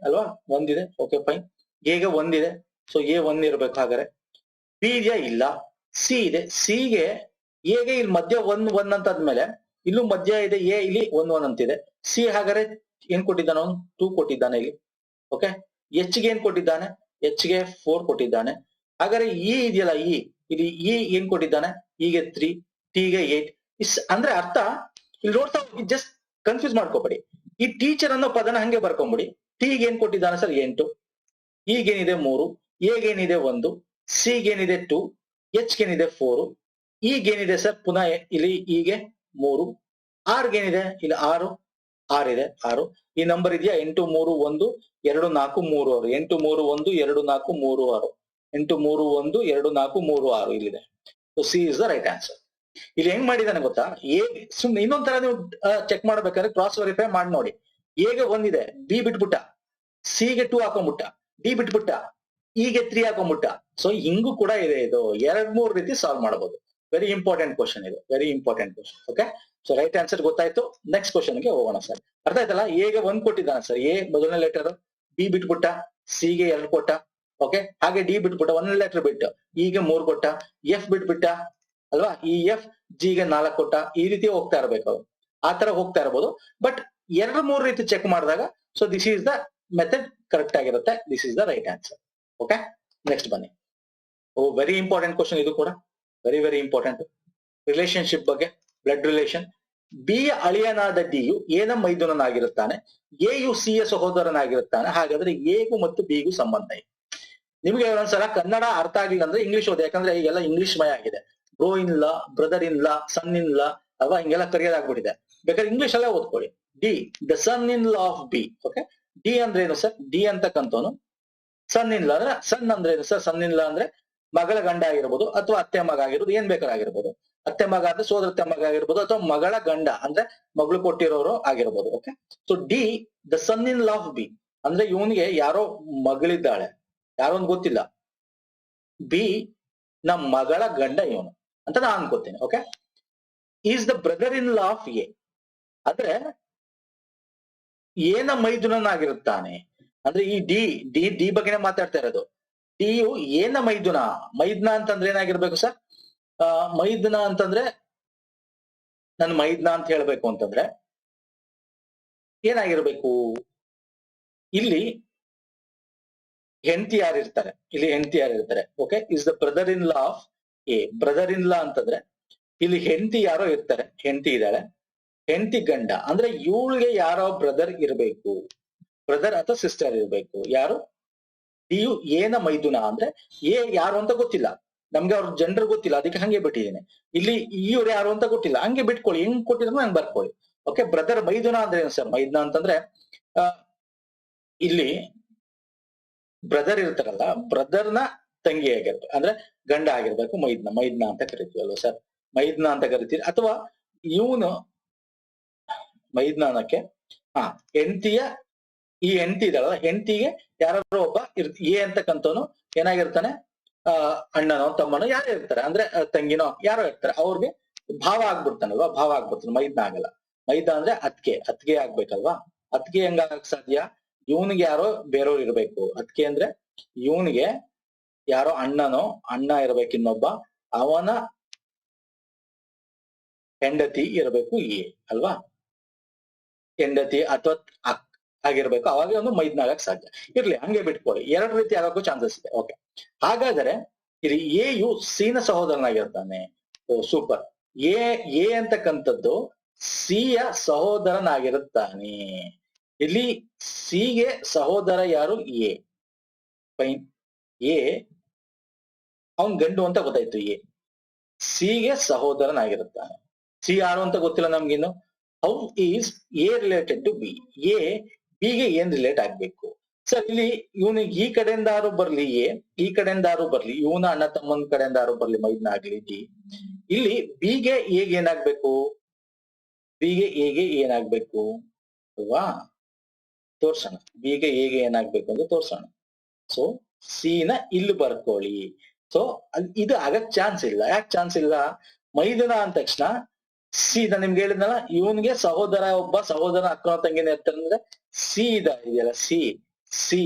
ಅಲ್ವಾ? 1 ಇದೆ, ಓಕೆ ಫೈನ್. A ಗೆ 1 ಇದೆ, ಸೊ A 1 ಇರ್ಬೇಕು. ಹಾಗಾದ್ರೆ B ಇದೆಯಾ? ಇಲ್ಲ. C ಇದೆ, C ಗೆ A ಗೆ ಇಲ್ಲಿ ಮಧ್ಯ 1 1 ಅಂತ ಆದ್ಮೇಲೆ ಇಲ್ಲೂ ಮಧ್ಯ ಇದೆ ಎ, ಇಲ್ಲಿ 1 1 ಅಂತಿದೆ. ಸಿ ಹಾಗಾದ್ರೆ ಏನ್ ಕೊಟ್ಟಿದ್ದಾನೆ ಅವನು? 2 ಕೊಟ್ಟಿದ್ದಾನೆ ಇಲ್ಲಿ. ಓಕೆ, ಎಚ್ ಗೆ ಏನ್ ಕೊಟ್ಟಿದ್ದಾನೆ? ಎಚ್ ಗೆ 4 ಕೊಟ್ಟಿದ್ದಾನೆ. ಹಾಗಾದ್ರೆ ಇ ಇದೆಯಲ್ಲ, ಇ ಇಲ್ಲಿ ಇ ಏನ್ ಕೊಟ್ಟಿದ್ದಾನೆ? ಈಗ 3, ಟಿ ಗೆ 8. ಅಂದ್ರೆ ಅರ್ಥ ಇಲ್ಲಿ ನೋಡ್ತಾ ಹೋಗಿ, ಜಸ್ಟ್ ಕನ್ಫ್ಯೂಸ್ ಮಾಡ್ಕೋಬೇಡಿ. ಈ ಟೀಚರ್ ಅನ್ನೋ ಪದನ ಹಂಗೆ ಬರ್ಕೊಂಬಿಡಿ. ಟಿ ಗೆ ಏನ್ ಕೊಟ್ಟಿದ್ದಾನೆ ಸರ್? 8. ಈಗೇನಿದೆ 3, ಎಗೇನಿದೆ 1, ಸಿ ಗೇನಿದೆ 2, ಎಚ್ ಗೇನಿದೆ 4, ಈಗೇನಿದೆ ಸರ್ ಪುನಃ ಇಲ್ಲಿ ಈಗ 3, ಆರ್ ಗೇನಿದೆ ಇಲ್ಲಿ 6 ಇದೆ 6. ಈ ನಂಬರ್ ಇದೆಯಾ? 8 3 1 2 4 3 6. 8 3 1 2 4 3 6. 8 3 1 2 4 3 6 ಇಲ್ಲಿದೆ. So C is the right answer. ಇಲ್ಲಿ ಹೆಂಗ್ ಮಾಡಿದಾನೆ ಗೊತ್ತಾ? ಎ ಸುಮ್ನೆ ಇನ್ನೊಂದ್ ತರ ನೀವು ಚೆಕ್ ಮಾಡ್ಬೇಕಾದ್ರೆ ಕ್ರಾಸ್ ವೆರಿಫೈ ಮಾಡಿ ನೋಡಿ. ಎಗೆ 1 ಇದೆ, ಬಿ ಬಿಟ್ಬಿಟ್ಟ, ಸಿ ಗೆ 2 ಹಾಕೊಂಡ್ಬಿಟ್ಟ, ಡಿ ಬಿಟ್ಬಿಟ್ಟ, ಇಗೆ 3 ಹಾಕೊಂಡ್ಬಿಟ್ಟ. ಸೊ ಹಿಂಗೂ ಕೂಡ ಇದೆ. ಇದು 2-3 ರೀತಿ ಸಾಲ್ವ್ ಮಾಡಬಹುದು. ವೆರಿ ಇಂಪಾರ್ಟೆಂಟ್ ಕ್ವಶನ್ ಇದು, very important question. Okay, so right answer ಗೊತ್ತಾಯ್ತು. ನೆಕ್ಸ್ಟ್ ಕ್ವಶನ್ ಗೆ ಹೋಗೋಣ ಸರ್. ಅರ್ಥ ಆಯ್ತಲ್ಲ? ಎಗೆ 1 ಕೊಟ್ಟಿದ್ದಾನೆ ಸರ್, ಎ ಮೊದಲನೇ ಲೆಟರ್, ಬಿ ಬಿಟ್ಬಿಟ್ಟ, ಸಿ ಗೆ 2 ಕೊಟ್ಟ. ಓಕೆ, ಹಾಗೆ ಡಿ ಬಿಟ್ಬಿಟ್ಟ, 1 ಲೆಟರ್ ಬಿಟ್ಟು, ಈಗ 3 ಕೊಟ್ಟ, ಎಫ್ ಬಿಟ್ಬಿಟ್ಟ ಅಲ್ವಾ? ಈ ಎಫ್ ಜಿ ಗೆ 4 ಕೊಟ್ಟ. ಈ ರೀತಿ ಹೋಗ್ತಾ ಇರ್ಬೇಕು ಅವ್ರು, ಆ ತರ ಹೋಗ್ತಾ ಇರ್ಬೋದು. ಬಟ್ 2-3 ರೀತಿ ಚೆಕ್ ಮಾಡಿದಾಗ so this is the method correct ಆಗಿರುತ್ತೆ. This is the right answer. Okay, next ಬನ್ನಿ. ಓ ವೆರಿ ಇಂಪಾರ್ಟೆಂಟ್ ಕ್ವಶನ್ ಇದು ಕೂಡ, ವೆರಿ ವೆರಿ ಇಂಪಾರ್ಟೆಂಟ್. ರಿಲೇಶನ್ಶಿಪ್ ಬಗ್ಗೆ, ಬ್ಲಡ್ ರಿಲೇಷನ್. ಬಿ ಯ ಅಳಿಯನಾದ ಡಿ ಯು ಎ ನ ಮೈದುನನಾಗಿರುತ್ತಾನೆ, ಎ ಯು ಸಿ ಯ ಸಹೋದರನಾಗಿರುತ್ತಾನೆ. ಹಾಗಾದ್ರೆ ಎಗೂ ಮತ್ತು ಬಿಗೂ ಸಂಬಂಧ ಇದೆ. ನಿಮ್ಗೆ ಒಂದ್ಸಲ ಕನ್ನಡ ಅರ್ಥ ಆಗಿಲ್ಲ ಅಂದ್ರೆ ಇಂಗ್ಲಿಷ್ ಓದಿ, ಯಾಕಂದ್ರೆ ಈಗೆಲ್ಲ ಇಂಗ್ಲಿಷ್ ಮಯ ಆಗಿದೆ. Bro in law, brother in law, sun in ಲಾ ಅಲ್ವಾ, ಹಿಂಗೆಲ್ಲ ಕರೆಯೋದಾಗ್ಬಿಟ್ಟಿದೆ. ಬೇಕಾದ್ರೆ ಇಂಗ್ಲಿಷ್ ಅಲ್ಲೇ ಓದ್ಕೊಳ್ಳಿ. D the son in law of B. Okay, D ಅಂದ್ರೆ ಏನು sir? D ಅಂತಕ್ಕಂಥವನು sun in law ಅಂದ್ರೆ, ಸನ್ ಅಂದ್ರೆ ಏನು ಸರ್? ಸನ್ ಇನ್ ಲಾ ಅಂದ್ರೆ ಮಗಳ ಗಂಡ ಆಗಿರ್ಬೋದು, ಅಥವಾ ಅತ್ತೆ ಮಗ ಆಗಿರ್ಬೋದು, ಏನ್ ಬೇಕಾಗಿರ್ಬೋದು. ಅತ್ತೆ ಮಗ ಅಂದ್ರೆ ಸೋದರತ್ತೆ ಮಗ ಆಗಿರ್ಬೋದು, ಅಥವಾ ಮಗಳ ಗಂಡ ಅಂದ್ರೆ ಮಗಳು ಕೊಟ್ಟಿರೋರು ಆಗಿರ್ಬೋದು. Okay, so D the son in law of B ಅಂದ್ರೆ ಇವನಿಗೆ ಯಾರೋ ಮಗಳಿದ್ದಾಳೆ, ಯಾರೋ ಒಂದು ಗೊತ್ತಿಲ್ಲ. ಬಿ ನಮ್ಮ ಮಗಳ ಗಂಡ ಇವನು ಅಂತ ನಾನು ಅನ್ಕೋತೀನಿ. Okay, is the brother in law of A ಅಂದ್ರೆ ಏನ ಮೈದುನನಾಗಿರುತ್ತಾನೆ ಅಂದ್ರೆ ಈ ಡಿ ಡಿ ಡಿ ಬಗ್ಗೆನೇ ಮಾತಾಡ್ತಾ ಇರೋದು. ಡಿ ಯು ಏನ ಮೈದುನ. ಮೈದ್ನ ಅಂತಂದ್ರೆ ಏನಾಗಿರ್ಬೇಕು ಸರ್? ಮೈದ್ನ ಅಂತಂದ್ರೆ, ನನ್ ಮೈದ್ನ ಅಂತ ಹೇಳ್ಬೇಕು ಅಂತಂದ್ರೆ ಏನಾಗಿರ್ಬೇಕು? ಇಲ್ಲಿ ಹೆಂಡತಿ ಯಾರಿರ್ತಾರೆ? ಇಲ್ಲಿ ಹೆಂಡತಿ ಯಾರಿರ್ತಾರೆ? Okay, is the brother in law of A. Brother in law ಅಂತಂದ್ರೆ ಇಲ್ಲಿ ಹೆಂಡತಿ ಯಾರೋ ಇರ್ತಾರೆ, ಹೆಂಡತಿ ಇದ್ದಾಳೆ, ಹೆಂಡತಿ ಗಂಡ ಅಂದ್ರೆ ಇವಳಿಗೆ ಯಾರೋ ಬ್ರದರ್ ಇರ್ಬೇಕು, ಬ್ರದರ್ ಅಥವಾ ಸಿಸ್ಟರ್ ಇರ್ಬೇಕು. ಯಾರು? ಡಿಯು ಏನ ಮೈದುನ ಅಂದ್ರೆ ಎ ಯಾರು ಅಂತ ಗೊತ್ತಿಲ್ಲ ನಮ್ಗೆ, ಅವ್ರ ಜನರು ಗೊತ್ತಿಲ್ಲ, ಅದಕ್ಕೆ ಹಂಗೆ ಬಿಟ್ಟಿದ್ದೀನಿ. ಇಲ್ಲಿ ಇವ್ರು ಯಾರು ಅಂತ ಗೊತ್ತಿಲ್ಲ, ಹಂಗೆ ಬಿಟ್ಕೊಳ್ಳಿ, ಹೆಂಗ್ ಕೊಟ್ಟಿದ್ರು ಹಂಗೆ ಬರ್ಕೊಳ್ಳಿ. ಓಕೆ, ಬ್ರದರ್ ಮೈದುನ ಅಂದ್ರೆ ಏನು ಸರ್? ಮೈದುನ ಅಂತಂದ್ರೆ ಇಲ್ಲಿ ಬ್ರದರ್ ಇರ್ತಾರಲ್ಲ, ಬ್ರದರ್ನ ತಂಗಿ ಆಗಿರ್ಬೇಕು ಅಂದ್ರೆ ಗಂಡ ಆಗಿರ್ಬೇಕು. ಮೈದ್ನ ಮೈದ್ನ ಅಂತ ಕರಿತೀವಿ ಅಲ್ವಾ ಸರ್? ಮೈದ್ನ ಅಂತ ಕರಿತೀರಿ. ಅಥವಾ ಇವನು ಮೈದ್ನಾನಕ್ಕೆ ಹೆಂಡತಿಯ, ಈ ಹೆಂಡತಿ ಇದಾಳಲ್ಲ, ಹೆಂಡತಿಗೆ ಯಾರಾದ್ರೂ ಒಬ್ಬ ಎ ಅಂತಕ್ಕಂಥವನು ಏನಾಗಿರ್ತಾನೆ? ಅಣ್ಣನೋ ತಮ್ಮನೋ ಯಾರೋ ಇರ್ತಾರೆ, ಅಂದ್ರೆ ತಂಗಿನೋ ಯಾರೋ ಇರ್ತಾರೆ, ಅವ್ರಿಗೆ ಭಾವ ಆಗ್ಬಿಡ್ತಾನಲ್ವಾ? ಭಾವ ಆಗ್ಬಿಡ್ತಾನೆ, ಮೈದ್ನ ಆಗಲ್ಲ. ಮೈದ್ನ ಅಂದ್ರೆ ಅತ್ಗೆ ಆಗ್ಬೇಕಲ್ವಾ? ಅತ್ಗೆ ಹೆಂಗಾಗಕ್ ಸಾಧ್ಯ? ಇವನಿಗೆ ಯಾರೋ ಬೇರೆಯವ್ರು ಇರ್ಬೇಕು. ಅತ್ಗೆ ಅಂದ್ರೆ ಇವನಿಗೆ ಯಾರೋ ಅಣ್ಣ ಇರ್ಬೇಕು, ಇನ್ನೊಬ್ಬ ಅವನ ಹೆಂಡತಿ ಇರಬೇಕು ಎ ಅಲ್ವಾ? ಹೆಂಡತಿ ಅಥವಾ ಆಗಿರ್ಬೇಕು, ಅವಾಗ ಒಂದು ಮೈದ್ನ ಆಗಕ್ ಸಾಧ್ಯ. ಇರ್ಲಿ, ಹಂಗೆ ಬಿಟ್ಕೊಳ್ಳಿ. 2 ರೀತಿ ಆಗಕ್ಕೂ ಚಾನ್ಸಸ್ ಇದೆ. ಓಕೆ, ಹಾಗಾದ್ರೆ ಇಲ್ಲಿ ಎ ಯು ಸಿ ನ ಸಹೋದರನಾಗಿರ್ತಾನೆ. ಓ ಸೂಪರ್. ಎ ಅಂತಕ್ಕಂಥದ್ದು ಸಿ ಯ ಸಹೋದರನಾಗಿರುತ್ತಾನೆ. ಇಲ್ಲಿ ಸಿ ಗೆ ಸಹೋದರ ಯಾರು? ಎ. ಫೈನ್. ಎ ಅವನ್ ಗಂಡು ಅಂತ ಗೊತ್ತಾಯ್ತು. ಎ ಸಿ ಗೆ ಸಹೋದರನಾಗಿರುತ್ತಾನೆ. ಸಿ ಯಾರು ಅಂತ ಗೊತ್ತಿಲ್ಲ ನಮ್ಗಿನ್ನು. How is A related to B? A ಬಿಗೆ ಏನ್ ರಿಲೇಟ್ ಆಗ್ಬೇಕು ಸರ್? ಇಲ್ಲಿ ಇವನಿಗೆ ಈ ಕಡೆಯಿಂದಾರು ಬರ್ಲಿ ಎ, ಈ ಕಡೆಯಿಂದಾರು ಬರ್ಲಿ, ಇವನ ಅಣ್ಣ ತಮ್ಮನ ಕಡೆಯಿಂದಾರು ಬರ್ಲಿ, ಮೈದ್ನ ಆಗ್ಲಿ ಡಿ. ಇಲ್ಲಿ ಬಿಗೆ ಎಗೆ ಏನಾಗ್ಬೇಕು? ಬಿಗೆ ಎಗೆ ಏನಾಗ್ಬೇಕು ಅಲ್ವಾ? ತೋರ್ಸೋಣ. ಬಿಗೆ ಎಗೆ ಏನಾಗ್ಬೇಕು ಅಂತ ತೋರ್ಸೋಣ. ಸೊ ಸಿ ನ ಇಲ್ಲಿ ಬರ್ಕೊಳ್ಳಿ. ಸೊ ಇದು ಆಗಕ್ ಚಾನ್ಸ್ ಇಲ್ಲ. ಯಾಕೆ ಚಾನ್ಸ್ ಇಲ್ಲ? ಮೈದುನ ಅಂದ ತಕ್ಷಣ ಸಿ ನಿಮ್ಗೆ ಹೇಳಿದ್ನಲ್ಲ, ಇವನ್ಗೆ ಸಹೋದರ ಒಬ್ಬ, ಸಹೋದರ ಅಕ್ಕನ ತಂಗಿನ ಇರ್ತಾರೆ ಅಂದ್ರೆ ಸಿ ಇದೆಯಲ್ಲ, ಸಿ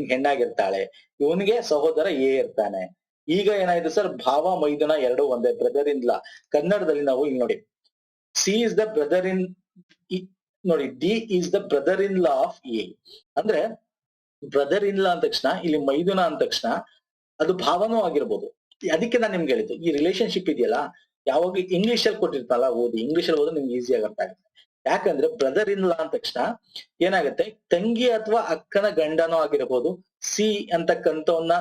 ಹೆಣ್ಣಾಗಿರ್ತಾಳೆ, ಇವನ್ಗೆ ಸಹೋದರ ಎ ಇರ್ತಾನೆ. ಈಗ ಏನಾಯ್ತು ಸರ್? ಭಾವ ಮೈದುನ 2 ಒಂದೇ, ಬ್ರದರ್ ಇನ್ ಲಾ. ಕನ್ನಡದಲ್ಲಿ ನಾವು ಇಲ್ಲಿ ನೋಡಿ, C C is the brother in ನೋಡಿ, D is the brother in law of A. ಅಂದ್ರೆ ಬ್ರದರ್ ಇನ್ ಲಾ ಅಂದ ತಕ್ಷಣ ಇಲ್ಲಿ ಮೈದುನ ಅಂದ ತಕ್ಷಣ ಅದು ಭಾವನೂ ಆಗಿರ್ಬೋದು. ಅದಕ್ಕೆ ನಾನು ನಿಮ್ಗೆ ಹೇಳಿದ್ದು ಈ ರಿಲೇಶನ್ಶಿಪ್ ಇದೆಯಲ್ಲ, ಯಾವಾಗ ಇಂಗ್ಲಿಷ್ ಅಲ್ಲಿ ಕೊಟ್ಟಿರ್ತಲ್ಲ ಓದಿ, ಇಂಗ್ಲಿಷ್ ಅಲ್ಲಿ ಓದಿ ನಿಮ್ಗೆ ಈಸಿಯಾಗಿ ಅರ್ಥ ಆಗುತ್ತೆ. ಯಾಕಂದ್ರೆ ಬ್ರದರ್ ಇನ್ ಲಾ ಅಂದ ತಕ್ಷಣ ಏನಾಗುತ್ತೆ, ತಂಗಿ ಅಥವಾ ಅಕ್ಕನ ಗಂಡನೂ ಆಗಿರ್ಬೋದು. ಸಿ ಅಂತಕ್ಕಂಥವನ್ನ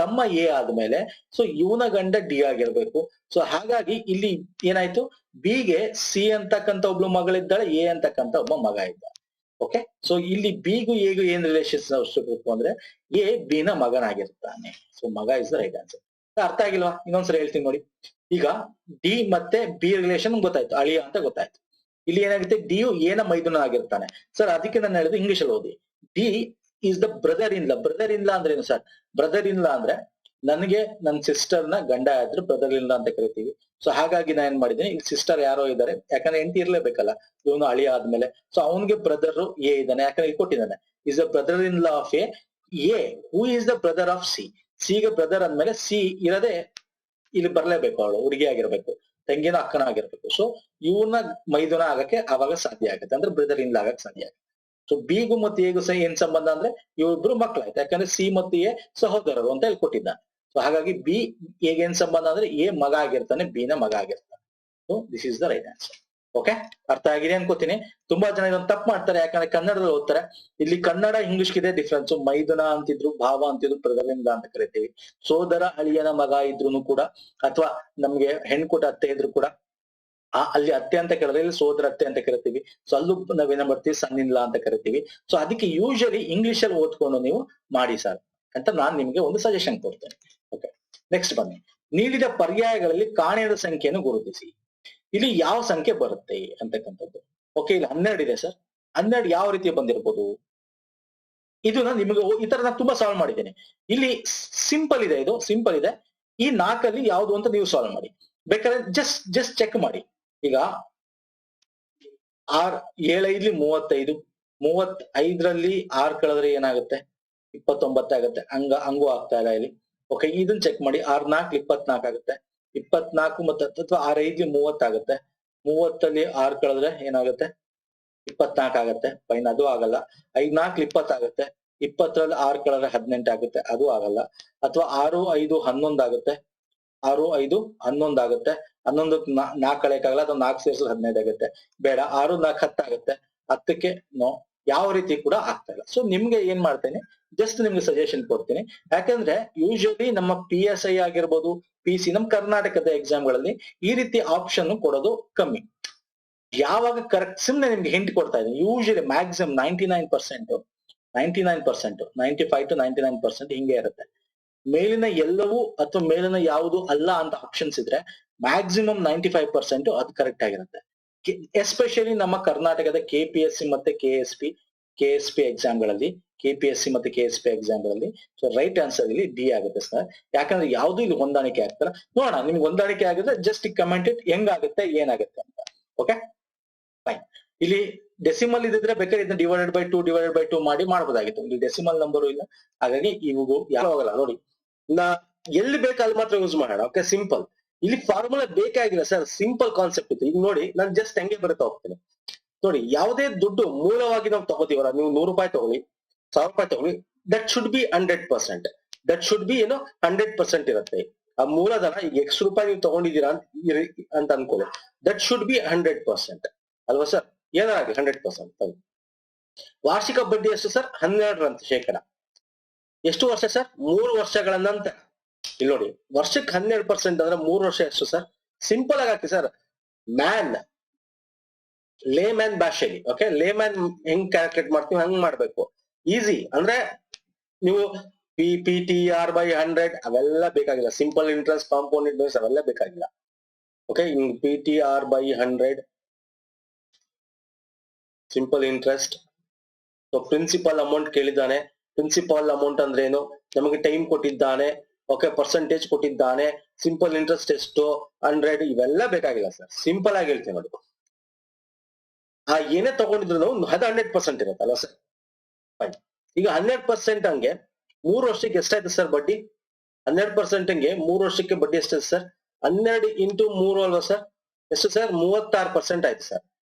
ತಮ್ಮ ಎ ಆದ್ಮೇಲೆ ಸೊ ಇವನ ಗಂಡ ಡಿ ಆಗಿರ್ಬೇಕು. ಸೊ ಹಾಗಾಗಿ ಇಲ್ಲಿ ಏನಾಯ್ತು, ಬಿ ಗೆ ಸಿ ಅಂತಕ್ಕಂಥ ಒಬ್ಳು ಮಗಳಿದ್ದಾಳೆ, ಎ ಅಂತಕ್ಕಂಥ ಒಬ್ಬ ಮಗ ಇದ್ದ. ಓಕೆ, ಸೊ ಇಲ್ಲಿ ಬಿಗೂ ಎಗೂ ಏನ್ ರಿಲೇಷನ್ಸ್ ಅವಶ್ಯಕಬೇಕು ಅಂದ್ರೆ ಎ ಬಿ ನ ಮಗನಾಗಿರ್ತಾನೆ. ಸೊ ಮಗ ಇಸ್ ದ ರೈಟ್ ಆನ್ಸರ್. ಅರ್ಥ ಆಗಿಲ್ವಾ? ಇನ್ನೊಂದ್ಸರಿ ಹೇಳ್ತೀನಿ ನೋಡಿ. ಈಗ ಡಿ ಮತ್ತೆ ಬಿ ರಿಲೇಷನ್ ಗೊತ್ತಾಯ್ತು, ಅಳಿಯ ಅಂತ ಗೊತ್ತಾಯ್ತು. ಇಲ್ಲಿ ಏನಾಗುತ್ತೆ, ಡಿ ಯು ಎ ನ ಮೈದುನ ಆಗಿರ್ತಾನೆ ಸರ್. ಅದಕ್ಕೆ ನಾನು ಹೇಳಿದ್ದು ಇಂಗ್ಲಿಷ್ ಅಲ್ಲಿ ಓದಿ. D is the brother in law. Brother in law ಅಂದ್ರೆ ಏನು ಸರ್? ಬ್ರದರ್ ಇನ್ ಲಾ ಅಂದ್ರೆ ನನಗೆ ನನ್ನ ಸಿಸ್ಟರ್ ನ ಗಂಡ ಆದ್ರೆ ಬ್ರದರ್ ಇನ್ ಲಾ ಅಂತ ಕರಿತೀವಿ. ಸೊ ಹಾಗಾಗಿ ನಾನು ಏನ್ ಮಾಡಿದ್ದೀನಿ, ಈಗ ಸಿಸ್ಟರ್ ಯಾರೋ ಇದ್ದಾರೆ, ಯಾಕಂದ್ರೆ ಹೆಂಡತಿ ಇರ್ಲೇಬೇಕಲ್ಲ, ಇವನು ಅಳಿಯ ಆದ್ಮೇಲೆ. ಸೊ ಅವನಿಗೆ ಬ್ರದರ್ ಎ ಇದ್ದಾನೆ, ಯಾಕಂದ್ರೆ ಇಲ್ಲಿ ಕೊಟ್ಟಿದ್ದಾನೆ is the brother in law of A. Who is the brother of C. C ಗೆ ಬ್ರದರ್ ಅಂದ್ಮೇಲೆ ಸಿ ಇರದೆ ಇಲ್ಲಿ ಬರ್ಲೇಬೇಕು, ಅವಳು ಹುಡುಗಿ ಆಗಿರ್ಬೇಕು, ತಂಗಿನ ಅಕ್ಕನ ಆಗಿರ್ಬೇಕು. ಸೊ ಇವನ ಮೈದುನ ಆಗಕ್ಕೆ ಅವಾಗ ಸಾಧ್ಯ ಆಗುತ್ತೆ, ಅಂದ್ರೆ ಬ್ರದರ್ ಇನ್ ಲಾ ಆಗಕ್ಕೆ ಸಾಧ್ಯ ಆಗುತ್ತೆ. ಸೊ ಬಿಗೂ ಮತ್ತೆ ಎಗೂ ಸಹ ಏನ್ ಸಂಬಂಧ ಅಂದ್ರೆ ಇವ್ರಿಬ್ರು ಮಕ್ಕಳಾಯ್ತು, ಯಾಕಂದ್ರೆ ಸಿ ಮತ್ತು ಎ ಸಹೋದರರು ಅಂತ ಹೇಳಿ ಕೊಟ್ಟಿದ್ದಾನೆ. ಸೊ ಹಾಗಾಗಿ ಬಿ ಎಗೆ ಏನ್ ಸಂಬಂಧ ಅಂದ್ರೆ ಎ ಮಗ ಆಗಿರ್ತಾನೆ, ಬಿ ನ ಮಗ ಆಗಿರ್ತಾನೆ. So this is the right answer. Okay, ಅರ್ಥ ಆಗಿದೆ ಅನ್ಕೋತೀನಿ. ತುಂಬಾ ಜನ ಇದೊಂದು ತಪ್ಪು ಮಾಡ್ತಾರೆ, ಯಾಕಂದ್ರೆ ಕನ್ನಡದಲ್ಲಿ ಓದ್ತಾರೆ. ಇಲ್ಲಿ ಕನ್ನಡ ಇಂಗ್ಲಿಷ್ ಇದೆ ಡಿಫ್ರೆನ್ಸ್. ಮೈದುನ ಅಂತಿದ್ರು, ಭಾವ ಅಂತಿದ್ರು, ಬ್ರದರ್ ಇನ್ ಲಾ ಅಂತ ಕರಿತೀವಿ. ಸೋದರ ಅಳಿಯನ ಮಗ ಇದ್ರು ಕೂಡ, ಅಥವಾ ನಮ್ಗೆ ಹೆಣ್ಕೊಟ್ಟ ಅತ್ತೆ ಇದ್ರು ಕೂಡ ಅಲ್ಲಿ ಅತ್ತೆ ಅಂತ ಕರೆದ್ರೆ ಇಲ್ಲಿ ಸೋದರ ಅತ್ತೆ ಅಂತ ಕರಿತೀವಿ. ಸೊ ಅಲ್ಲೂ ನಾವೇನ ಮಾಡ್ತೀವಿ, ಸನ್ ಇನ್ ಲಾ ಅಂತ ಕರಿತೀವಿ. ಸೊ ಅದಕ್ಕೆ ಯೂಶಲಿ ಇಂಗ್ಲಿಷ್ ಅಲ್ಲಿ ಓದ್ಕೊಂಡು ನೀವು ಮಾಡಿ ಸರ್ ಅಂತ ನಾನ್ ನಿಮ್ಗೆ ಒಂದು ಸಜೆಷನ್ ಕೊಡ್ತೇನೆ. ಓಕೆ, ನೆಕ್ಸ್ಟ್ ಬನ್ನಿ. ನೀಡಿದ ಪರ್ಯಾಯಗಳಲ್ಲಿ ಕಾಣೆಯದ ಸಂಖ್ಯೆಯನ್ನು ಗುರುತಿಸಿ. ಇಲ್ಲಿ ಯಾವ ಸಂಖ್ಯೆ ಬರುತ್ತೆ ಅಂತಕ್ಕಂಥದ್ದು. ಓಕೆ, ಇಲ್ಲಿ 12 ಇದೆ ಸರ್. 12 ಯಾವ ರೀತಿ ಬಂದಿರ್ಬೋದು? ಇದು ನಿಮಗೆ ಈ ತರ ನಾನು ತುಂಬಾ ಸಾಲ್ವ್ ಮಾಡಿದ್ದೇನೆ. ಇಲ್ಲಿ ಸಿಂಪಲ್ ಇದೆ, ಇದು ಸಿಂಪಲ್ ಇದೆ. ಈ 4 ಯಾವ್ದು ಅಂತ ನೀವು ಸಾಲ್ವ್ ಮಾಡಿ. ಬೇಕಾದ್ರೆ ಜಸ್ಟ್ ಚೆಕ್ ಮಾಡಿ. ಈಗ 7 35, 35ರಲ್ಲಿ 6 ಕಳೆದ್ರೆ ಏನಾಗುತ್ತೆ? 29 ಆಗುತ್ತೆ. ಹಂಗೂ ಆಗ್ತಾ ಇಲ್ಲ ಇಲ್ಲಿ. ಓಕೆ, ಇದನ್ನ ಚೆಕ್ ಮಾಡಿ. 6 4 24 ಆಗುತ್ತೆ. 24 ಮತ್ತೆ ಅಥವಾ 6 5 30 ಆಗುತ್ತೆ. 30ಅಲ್ಲಿ 6 ಕಳೆದ್ರೆ ಏನಾಗುತ್ತೆ? 24 ಆಗುತ್ತೆ. ಫೈನ್, ಅದು ಆಗಲ್ಲ. 5 4 20 ಆಗುತ್ತೆ. 20ರಲ್ಲಿ 6 ಕಳೆದ್ರೆ 18 ಆಗುತ್ತೆ. ಅದು ಆಗಲ್ಲ. ಅಥವಾ 6 5 11 ಆಗುತ್ತೆ. 6 5 11 ಆಗುತ್ತೆ. 11 4 ಕಳೆಯಕ್ಕಾಗಲ್ಲ, ಅಥವಾ 4 ಸೇರಿಸಿದ್ರೆ 15 ಆಗುತ್ತೆ. ಬೇಡ. 6 4 10 ಆಗುತ್ತೆ. 10ಕ್ಕೆ ನೋ, ಯಾವ ರೀತಿ ಕೂಡ ಆಗ್ತಾ ಇಲ್ಲ. ಸೊ ನಿಮ್ಗೆ ಏನ್ ಮಾಡ್ತೇನೆ, ಜಸ್ಟ್ ನಿಮ್ಗೆ ಸಜೆಷನ್ ಕೊಡ್ತೀನಿ. ಯಾಕಂದ್ರೆ ಯೂಶಲಿ ನಮ್ಮ PSI ಆಗಿರ್ಬೋದು, PC, ನಮ್ ಕರ್ನಾಟಕದ ಎಕ್ಸಾಮ್ಗಳಲ್ಲಿ ಈ ರೀತಿ ಆಪ್ಷನ್ ಕೊಡೋದು ಕಮ್ಮಿ. ಯಾವಾಗ ಕರೆಕ್ಟ್ ಸುಮ್ನೆ ನಿಮ್ಗೆ ಹಿಂಟ್ ಕೊಡ್ತಾ ಇದ್ದೀನಿ. ಯೂಶಲಿ ಮ್ಯಾಕ್ಸಿಮಮ್ 99%, 95 to 99% ಹಿಂಗೆ ಇರುತ್ತೆ. ಮೇಲಿನ ಎಲ್ಲವೂ ಅಥವಾ ಮೇಲಿನ ಯಾವುದು ಅಲ್ಲ ಅಂತ ಆಪ್ಷನ್ಸ್ ಇದ್ರೆ ಮ್ಯಾಕ್ಸಿಮಮ್ 95% ಅದು ಕರೆಕ್ಟ್ ಆಗಿರುತ್ತೆ. ಎಸ್ಪೆಷಲಿ ನಮ್ಮ ಕರ್ನಾಟಕದ KPSC ಮತ್ತೆ KSP ಎಕ್ಸಾಮ್ಗಳಲ್ಲಿ, KPSC ಮತ್ತೆ KSP ಎಕ್ಸಾಮ್ಗಳಲ್ಲಿ ಸೊ ರೈಟ್ ಆನ್ಸರ್ ಇಲ್ಲಿ ಡಿ ಆಗುತ್ತೆ ಸರ್. ಯಾಕಂದ್ರೆ ಯಾವ್ದು ಇಲ್ಲಿ ಹೊಂದಾಣಿಕೆ ಆಗ್ತಾರೆ. ನೋಡೋಣ, ನಿಮ್ಗೆ ಹೊಂದಾಣಿಕೆ ಆಗಿದ್ರೆ ಜಸ್ಟ್ ಕಮೆಂಟ್ ಇಟ್ ಹೆಂಗಾಗುತ್ತೆ ಏನಾಗುತ್ತೆ ಅಂತ. Okay fine. ಇಲ್ಲಿ ಡೆಸಿಮಲ್ ಇದ್ರೆ ಬೇಕಾದ್ರೆ ಇದನ್ನ ಡಿವೈಡೆಡ್ ಬೈ 2 ಮಾಡಿ ಮಾಡಬಹುದಾಗಿತ್ತು. ಇಲ್ಲಿ ಡೆಸಿಮಲ್ ನಂಬರು ಇಲ್ಲ, ಹಾಗಾಗಿ ಇವು ಯಾವಾಗಲ್ಲ ನೋಡಿ, ಎಲ್ಲಿ ಬೇಕು ಅಲ್ಲಿ ಮಾತ್ರ ಯೂಸ್ ಮಾಡೋಣ. Okay, simple. ಇಲ್ಲಿ ಫಾರ್ಮುಲಾ ಬೇಕಾಗಿಲ್ಲ ಸರ್, ಸಿಂಪಲ್ ಕಾನ್ಸೆಪ್ಟ್ ಇತ್ತು. ಈಗ ನೋಡಿ, ನಾನು ಜಸ್ಟ್ ಹೆಂಗೆ ಬರುತ್ತಾ ಹೋಗ್ತೇನೆ ನೋಡಿ. ಯಾವುದೇ ದುಡ್ಡು ಮೂಲವಾಗಿ ನಾವು ತಗೋತೀವಲ್ಲ, ನೀವು 100 ರೂಪಾಯಿ ತಗೊಳ್ಳಿ, 1000 ರೂಪಾಯಿ ತಗೊಳ್ಳಿ, that should be 100%. That should be 100% ಇರುತ್ತೆ. ಆ ಮೂಲಧನ ಈಗ X ರೂಪಾಯಿ ನೀವು ತಗೊಂಡಿದ್ದೀರಾ ಅಂತ ಅನ್ಕೊಳ್ಳಿ, ದಟ್ ಶುಡ್ ಬಿ 100% ಅಲ್ವಾ ಸರ್? ಏನಾಗಿ 100%. ವಾರ್ಷಿಕ ಬಡ್ಡಿ ಎಷ್ಟು ಸರ್? 12%. ಎಷ್ಟು ವರ್ಷ ಸರ್? 3 ವರ್ಷಗಳ ನಂತರ. ಇಲ್ಲಿ ನೋಡಿ, ವರ್ಷಕ್ಕೆ 12% ಅಂದ್ರೆ 3 ವರ್ಷ ಎಷ್ಟು ಸರ್? ಸಿಂಪಲ್ ಆಗಿ ಹಾಕಿ ಸರ್. ಲೇಮ್ಯಾನ್ ಭಾಷೆಲಿ. ಓಕೆ, ಲೇಮ್ಯಾನ್ ಹೆಂಗ್ ಕ್ಯಾಲ್ಕುಲೇಟ್ ಮಾಡ್ತೀವಿ ಹಂಗ್ ಮಾಡ್ಬೇಕು. ಈಸಿ ಅಂದ್ರೆ ನೀವು PTR/100 ಅವೆಲ್ಲ ಬೇಕಾಗಿಲ್ಲ. ಸಿಂಪಲ್ ಇಂಟ್ರೆಸ್ಟ್, ಕಾಂಪೌಂಡ್ ಇಂಟ್ರೆಸ್ಟ್ ಅವೆಲ್ಲ ಬೇಕಾಗಿಲ್ಲ. Okay, PTR/100 simple interest. So principal amount ಕೇಳಿದ್ದಾನೆ. ಪ್ರಿನ್ಸಿಪಲ್ ಅಮೌಂಟ್ ಅಂದ್ರೆ ಏನು? ನಮಗೆ ಟೈಮ್ ಕೊಟ್ಟಿದ್ದಾನೆ. ಓಕೆ, ಪರ್ಸೆಂಟೇಜ್ ಕೊಟ್ಟಿದ್ದಾನೆ. ಸಿಂಪಲ್ ಇಂಟ್ರೆಸ್ಟ್ ಎಷ್ಟು? 100. ಇವೆಲ್ಲ ಬೇಕಾಗಿಲ್ಲ ಸರ್. ಸಿಂಪಲ್ ಆಗಿ ಹೇಳ್ತೇನೆ ನೋಡಿ. ಏನೇ ತಗೊಂಡಿದ್ರು ನಾವು ಅದು 100% ಇರುತ್ತಲ್ವ ಸರ್? ಫೈನ್. ಈಗ 100% ಹಂಗೆ 3 ವರ್ಷಕ್ಕೆ ಎಷ್ಟಾಯ್ತು ಸರ್ ಬಡ್ಡಿ? 100% ಹಂಗೆ 3 ವರ್ಷಕ್ಕೆ ಬಡ್ಡಿ ಎಷ್ಟಾಯ್ತು ಸರ್? 12 × 3 ಅಲ್ವಾ ಸರ್? ಎಷ್ಟು ಸರ್ 36% ಆಯ್ತು ಸರ್.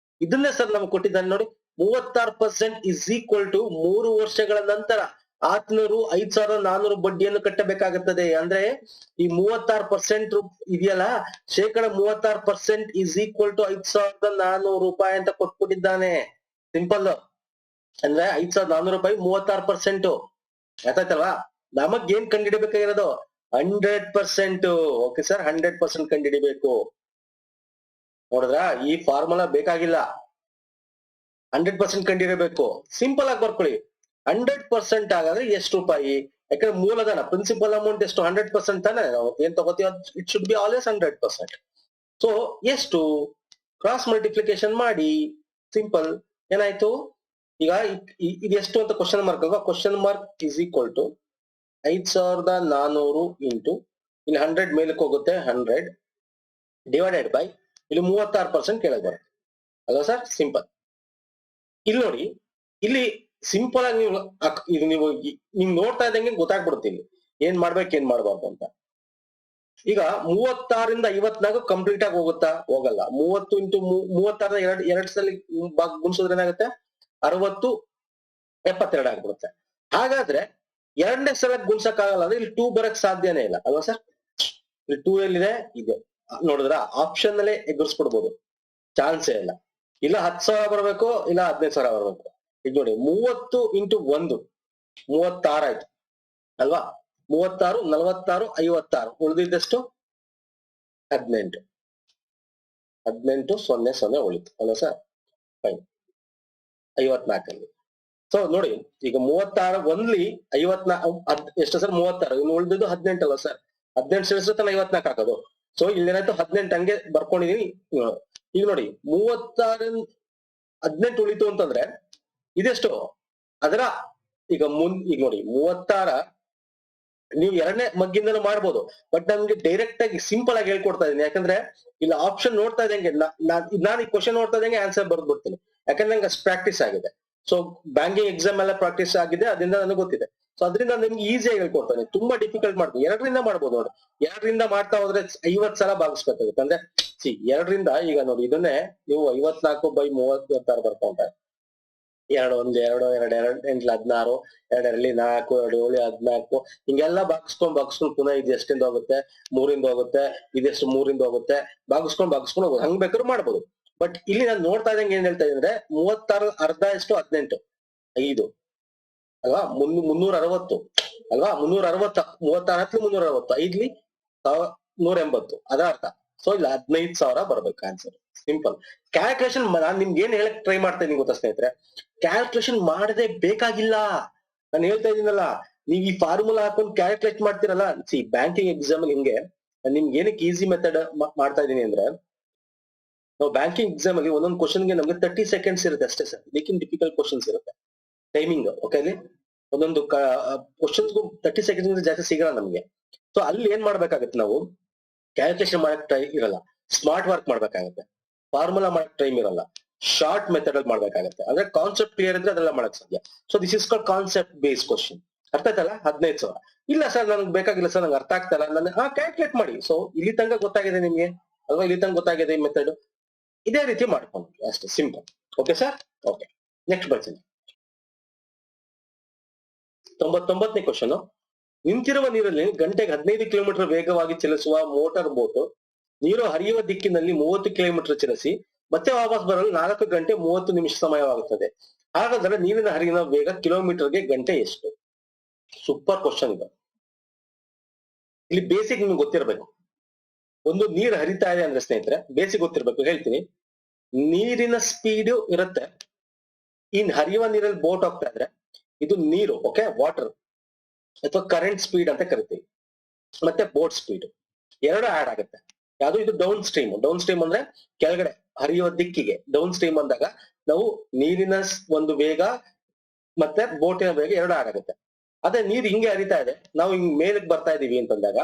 ಇದನ್ನೇ ಸರ್ ನಮ್ಗೆ ಕೊಟ್ಟಿದ್ದಾನೆ ನೋಡಿ, 36% ಇಸ್ ಈಕ್ವಲ್ ಟು 3 ವರ್ಷಗಳ ನಂತರ ಆತನರು 5,400 ಬಡ್ಡಿಯನ್ನು ಕಟ್ಟಬೇಕಾಗುತ್ತದೆ. ಅಂದ್ರೆ ಈ 36% ಇದೆಯಲ್ಲ, 36% ಇಸ್ ಈಕ್ವಲ್ ಟು 5,400 ರೂಪಾಯಿ ಅಂತ ಕೊಟ್ಬಿಟ್ಟಿದ್ದಾನೆ. ಸಿಂಪಲ್ ಅಂದ್ರೆ 5,400 ರೂಪಾಯಿ 36%. ಆಯ್ತಾಯ್ತಲ್ವಾ? ನಮಗ್ ಏನ್ ಕಂಡುಹಿಡಿಬೇಕಾಗಿರೋದು 100%. ಓಕೆ ಸರ್, 100% ಕಂಡುಹಿಡಿಬೇಕು. ನೋಡಿದ್ರ, ಈ ಫಾರ್ಮುಲಾ ಬೇಕಾಗಿಲ್ಲ, 100% ಕಂಡುಹಿಡಿಬೇಕು. ಸಿಂಪಲ್ ಆಗಿ ಬರ್ಕೊಳ್ಳಿ. 100% ಆಗಾದ್ರೆ ಎಷ್ಟು ರೂಪಾಯಿ? ಯಾಕಂದ್ರೆ ಮೂಲಧನ ಪ್ರಿನ್ಸಿಪಲ್ ಅಮೌಂಟ್ ಎಷ್ಟು? 100% ತಾನೆ. ನಾವು ಏನ್ ತಗೋತೀವಿ it should be always 100%. So ಎಷ್ಟು? ಕ್ರಾಸ್ ಮಲ್ಟಿಪ್ಲಿಕೇಶನ್ ಮಾಡಿ. ಸಿಂಪಲ್. ಏನಾಯ್ತು ಈಗ? ಇದು ಎಷ್ಟು ಅಂತ ಕ್ವಶನ್ ಮಾರ್ಕ್ ಅಲ್ವಾ? Question mark is equal to 5,400 into ಇಲ್ಲಿ 100 ಮೇಲಕ್ಕೆ ಹೋಗುತ್ತೆ, 100 ಡಿವೈಡೆಡ್ ಬೈ ಇಲ್ಲಿ 36% ಕೆಳಗೆ ಬರುತ್ತೆ ಅಲ್ವಾ ಸರ್? ಸಿಂಪಲ್. ಇಲ್ಲಿ ನೋಡಿ, ಇಲ್ಲಿ ಸಿಂಪಲ್ ಆಗಿ ನೀವು ಇದು ನೀವು ನೋಡ್ತಾ ಇದ್ದಂಗೆ ಗೊತ್ತಾಗ್ಬಿಡುತ್ತೆ ಇಲ್ಲಿ ಏನ್ ಮಾಡ್ಬೇಕು ಏನ್ ಮಾಡ್ಬಾರ್ದು ಅಂತ. ಈಗ 36ರಿಂದ 54 ಕಂಪ್ಲೀಟ್ ಆಗಿ ಹೋಗುತ್ತಾ? ಹೋಗಲ್ಲ. 30 ಇಂಟು 36 ಎರಡು ಸಲ ಗುಣಿಸಿದ್ರೆ ಏನಾಗುತ್ತೆ? 60 72 ಆಗ್ಬಿಡುತ್ತೆ. ಹಾಗಾದ್ರೆ ಎರಡನೇ ಸಲ ಗುಣಿಸಕ್ ಆಗಲ್ಲ ಅಂದ್ರೆ ಇಲ್ಲಿ 2 ಬರಕ್ ಸಾಧ್ಯನೇ ಇಲ್ಲ ಅಲ್ವಾ ಸರ್? ಇಲ್ಲಿ 2 ಎಲ್ಲಿದೆ? ಇದೆ. ನೋಡಿದ್ರ, ಆಪ್ಷನ್ ಅಲ್ಲೇ ಎದುರಿಸ್ಬಿಡ್ಬೋದು, ಚಾನ್ಸೇ ಇಲ್ಲ. ಇಲ್ಲ 10,000 ಬರ್ಬೇಕು, ಇಲ್ಲ 15,000 ಬರ್ಬೇಕು. ಈಗ ನೋಡಿ, 30 ಇಂಟು 1 36 ಆಯ್ತು ಅಲ್ವಾ? 36, 46, 56 ಉಳಿದಿದ್ದಷ್ಟು 18. 18 0 0 ಉಳಿತು ಅಲ್ವಾ ಸರ್? ಫೈನ್. 54 ಅಲ್ಲಿ. ಸೊ ನೋಡಿ, ಈಗ 36 ಒಂದ್ಲಿ 54 ಎಷ್ಟು ಸರ್? 36. ಇನ್ನು ಉಳಿದಿದ್ದು 18 ಅಲ್ವಾ ಸರ್? 18 ಸೇರಿಸಿದ್ರೆ 54 ಹಾಕೋದು. ಸೊ ಇಲ್ಲೇನಾಯ್ತು? 18 ಹಂಗೆ ಬರ್ಕೊಂಡಿದೀನಿ. ಈಗ ನೋಡಿ, 36 18 ಉಳಿತು ಅಂತಂದ್ರೆ ಇದೆಷ್ಟು? ಅದರ ಈಗ ಈಗ ನೋಡಿ, 36 ನೀವು ಎರಡನೇ ಮಗ್ಗಿಂದನೂ ಮಾಡ್ಬೋದು, ಬಟ್ ನಮ್ಗೆ ಡೈರೆಕ್ಟ್ ಆಗಿ ಸಿಂಪಲ್ ಆಗಿ ಹೇಳ್ಕೊಡ್ತಾ ಇದೀನಿ. ಯಾಕಂದ್ರೆ ಇಲ್ಲಿ ಆಪ್ಷನ್ ನೋಡ್ತಾ ಇದ್ದಂಗೆ ನಾನು ಈ ಕ್ವಶನ್ ನೋಡ್ತಾ ಇದ್ದಂಗೆ ಆನ್ಸರ್ ಬರ್ದು ಬಿಡ್ತೀನಿ. ಯಾಕಂದ್ರೆ ನಂಗೆ ಅಷ್ಟು ಪ್ರಾಕ್ಟೀಸ್ ಆಗಿದೆ. ಸೊ ಬ್ಯಾಂಕಿಂಗ್ ಎಕ್ಸಾಮ್ ಎಲ್ಲ ಪ್ರಾಕ್ಟೀಸ್ ಆಗಿದೆ, ಅದರಿಂದ ನನಗೆ ಗೊತ್ತಿದೆ. ಸೊ ಅದರಿಂದ ನಿಮ್ಗೆ ಈಸಿಯಾಗಿ ಹೇಳ್ಕೊಡ್ತಾನೆ. ತುಂಬಾ ಡಿಫಿಕಲ್ಟ್ ಮಾಡ್ತೀನಿ. 2ರಿಂದ ಮಾಡ್ಬೋದು ನೋಡಿ. 2ರಿಂದ ಮಾಡ್ತಾ ಹೋದ್ರೆ 50 ಸಲ ಭಾಗಿಸ್ಬೇಕಾಗುತ್ತೆ. ಅಂದ್ರೆ ಎರಡರಿಂದ ಈಗ ನೋಡಿ, ಇದನ್ನೇ ನೀವು 54/36 ಬರ್ಕೊಂಡ್ರೆ 2 1 2 2 2 8 16 2 2 4 2 7 14 ಹಿಂಗೆಲ್ಲ ಭಾಗಿಸ್ಕೊಂಡು ಪುನಃ ಇದು ಎಷ್ಟಿಂದ ಹೋಗುತ್ತೆ? 3ರಿಂದ ಹೋಗುತ್ತೆ. ಇದೆಷ್ಟು? 3ರಿಂದ ಹೋಗುತ್ತೆ. ಭಾಗಿಸ್ಕೊಂಡು ಹೋಗೋದು. ಹಂಗ್ ಬೇಕಾದ್ರೂ ಮಾಡ್ಬೋದು. ಬಟ್ ಇಲ್ಲಿ ನಾನು ನೋಡ್ತಾ ಇದ್ದಂಗೆ ಏನ್ ಹೇಳ್ತಾ ಇದ್ರೆ 36 ಅರ್ಧ ಎಷ್ಟು? 18 5 ಅಲ್ವಾ? 360 ಅಲ್ವಾ? 360 36 ಹತ್ಲಿ 360 5ಲಿ 180 ಅದ ಅರ್ಥ. ಸೊ ಇಲ್ಲಿ 15,000 ಬರ್ಬೇಕು ಆನ್ಸರ್. ಸಿಂಪಲ್. ಕ್ಯಾಲ್ಕುಲೇಷನ್ ನಾನ್ ನಿಮ್ಗೆ ಏನ್ ಹೇಳಕ್ ಟ್ರೈ ಮಾಡ್ತಾ ಇದೀನಿ ಗೊತ್ತಾ ಸ್ನೇಹಿತರೆ? ಕ್ಯಾಲ್ಕುಲೇಷನ್ ಮಾಡದೆ ಬೇಕಾಗಿಲ್ಲ. ನಾನು ಹೇಳ್ತಾ ಇದೀನಲ್ಲ, ನೀವ್ ಈ ಫಾರ್ಮುಲಾ ಹಾಕೊಂಡು ಕ್ಯಾಲ್ಕುಲೇಟ್ ಮಾಡ್ತಿರಲ್ಲ. ಬ್ಯಾಂಕಿಂಗ್ ಎಕ್ಸಾಮ್ ಅಲ್ಲಿ ಹಿಂಗೆ ನಿಮ್ಗೆ ಏನಕ್ಕೆ ಈಸಿ ಮೆಥಡ್ ಮಾಡ್ತಾ ಇದೀನಿ ಅಂದ್ರೆ, ನಾವು ಬ್ಯಾಂಕಿಂಗ್ ಎಕ್ಸಾಮ್ ಅಲ್ಲಿ ಒಂದೊಂದು ಕ್ವಶನ್ಗೆ ನಮ್ಗೆ 30 ಸೆಕೆಂಡ್ಸ್ ಇರುತ್ತೆ ಅಷ್ಟೇ ಸರ್. ಇದಕ್ಕಿಂತ ಡಿಫಿಕಲ್ಟ್ ಕ್ವಶನ್ಸ್ ಇರುತ್ತೆ. ಟೈಮಿಂಗ್ ಓಕೆ, ಅಲ್ಲಿ ಒಂದೊಂದು ಕ್ವಶನ್ಸ್ಗೂ 30 ಸೆಕೆಂಡ್ಸ್ ಜಾಸ್ತಿ ಸಿಗಲ್ಲ ನಮ್ಗೆ. ಸೊ ಅಲ್ಲಿ ಏನ್ ಮಾಡ್ಬೇಕಾಗತ್ತೆ? ನಾವು ಕ್ಯಾಲ್ಕುಲೇಷನ್ ಮಾಡಕ್ ಟೈಮ್ ಇರಲ್ಲ, ಸ್ಮಾರ್ಟ್ ವರ್ಕ್ ಮಾಡ್ಬೇಕಾಗತ್ತೆ. ಫಾರ್ಮುಲಾ ಮಾಡಕ್ ಟೈಮ್ ಇರಲ್ಲ, ಶಾರ್ಟ್ ಮೆಥಡ್ ಅಲ್ಲಿ ಮಾಡ್ಬೇಕಾಗತ್ತೆ. ಅಂದ್ರೆ ಕಾನ್ಸೆಪ್ಟ್ ಕ್ಲಿಯರ್ ಇದ್ರೆ ಅದೆಲ್ಲ ಮಾಡಕ್ ಸಾಧ್ಯ. So this is called concept base question. ಅರ್ಥ ಆಯ್ತಲ್ಲ? 15,000 ಇಲ್ಲ ಸರ್ ನನಗೆ ಬೇಕಾಗಿಲ್ಲ ಸರ್, ನಂಗೆ ಅರ್ಥ ಆಗ್ತಾ ಇಲ್ಲ. ನಾನು ಕ್ಯಾಲ್ಕುಲೇಟ್ ಮಾಡಿ. ಸೊ ಇಲ್ಲಿ ತನಕ ಗೊತ್ತಾಗಿದೆ ನಿಮ್ಗೆ ಅಲ್ವಾ? ಇಲ್ಲಿ ತನಕ ಗೊತ್ತಾಗಿದೆ ಈ ಮೆಥಡ್. ಇದೇ ರೀತಿ ಮಾಡ್ಕೊಂಡು ಅಷ್ಟೇ, simple. Okay sir? Okay, next ಬರ್ತೀನಿ. 99ನೇ ಕ್ವಶನ್. ನಿಂತಿರುವ ನೀರಲ್ಲಿ ಗಂಟೆಗೆ 15 ಕಿಲೋಮೀಟರ್ ವೇಗವಾಗಿ ಚಲಿಸುವ ಮೋಟಾರ್ ಬೋಟ್ ನೀರು ಹರಿಯುವ ದಿಕ್ಕಿನಲ್ಲಿ 30 ಕಿಲೋಮೀಟರ್ ಚಲಿಸಿ ಮತ್ತೆ ವಾಪಸ್ ಬರಲು 4 ಗಂಟೆ 30 ನಿಮಿಷ ಸಮಯವಾಗುತ್ತದೆ. ಹಾಗಾದ್ರೆ ನೀರಿನ ಹರಿವಿನ ವೇಗ ಕಿಲೋಮೀಟರ್ಗೆ ಗಂಟೆ ಎಷ್ಟು? ಸೂಪರ್ ಕ್ವಶನ್ ಇದು. ಇಲ್ಲಿ ಬೇಸಿಕ್ ನಿಮ್ಗೆ ಗೊತ್ತಿರಬೇಕು. ಒಂದು ನೀರು ಹರಿತಾ ಇದೆ ಅಂದ್ರೆ ಸ್ನೇಹಿತರೆ, ಬೇಸಿಕ್ ಗೊತ್ತಿರ್ಬೇಕು. ಹೇಳ್ತೀನಿ, ನೀರಿನ ಸ್ಪೀಡ್ ಇರುತ್ತೆ. ಇನ್ ಹರಿಯುವ ನೀರಲ್ಲಿ ಬೋಟ್ ಹೋಗ್ತಾ ಇದ್ರೆ ಇದು ನೀರು, ಓಕೆ, ವಾಟರ್ ಅಥವಾ ಕರೆಂಟ್ ಸ್ಪೀಡ್ ಅಂತ ಕರಿತೀವಿ. ಮತ್ತೆ ಬೋಟ್ ಸ್ಪೀಡ್ ಎರಡು ಆಡ್ ಆಗುತ್ತೆ. ಯಾವುದು? ಇದು ಡೌನ್ ಸ್ಟ್ರೀಮ್. ಡೌನ್ ಸ್ಟ್ರೀಮ್ ಅಂದ್ರೆ ಕೆಳಗಡೆ ಹರಿಯುವ ದಿಕ್ಕಿಗೆ ಡೌನ್ ಸ್ಟ್ರೀಮ್ ಅಂದಾಗ ನಾವು ನೀರಿನ ಒಂದು ವೇಗ ಮತ್ತೆ ಬೋಟಿನ ವೇಗ ಎರಡು ಆಡ್ ಆಗುತ್ತೆ. ಅದೇ ನೀರು ಹಿಂಗೆ ಹರಿತಾ ಇದೆ, ನಾವು ಹಿಂಗ್ ಮೇಲಕ್ಕೆ ಬರ್ತಾ ಇದೀವಿ ಅಂತಂದಾಗ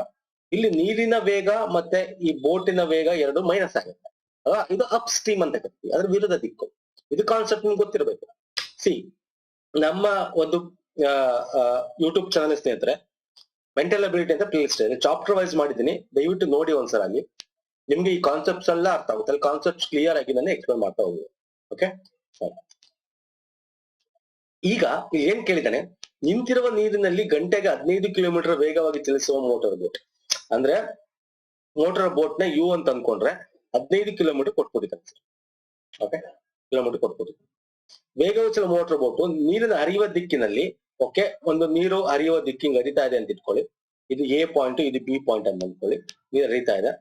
ಇಲ್ಲಿ ನೀರಿನ ವೇಗ ಮತ್ತೆ ಈ ಬೋಟಿನ ವೇಗ ಎರಡು ಮೈನಸ್ ಆಗುತ್ತೆ ಅಲ್ವಾ? ಇದು ಅಪ್ ಸ್ಟ್ರೀಮ್ ಅಂತ ಕರಿತೀವಿ, ಅದ್ರ ವಿರುದ್ಧ ದಿಕ್ಕು. ಇದು ಕಾನ್ಸೆಪ್ಟ್ ನಿಮ್ಗೆ ಗೊತ್ತಿರಬೇಕು. ನಮ್ಮ ಒಂದು ಯೂಟ್ಯೂಬ್ ಚಾನಲ್ ಸ್ನೇಹಿತರೆ ಮೆಂಟಲ್ ಅಬಿಲಿಟಿ ಅಂತ ಪ್ಲೇಲಿಸ್ಟ್ ಇದೆ, ಚಾಪ್ಟರ್ ವೈಸ್ ಮಾಡಿದ್ದೀನಿ. ದಯವಿಟ್ಟು ನೋಡಿ ಒಂದ್ಸಲ. ಅಲ್ಲಿ ನಿಮ್ಗೆ ಈ ಕಾನ್ಸೆಪ್ಟ್ಸ್ ಎಲ್ಲ ಅರ್ಥ ಆಗುತ್ತೆ, ಅಲ್ಲಿ ಕಾನ್ಸೆಪ್ಟ್ಸ್ ಕ್ಲಿಯರ್ ಆಗಿ ನಾನು ಎಕ್ಸ್ಪ್ಲೇನ್ ಮಾಡ್ತಾ ಹೋಗುದು. ಓಕೆ, ಈಗ ಇಲ್ಲಿ ಏನ್ ಕೇಳಿದಾನೆ, ನಿಂತಿರುವ ನೀರಿನಲ್ಲಿ ಗಂಟೆಗೆ 15 ಕಿಲೋಮೀಟರ್ ವೇಗವಾಗಿ ಚಲಿಸುವ ಮೋಟಾರ್ ಬೋಟ್. ಅಂದ್ರೆ ಮೋಟಾರ್ ಬೋಟ್ ನ ಯು ಅಂತ ಅನ್ಕೊಂಡ್ರೆ 15 ಕಿಲೋಮೀಟರ್ ಕೊಟ್ಬಿಟ್ಟಿದ್ದಾನೆ ಸರ್. ಓಕೆ, ಕಿಲೋಮೀಟರ್ ಕೊಟ್ಬಿಟ್ಟಿದ್ದಾನೆ. ವೇಗವಾಗಿ ಚಲಿಸುವ ಮೋಟಾರ್ ಬೋಟ್ ನೀರಿನ ಹರಿಯುವ ದಿಕ್ಕಿನಲ್ಲಿ, ಓಕೆ, ಒಂದು ನೀರು ಹರಿಯುವ ದಿಕ್ಕಿಗೆ ಹರಿತಾ ಇದೆ ಅಂತ ಇಟ್ಕೊಳ್ಳಿ. ಇದು ಎ ಪಾಯಿಂಟ್, ಇದು ಬಿ ಪಾಯಿಂಟ್ ಅಂತ ಅನ್ಕೊಳ್ಳಿ. ನೀರು ಹರಿತಾ ಇದೆ,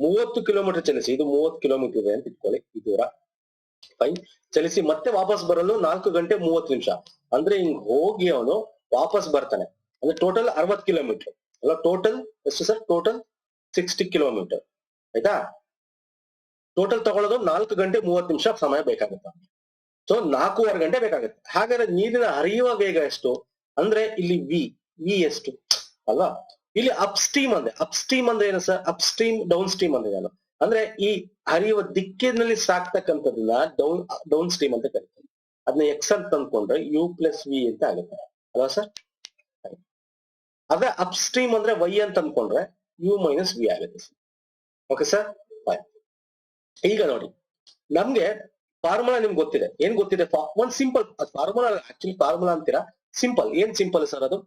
30 ಕಿಲೋಮೀಟರ್ ಚಲಿಸಿ, ಇದು 30 ಕಿಲೋಮೀಟರ್ ಇದೆ ಅಂತ ಇಟ್ಕೊಳ್ಳಿ ಈ ದೂರ. ಫೈನ್, ಚಲಿಸಿ ಮತ್ತೆ ವಾಪಸ್ ಬರಲು 4 ಗಂಟೆ 30 ನಿಮಿಷ. ಅಂದ್ರೆ ಹಿಂಗ್ ಹೋಗಿ ಅವನು ವಾಪಸ್ ಬರ್ತಾನೆ, ಅಂದ್ರೆ ಟೋಟಲ್ 60 ಕಿಲೋಮೀಟರ್ ಅಲ್ಲ, ಟೋಟಲ್ ಎಷ್ಟು ಸರ್? ಟೋಟಲ್ 60 ಕಿಲೋಮೀಟರ್ ಆಯ್ತಾ. ಟೋಟಲ್ ತಗೊಳ್ಳೋದು 4 ಗಂಟೆ 30 ನಿಮಿಷ ಸಮಯ ಬೇಕಾಗುತ್ತೆ. ಸೊ 4.5 ಗಂಟೆ ಬೇಕಾಗುತ್ತೆ. ಹಾಗಾದ್ರೆ ನೀರಿನ ಹರಿಯುವ ವೇಗ ಎಷ್ಟು ಅಂದ್ರೆ ಇಲ್ಲಿ ವಿ ಎಷ್ಟು ಅಲ್ವಾ? ಇಲ್ಲಿ ಅಪ್ ಸ್ಟ್ರೀಮ್ ಅಂದ್ರೆ ಏನು sir? Up stream down stream ಅಂದ್ರೆ ಏನು ಅಂದ್ರೆ ಈ ಹರಿಯುವ ದಿಕ್ಕಿನಲ್ಲಿ ಸಾಕ್ತಕ್ಕಂಥದ್ದನ್ನ ಡೌನ್ ಸ್ಟ್ರೀಮ್ ಅಂತ ಕರೀತಾರೆ. ಅದನ್ನ ಎಕ್ಸ್ ಅಂತ ಅಂದ್ಕೊಂಡ್ರೆ ಯು ಪ್ಲಸ್ ವಿ ಅಂತ ಆಗುತ್ತೆ ಅಲ್ವಾ ಸರ್? ಅದೇ ಅಪ್ ಸ್ಟ್ರೀಮ್ ಅಂದ್ರೆ ವೈ ಅಂತ ಅಂದ್ಕೊಂಡ್ರೆ ಯು ಮೈನಸ್ ವಿ ಆಗುತ್ತೆ ಸರ್. ಓಕೆ ಸರ್, ಈಗ ನೋಡಿ ನಮ್ಗೆ ಫಾರ್ಮುಲಾ ನಿಮ್ಗೆ ಗೊತ್ತಿದೆ. ಏನ್ ಗೊತ್ತಿದೆ? ಒಂದ್ ಸಿಂಪಲ್ ಫಾರ್ಮುಲಾ, ಆಕ್ಚುಲಿ ಫಾರ್ಮುಲಾ ಅಂತೀರಾ, ಸಿಂಪಲ್. ಏನ್ ಸಿಂಪಲ್ ಸರ್ ಅದು?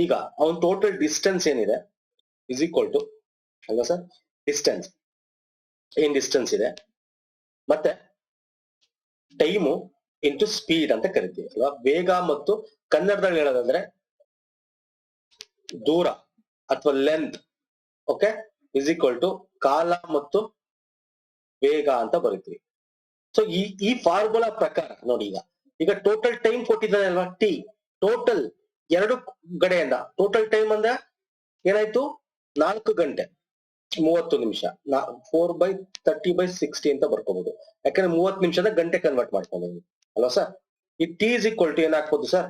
ಈಗ ಅವನ್ ಟೋಟಲ್ ಡಿಸ್ಟೆನ್ಸ್ ಏನಿದೆ ಇಸ್ ಈಕ್ವಲ್ ಟು ಅಲ್ವಾ ಸರ್, ಡಿಸ್ಟೆನ್ಸ್ ಏನ್ ಡಿಸ್ಟೆನ್ಸ್ ಇದೆ ಮತ್ತೆ ಟೈಮು ಇಂಟು ಸ್ಪೀಡ್ ಅಂತ ಕರಿತೀವಿ ಅಲ್ವಾ? ವೇಗ ಮತ್ತು ಕನ್ನಡದಲ್ಲಿ ಹೇಳೋದಂದ್ರೆ ದೂರ ಅಥವಾ length, okay, is equal to ಕಾಲ ಮತ್ತು ವೇಗ ಅಂತ ಬರೀತೀವಿ. ಸೊ ಈ ಫಾರ್ಮುಲಾ ಪ್ರಕಾರ ನೋಡಿ, ಈಗ ಟೋಟಲ್ ಟೈಮ್ ಕೊಟ್ಟಿದ್ದಾನೆ ಅಲ್ವಾ, ಟಿ. ಟೋಟಲ್ ಎರಡು ಕಡೆಯಿಂದ ಟೋಟಲ್ ಟೈಮ್ ಅಂದ್ರೆ ಏನಾಯ್ತು? 4 ಗಂಟೆ 30 ನಿಮಿಷ. 4/30/60 ಅಂತ ಬರ್ಕೋಬಹುದು, ಯಾಕಂದ್ರೆ 30 ನಿಮಿಷದ ಗಂಟೆ ಕನ್ವರ್ಟ್ ಮಾಡ್ಕೊಂಡಿದ್ವಿ ಅಲ್ವಾ ಸರ್? ಈ ಟಿ ಇಸ್ ಈಕ್ವಲ್ ಟು ಏನಾಗ್ಬೋದು ಸರ್?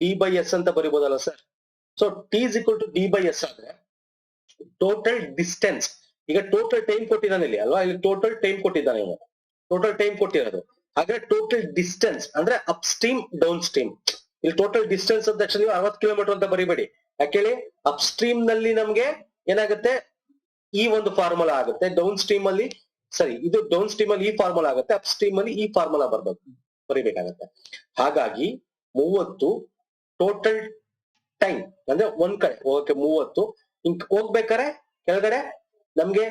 ಡಿ/ಎಸ್ ಅಂತ ಬರಿಬೋದಲ್ಲ sir? So T is equal to ಡಿ/ಎಸ್ ಆದ್ರೆ ಟೋಟಲ್ ಡಿಸ್ಟೆನ್ಸ್, ಈಗ ಟೋಟಲ್ ಟೈಮ್ ಕೊಟ್ಟಿದ್ದಾನೆ ಇಲ್ಲಿ ಅಲ್ವಾ? ಇಲ್ಲಿ ಟೋಟಲ್ ಟೈಮ್ ಕೊಟ್ಟಿದ್ದಾನೆ, ಇವನು ಟೋಟಲ್ ಟೈಮ್ ಕೊಟ್ಟಿರೋದು. ಹಾಗಾದ್ರೆ ಟೋಟಲ್ ಡಿಸ್ಟೆನ್ಸ್ ಅಂದ್ರೆ ಅಪ್ ಸ್ಟ್ರೀಮ್ ಡೌನ್ ಸ್ಟ್ರೀಮ್. ಇಲ್ಲಿ ಟೋಟಲ್ ಡಿಸ್ಟೆನ್ಸ್ ಅಂತ ತಕ್ಷಣ ನೀವು 60 ಕಿಲೋಮೀಟರ್ ಅಂತ ಬರಿಬೇಡಿ. ಯಾಕೇಳಿ ಅಪ್ ಸ್ಟ್ರೀಮ್ ನಲ್ಲಿ ನಮ್ಗೆ ಏನಾಗುತ್ತೆ? ಈ ಒಂದು ಫಾರ್ಮುಲಾ ಆಗುತ್ತೆ. ಡೌನ್ ಸ್ಟ್ರೀಮ್ ಅಲ್ಲಿ ಇದು ಡೌನ್ ಸ್ಟ್ರೀಮ್ ಅಲ್ಲಿ ಈ ಫಾರ್ಮುಲಾ ಆಗುತ್ತೆ, ಅಪ್ ಸ್ಟ್ರೀಮ್ ಅಲ್ಲಿ ಈ ಫಾರ್ಮುಲಾ ಬರಿಬೇಕಾಗತ್ತೆ. ಹಾಗಾಗಿ 30 ಟೋಟಲ್ ಟೈಮ್ ಅಂದ್ರೆ ಒಂದ್ ಕಡೆ ಹೋಗಕ್ಕೆ 30, ಹಿಂಗ್ ಹೋಗ್ಬೇಕಾರೆ ಕೆಳಗಡೆ ನಮ್ಗೆ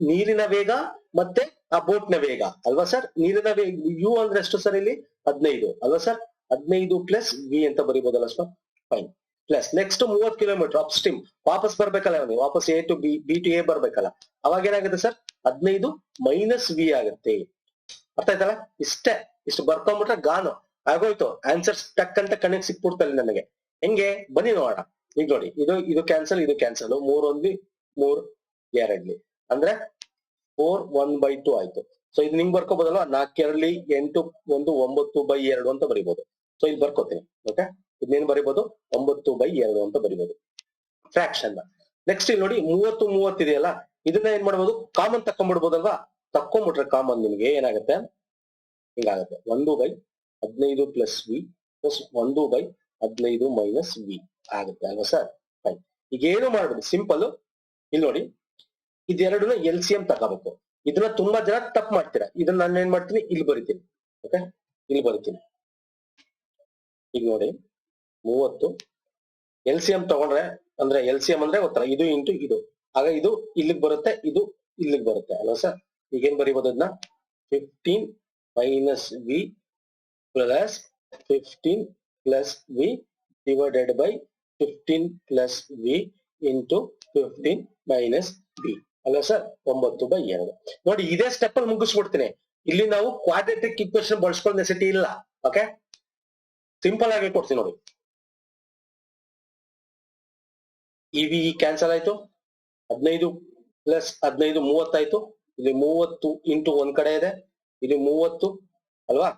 ನೀರಿನ ವೇಗ ಮತ್ತೆ ಆ ಬೋಟ್ ನ ವೇಗ ಅಲ್ವಾ ಸರ್? ನೀರಿನ ವೇಗ ಯು ಅಂದ್ರೆ ಎಷ್ಟು ಸರ್? ಇಲ್ಲಿ 15 ಅಲ್ವಾ ಸರ್? 15 ಪ್ಲಸ್ ವಿ ಅಂತ ಬರಿಬೋದಲ್ಲ sir? Fine. Plus next 30 kilometre upstream ವಾಪಸ್ ಬರ್ಬೇಕಲ್ಲ, ಅವನಿಗೆ ವಾಪಸ್ A to B to A ಬರ್ಬೇಕಲ್ಲ. ಅವಾಗ ಏನಾಗುತ್ತೆ ಸರ್? 15 ಮೈನಸ್ ವಿ ಆಗುತ್ತೆ. ಅರ್ಥ ಆಯ್ತಲ್ಲ? ಇಷ್ಟು ಬರ್ಕೊಂಡ್ಬಿಟ್ರೆ ಗಾನು ಆಗೋಯ್ತು. ಆನ್ಸರ್ಸ್ ಟಕ್ ಅಂತ ಕಣ್ಣೆಗೆ ಸಿಕ್ಬಿಡ್ತಲ್ಲ ನನಗೆ. ಹೆಂಗೆ? ಬನ್ನಿ ನೋಡೋಣ. ಈಗ ನೋಡಿ, ಇದು ಕ್ಯಾನ್ಸಲ್, ಇದು ಕ್ಯಾನ್ಸಲ್. 3 1 3 2 ಅಂದ್ರೆ 4 1/2 ಆಯ್ತು. ಸೊ ಇದು ನಿಂಗ್ ಬರ್ಕೋಬೋದಲ್ವಾ? 4 2 8 1 9/2 ಅಂತ ಬರಿಬಹುದು. ಸೊ ಇಲ್ಲಿ ಬರ್ಕೋತೀನಿ. ಓಕೆ, ಇದನ್ನೇನು ಬರಿಬಹುದು? 9/2 ಅಂತ ಬರಿಬಹುದು ಫ್ರಾಕ್ಷನ್. ನೆಕ್ಸ್ಟ್ ಇಲ್ಲಿ ನೋಡಿ 30 30 ಇದೆಯಲ್ಲ, ಇದನ್ನ ಏನ್ ಮಾಡ್ಬೋದು? ಕಾಮನ್ ತಕೊಂಡ್ಬಿಡ್ಬೋದಲ್ವಾ? ತಕೊಂಡ್ಬಿಟ್ರೆ ಕಾಮನ್ ನಿಮ್ಗೆ ಏನಾಗುತ್ತೆ? ಹಿಂಗಾಗುತ್ತೆ 1/15 plus V plus 1/15 minus V ಆಗುತ್ತೆ ಅಲ್ವಾ ಸರ್? ಫೈನ್. ಈಗ ಏನು ಮಾಡ್ಬೋದು? ಸಿಂಪಲ್. ಇಲ್ಲಿ ನೋಡಿ, ಇದೆರಡನ್ನ LCM ತಗೋಬೇಕು. ಇದನ್ನ ತುಂಬಾ ಜನ ತಪ್ಪು ಮಾಡ್ತೀರಾ. ಇದನ್ನ ನಾನು ಏನ್ ಮಾಡ್ತೀನಿ? ಇಲ್ಲಿ ಬರಿತೀನಿ. ಓಕೆ, ಇಲ್ಲಿ ಬರಿತೀನಿ. ಈಗ ನೋಡಿ 30 LCM ತಗೊಂಡ್ರೆ ಅಂದ್ರೆ LCM ಅಂದ್ರೆ ಗೊತ್ತಾ? ಇದು ಇಂಟು ಇದು, ಆಗ ಇದು ಇಲ್ಲಿಗೆ ಬರುತ್ತೆ, ಇದು ಇಲ್ಲಿಗೆ ಬರುತ್ತೆ ಅಲ್ವಾ ಸರ್? ಈಗ ಏನ್ ಬರಿಬೋದು? ಅದನ್ನ 15 minus V plus 15 plus V divided by 15 plus V into 15 minus V ಅಲ್ವಾ ಸರ್? 9/2. ನೋಡಿ, ಇದೇ ಸ್ಟೆಪ್ ಅಲ್ಲಿ ಮುಗಿಸ್ಬಿಡ್ತೀನಿ. ಇಲ್ಲಿ ನಾವು ಕ್ವಾಡ್ರಾಟಿಕ್ ಇಕ್ವೇಶನ್ ಬಳಸ್ಕೊಳ್ಳೋ ನೆಸೆಸಿಟಿ ಇಲ್ಲ. ಓಕೆ, ಸಿಂಪಲ್ ಆಗಿ ಕೊಡ್ತೀನಿ ನೋಡಿ. ವಿ ಕ್ಯಾನ್ಸಲ್ ಆಯ್ತು. 15 ಪ್ಲಸ್ 15 30 ಆಯ್ತು. ಇಲ್ಲಿ 30 ಇಂಟು ಒಂದ್ ಕಡೆ ಇದೆ, ಇಲ್ಲಿ 30 ಅಲ್ವಾ?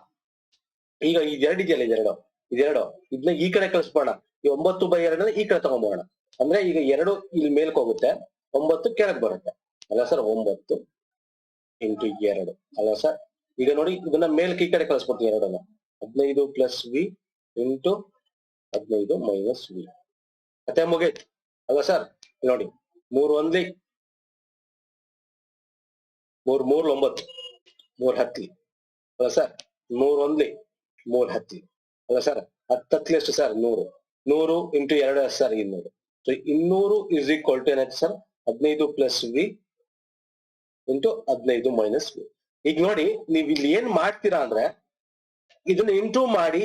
ಈಗ ಇದೆರಡು ಇದೆಯಲ್ಲ, ಇದೆರಡು ಇದನ್ನ ಈ ಕಡೆ ಕಳಿಸ್ಬೋಣ. ಈ 9/2 ಈ ಕಡೆ ತಗೊಂಬೋಣ. ಅಂದ್ರೆ ಈಗ 2 ಇಲ್ಲಿ ಮೇಲ್ಕ್ ಹೋಗುತ್ತೆ, 9 ಕೆಳಗೆ ಬರುತ್ತೆ ಅಲ್ಲ ಸರ್? 9 ಇಂಟು 2 ಅಲ್ವಾ ಸರ್? ಈಗ ನೋಡಿ, ಇದನ್ನ ಮೇಲ್ಕ್ ಈ ಕಡೆ ಕಳಿಸ್ಕೊಡ್ತೀನಿ ಎರಡನ್ನ. 15 plus V into 15 minus V. ಮತ್ತೆ ಮುಗೀತು ಅಲ್ವಾ ಸರ್? ನೋಡಿ 3 1 ಮೂರ್ 9 3 10 ಅಲ್ಲ ಸರ್ 3 1 3 10 ಅಲ್ಲ ಸರ್ 10 ಎಷ್ಟು sir 100 into 2 sir 200 so 200 is equal to ಏನಾಯ್ತು sir 15 plus V into 15 minus V. ಈಗ ನೋಡಿ ನೀವು ಇಲ್ಲಿ ಏನ್ ಮಾಡ್ತೀರಾ ಅಂದ್ರೆ ಇದನ್ನ ಇಂಟು ಮಾಡಿ